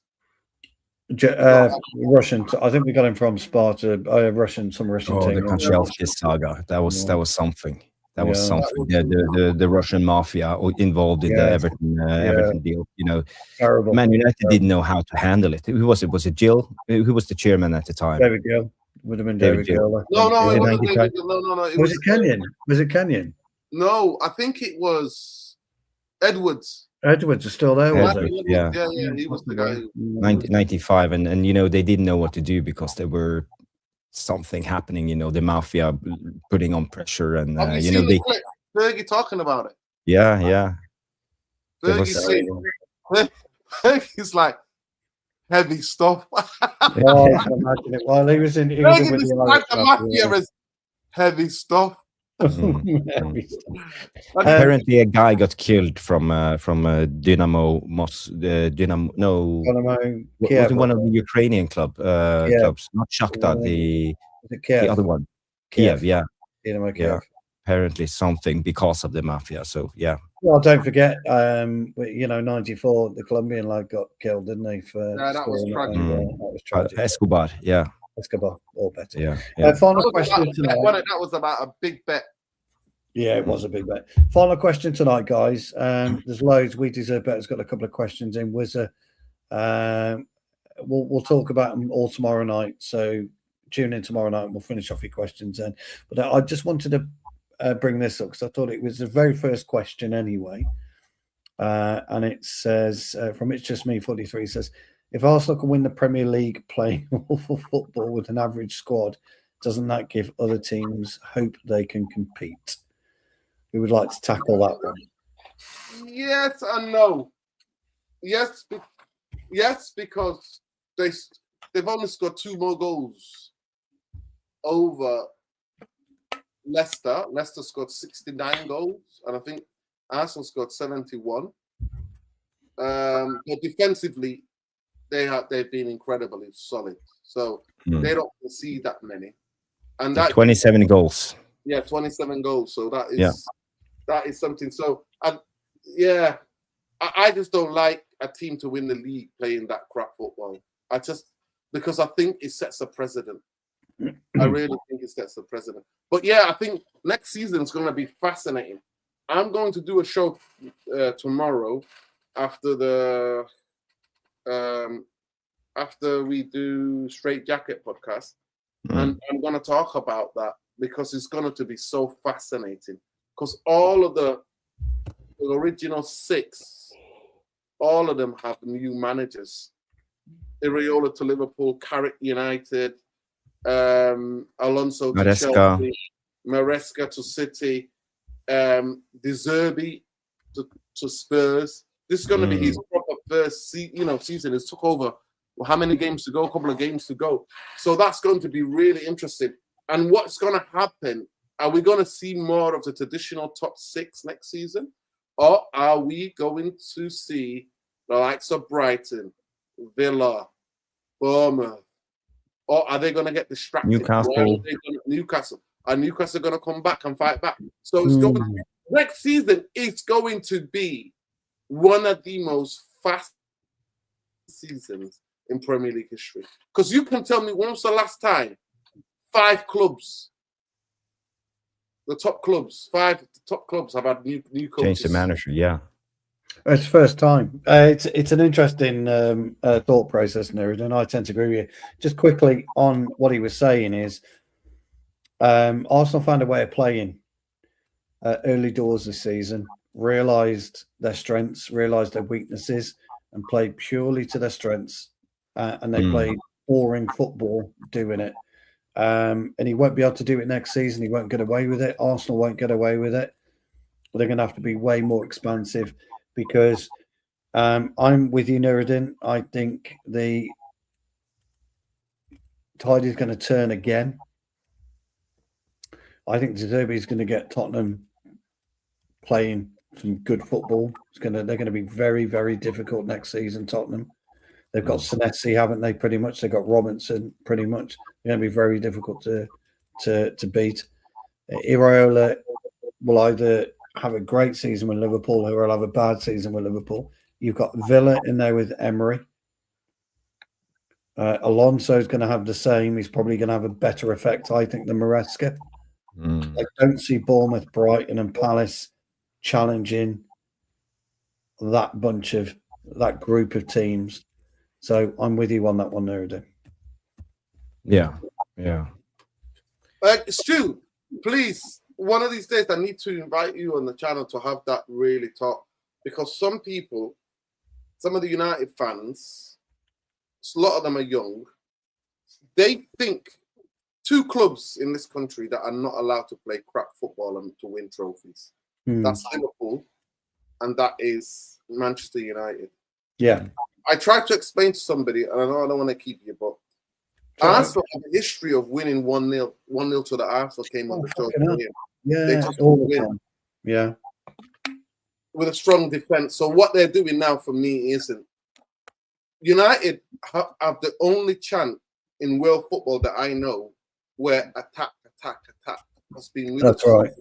Russian. I think we got him from Sparta. Russian team. The Konchelsky saga. That was something. That was something. The Russian mafia involved in the Everton deal. You know, terrible. Man United didn't know how to handle it. Who was it? Was it Jill? Who was the chairman at the time? David Gill. Would have been David Gill. No. Was it Kenyan? Was it Kenyan? No, I think it was Edwards. Edwards is still there, was it? Yeah, he was the guy. 95, and you know they didn't know what to do because there were something happening. You know, the mafia putting on pressure, and you know they. Fergie talking about it. Yeah. Fergie's like heavy stuff. Imagine it. While he was in, Fergie described the mafia as heavy stuff. Apparently, a guy got killed from Dynamo Kiev. One of the Ukrainian clubs, not Shakhtar, the other one, Kiev. Dynamo Kiev. Apparently, something because of the mafia. So Well, don't forget, 94, the Colombian lad got killed, didn't he? That was tragic. That was tragic. Escobar, Escobar, all better. Yeah. Final question tonight. That was about a big bet. Yeah, it was a big bet. Final question tonight, guys. There's loads. We Deserve Better's got a couple of questions in. We'll talk about them all tomorrow night. So tune in tomorrow night and we'll finish off your questions then. But I just wanted to bring this up because I thought it was the very first question anyway. And it says, from It's Just Me 43, says, if Arsenal can win the Premier League playing awful football with an average squad, doesn't that give other teams hope they can compete? We would like to tackle that one. Yes and no. Yes, because they've only scored 2 more goals over Leicester. Leicester scored 69 goals, and I think Arsenal scored 71. But defensively, they've been incredibly solid. So they don't concede that many. And that 27 goals. Yeah, 27 goals. So that is something. So I just don't like a team to win the league playing that crap football. Because I think it sets a precedent. I really think it sets a precedent. But I think next season is going to be fascinating. I'm going to do a show tomorrow after after we do Straight Jacket podcast. And I'm going to talk about that because it's going to be so fascinating. Because all of the original 6, all of them have new managers. Iraola to Liverpool, Carrick United, Alonso to Chelsea, Maresca to City, De Zerbi to Spurs. This is going to be his proper first season. He's took over. Well, how many games to go? A couple of games to go. So that's going to be really interesting. And what's going to happen? Are we going to see more of the traditional top 6 next season? Or are we going to see the likes of Brighton, Villa, Bournemouth? Or are they going to get distracted? Newcastle. Are Newcastle going to come back and fight back? So it's going to be, next season is going to be one of the most fast seasons in Premier League history. Because you can tell me when was the last time 5 clubs, the top clubs, 5 top clubs have had new coaches. Change the manager, yeah. It's the first time. It's an interesting thought process, Nerd, and I tend to agree with you. Just quickly on what he was saying is Arsenal found a way of playing early doors this season, realised their strengths, realised their weaknesses, and played purely to their strengths. And they played boring football doing it. And he won't be able to do it next season. He won't get away with it. Arsenal won't get away with it. They're going to have to be way more expansive because I'm with you, Nuruddin. I think the tide is going to turn again. I think De Zerbi is going to get Tottenham playing some good football. They're going to be very, very difficult next season, Tottenham. They've got Senesi, haven't they? Pretty much. They've got Robinson, pretty much. They're going to be very difficult to beat. Iraola will either have a great season with Liverpool or will have a bad season with Liverpool. You've got Villa in there with Emery. Alonso is going to have the same. He's probably going to have a better effect, I think, than Maresca. I don't see Bournemouth, Brighton and Palace challenging that group of teams. So I'm with you on that one, Nuruddin. Yeah. Stu, please, one of these days I need to invite you on the channel to have that really talk, because some people, some of the United fans, a lot of them are young, they think 2 clubs in this country that are not allowed to play crap football and to win trophies. That's Liverpool and that is Manchester United. Yeah. I tried to explain to somebody, and I know I don't want to keep you, but Arsenal have a history of winning 1-0 to the Arsenal came on the show. Yeah, they just all the win. time. Yeah. With a strong defense. So what they're doing now for me isn't. United have the only chant in world football that I know where attack has been with That's right.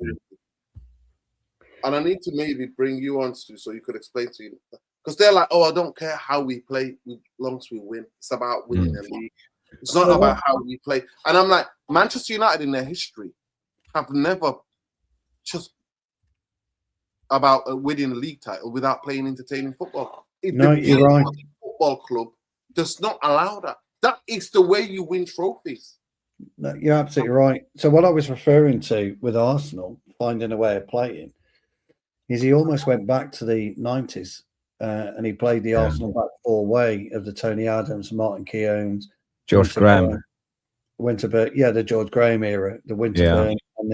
And I need to maybe bring you on, Stu, so you could explain to you. Because they're like, oh, I don't care how we play as long as we win. It's about winning the league. It's not about how we play. And I'm like, Manchester United in their history have never just about winning a league title without playing entertaining football. No, you're right. Football club does not allow that. That is the way you win trophies. No, you're absolutely right. So what I was referring to with Arsenal finding a way of playing is he almost went back to the 90s. And he played the Arsenal back 4 way of the Tony Adams, Martin Keown, George Graham, Winterburn. Yeah, the George Graham era, the Winterburn and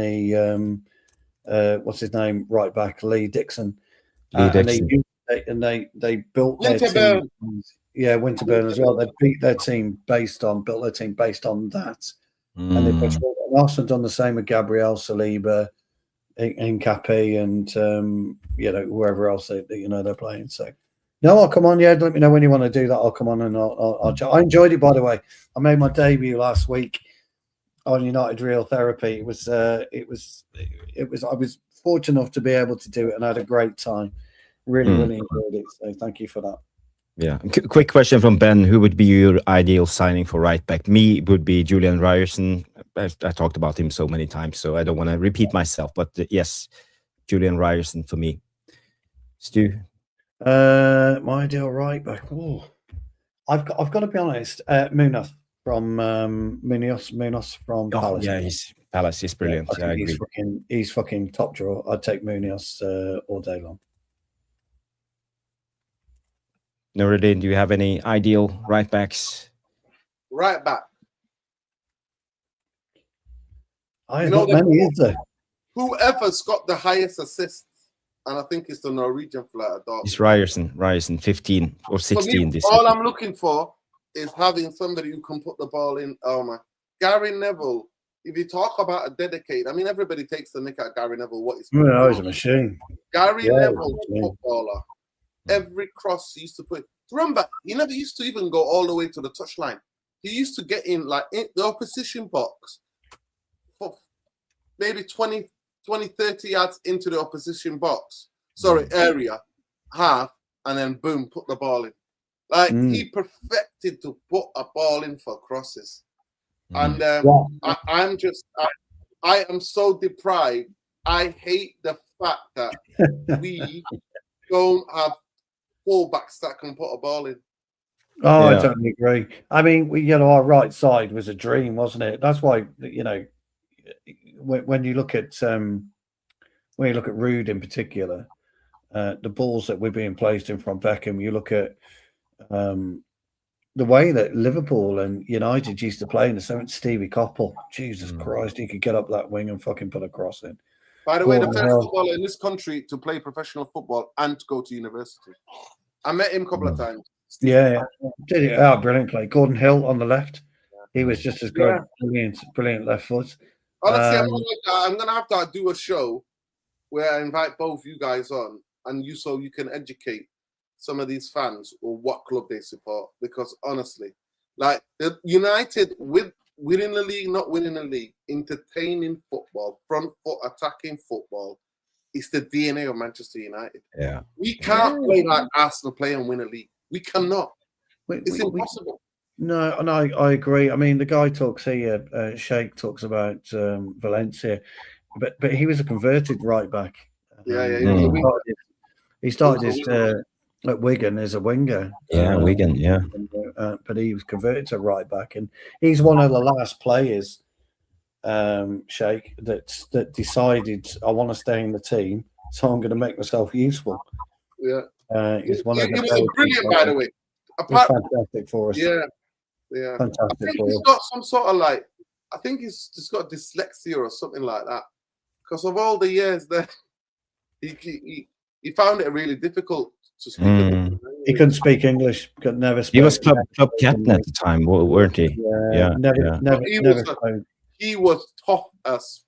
the what's his name, right back, Lee Dixon. And they built their team. Yeah, Winterburn as well. They built their team based on that. And they pushed. Arsenal done the same with Gabriel, Saliba, Nkapé, and whoever else they're playing. So no, I'll come on. Yeah, let me know when you want to do that. I'll come on and I'll I enjoyed it, by the way. I made my debut last week on United Real Therapy. It was I was fortunate enough to be able to do it and I had a great time. Really enjoyed it. So thank you for that. Yeah. Quick question from Ben. Who would be your ideal signing for right back? Me would be Julian Ryerson. I talked about him so many times, so I don't want to repeat myself. But yes, Julian Ryerson for me. Stu? My ideal right back. Oh, I've got to be honest. Munoz. from Munoz from Palace. Yeah, Palace is brilliant. I agree. He's fucking top draw. I'd take Munoz all day long. Nuruddin, do you have any ideal right backs? Right back. Not many, is there? Whoever's got the highest assists, and I think it's the Norwegian flat. It's Ryerson, 15 or 16 this all season. I'm looking for is having somebody who can put the ball in. Oh my, Gary Neville. If you talk about a dedicated, I mean, everybody takes the nick at Gary Neville. What is? No, he's a machine. Gary Neville, footballer. Every cross he used to put. Remember, he never used to even go all the way to the touchline. He used to get in the opposition box, for maybe 20, 30 yards into the opposition box. Area, half, and then boom, put the ball in. He perfected to put a ball in for crosses. And I am so deprived. I hate the fact that we don't have fullbacks that can put a ball in. I totally agree. I mean, our right side was a dream, wasn't it? That's why, when you look at Rude in particular, the balls that were being placed in from Beckham, you look at the way that Liverpool and United used to play in the 70s, Stevie Coppell. Jesus Christ, he could get up that wing and fucking put a cross in. By the way, the first footballer in this country to play professional football and to go to university. I met him a couple of times. Yeah. Did he? Oh, brilliant play. Gordon Hill on the left. He was just as good. Brilliant left foot. Honestly, I'm going to have to do a show where I invite both you guys on, and so you can educate some of these fans or what club they support. Because honestly, the United winning the league, not winning the league, entertaining football, front foot attacking football, is the DNA of Manchester United. Yeah, we can't play like Arsenal play and win a league. We cannot. It's impossible. No, I agree. I mean, the guy talks here, Sheikh talks about Valencia, but he was a converted right back. He started his at Wigan as a winger. Wigan, but he was converted to right back, and he's one of the last players, Sheikh, that decided I want to stay in the team, so I'm going to make myself useful. Yeah, he's one of the. It was brilliant, by the way. Fantastic for us. Yeah. Fantastic. I think he's got some sort of I think he's just got dyslexia or something like that. Because of all the years that he found it really difficult to speak. He couldn't speak English. Could never speak. He was club captain at the time, weren't he? Never spoke. He was tough as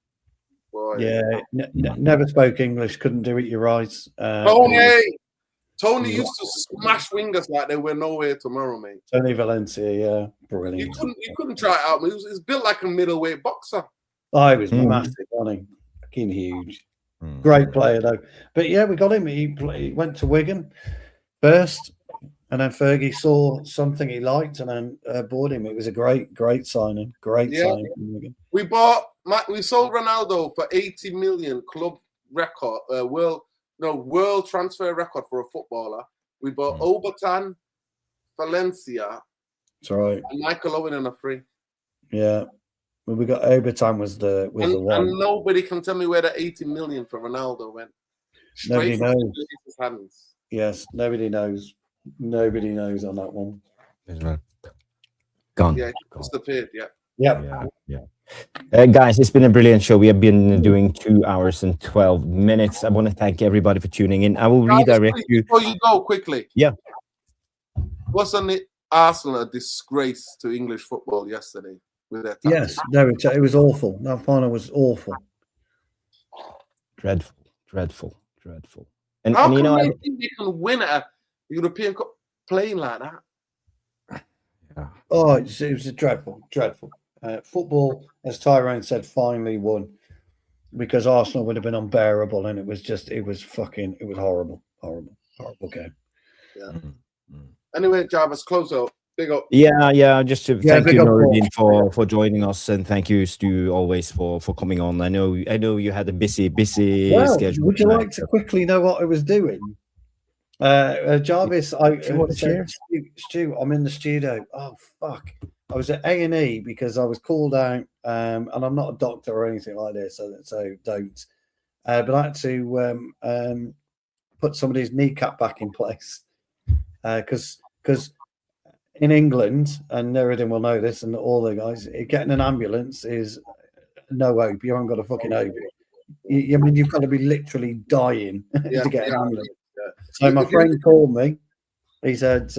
boy. Yeah, never spoke English. Couldn't do it. You're right. Tony used to smash wingers like they were nowhere tomorrow, mate. Tony Valencia, brilliant. You couldn't try it out. He was built like a middleweight boxer. He was massive, wasn't he? Fucking huge. Great player though. But we got him. He went to Wigan first, and then Fergie saw something he liked and then bought him. It was a great signing. Signing from Wigan. We sold Ronaldo for 80 million club record, world transfer record for a footballer. We bought Obertan, Valencia. That's right. And Michael Owen in a free. Yeah. Well, we got Obertan was the one. And nobody can tell me where the 80 million for Ronaldo went. Nobody knows. His hands. Yes, nobody knows. Nobody knows on that one. Gone. Yeah, disappeared. Yeah. Guys, it's been a brilliant show. We have been doing 2 hours and 12 minutes. I want to thank everybody for tuning in. I will redirect you. Before you go, quickly. Yeah. Wasn't it Arsenal a disgrace to English football yesterday with their tactics? Yes, it was awful. That final was awful. Dreadful. And how come they think they can win at a European Cup playing like that? Yeah. It was dreadful. Football, as Tyrone said, finally won because Arsenal would have been unbearable, and it was horrible game. Yeah. Anyway, Jarvis, close out. Big up. Yeah. Just to thank you, Nuruddin, for joining us, and thank you, Stu, always for coming on. I know you had a busy schedule. Would you like to quickly know what I was doing? Jarvis, Stu, I'm in the studio. Oh fuck! I was at A&E because I was called out, and I'm not a doctor or anything like this, so don't. But I had to put somebody's kneecap back in place because in England, and Neriden will know this, and all the guys, getting an ambulance is no hope. You haven't got a fucking hope. I mean, you've got to be literally dying to get an ambulance. So my friend called me. He said,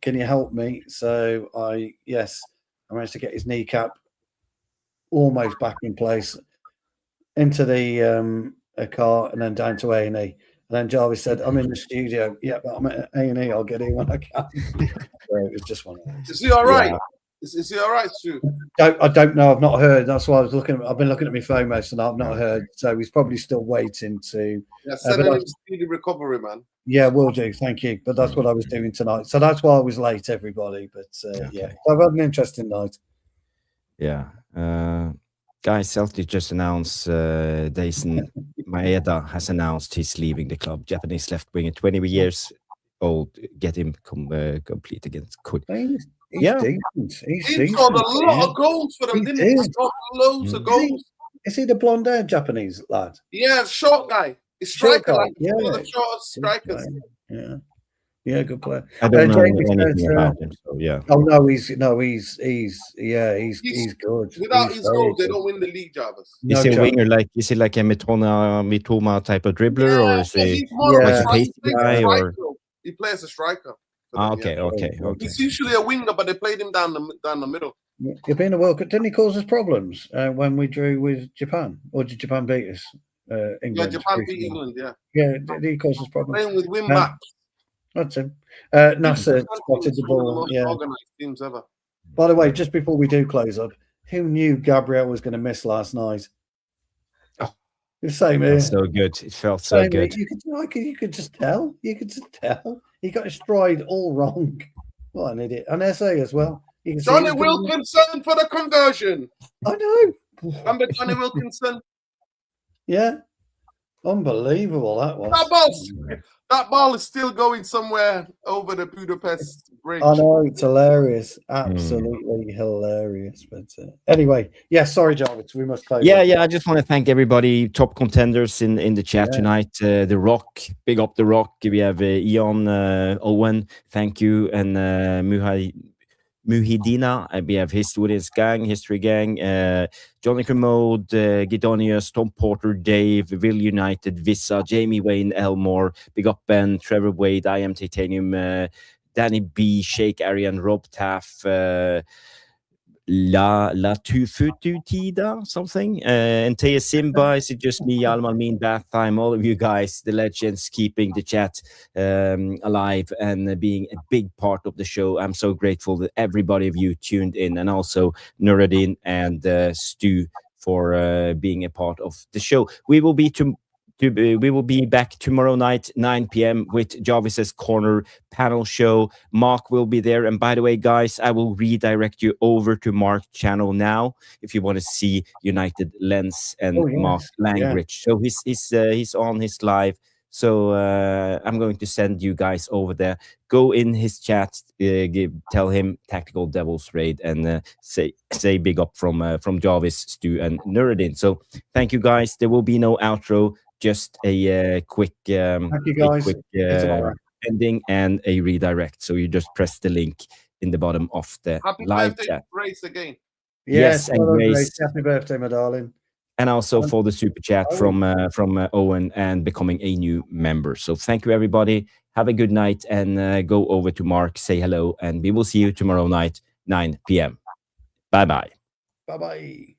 "Can you help me?" So I managed to get his kneecap almost back in place into the car and then down to A&E. And then Jarvis said, "I'm in the studio." Yeah, but I'm at A&E. I'll get in when I can. So it was just one of those. Is he all right? Yeah. Is he all right, Stu? I don't know. I've not heard. That's why I was looking. I've been looking at my phone most, and I've not heard. So he's probably still waiting to. Yeah, send him speedy recovery, man. Yeah, will do. Thank you. But that's what I was doing tonight. So that's why I was late, everybody. But yeah, I've had an interesting night. Yeah. Guys, Celtic just announced Daison Maeda has announced he's leaving the club. Japanese left winger, 20 years old. Get him complete against Cunha. He's decent. He scored a lot of goals for them, didn't he? He scored loads of goals. Is he the blonde-haired Japanese lad? Yeah, short guy. He's striker, like one of the shortest strikers. Yeah, good player. I don't know anything about him, so yeah. Oh no, he's good. Without his goals, they don't win the league, Jarvis. Is he a winger is he like a Mitoma type of dribbler, or is he like a pacey guy, or he plays a striker? Okay. He's usually a winger, but they played him down the middle. You've been a World Cup. Didn't he cause us problems when we drew with Japan, or did Japan beat us? England. Yeah, Japan beat England. Yeah. Yeah, did he cause us problems? Playing with win backs. That's him. Nasser spotted the ball. Yeah. Organized teams ever. By the way, just before we do close up, who knew Gabriel was going to miss last night? Oh, the same here. So good. It felt so good. You could just tell. You could just tell. He got his stride all wrong. What an idiot. And SA as well. Johnny Wilkinson for the conversion. I know. Remember Johnny Wilkinson? Yeah. Unbelievable that was. That ball is still going somewhere over the Budapest bridge. I know, it's hilarious. Absolutely hilarious. But anyway, sorry, Jarvis, we must close. Yeah, I just want to thank everybody, top contenders in the chat tonight. The Rock, big up the Rock. We have Ian, Owen, thank you, and Muhidina, we have History Gang, Johnny Kermode, Gidonius, Tom Porter, Dave, Will United, Vissa, Jamie Wayne, Elmore, Big Up Ben, Trevor Wade, I Am Titanium, Danny B, Shake Arian, Rob Taff, La Tufutu Tida, something, and Taya Simba. Is it just me, Almalmin, Bath Time, all of you guys, the legends, keeping the chat alive and being a big part of the show. I'm so grateful that everybody of you tuned in, and also Nuruddin and Stu for being a part of the show. We will be back tomorrow night, 9 p.m. with Jarvis's Corner panel show. Mark will be there. And by the way, guys, I will redirect you over to Mark's channel now if you want to see United Lens and Mark's language. So he's on his live. So I'm going to send you guys over there. Go in his chat, tell him Tactical Devils Raid, and say big up from Jarvis, Stu, and Nuruddin. So thank you, guys. There will be no outro. Just a quick, thank you guys. Ending and a redirect. So you just press the link in the bottom of the live chat. Grace again. Yes, and Grace. Happy birthday, my darling. And also for the super chat from Owen and becoming a new member. So thank you, everybody. Have a good night, and go over to Mark, say hello, and we will see you tomorrow night, 9 p.m. Bye-bye. Bye-bye.